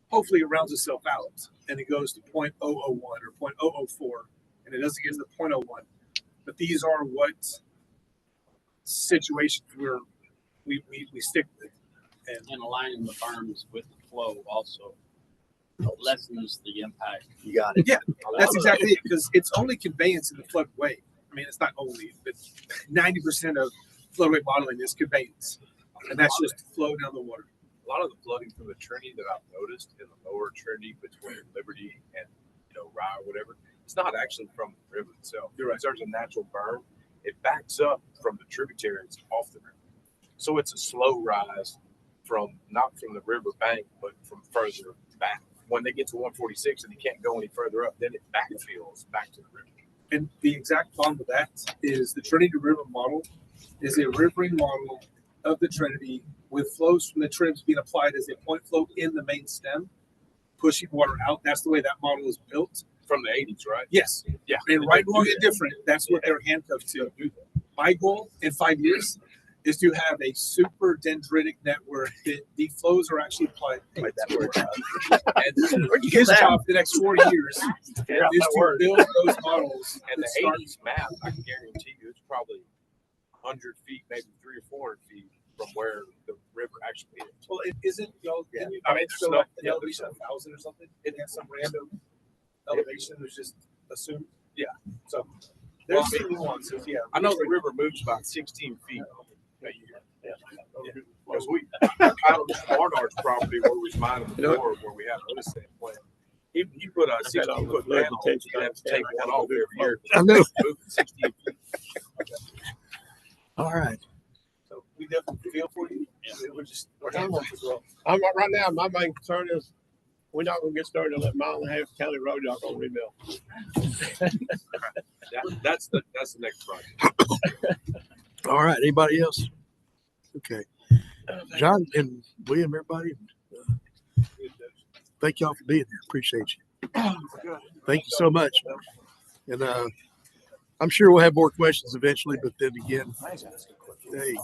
hopefully it rounds itself out and it goes to 0.001 or 0.004, and it doesn't get to the 0.01. But these are what situations we stick with, And aligning the berms with the flow also lessens the impact. You got it. Yeah, that's exactly it, because it's only conveyance in the floodway. I mean, it's not only, but 90% of floodway modeling is conveyance, and that's just flow down the water. A lot of the flooding from the Trinity that I've noticed in the lower Trinity between Liberty and Rye or whatever, it's not actually from the river itself. You're right. There's a natural berm. It backs up from the tributaries off the river. So it's a slow rise not from the river bank, but from further back. When they get to 146 and they can't go any further up, then it backfills back to the river. And the exact problem with that is the Trinity River model is a rivering model of the Trinity with flows from the trims being applied as a point flow in the main stem, pushing water out. That's the way that model is built. From the 80s, right? Yes. Yeah. And right, wrong, and different. That's what they're handcuffed to. My goal in 5 years is to have a super dendritic network that the flows are actually applied. Like that word. And his job for the next 4 years is to build those models. And that the start- 80s map, I can guarantee you, it's probably 100 feet, maybe 300 or 400 feet from where the river actually is. Well, it isn't, y'all. Yeah. Didn't you I mean, so there's an elevation of 1,000 or something? It has some random elevation that's just assumed. Yeah. So there's Well, some nuances. Yeah. I know the river moves about 16 feet a year. Yeah. Because we, out of Barnard's property where we was mining before, where we had a sand plant, he put a 16-foot panel, you have to take one off every year. I know. Move 16 feet. All right. So we definitely feel for you. We're handcuffed as well. Right now, my main concern is we're not gonna get started on that 1.5-mile county road y'all gonna rebuild. That's the next project. All right. Anybody else? Okay. John and William, everybody, thank y'all for being here. Appreciate you. Thank you so much. And I'm sure we'll have more questions eventually, but then again, hey.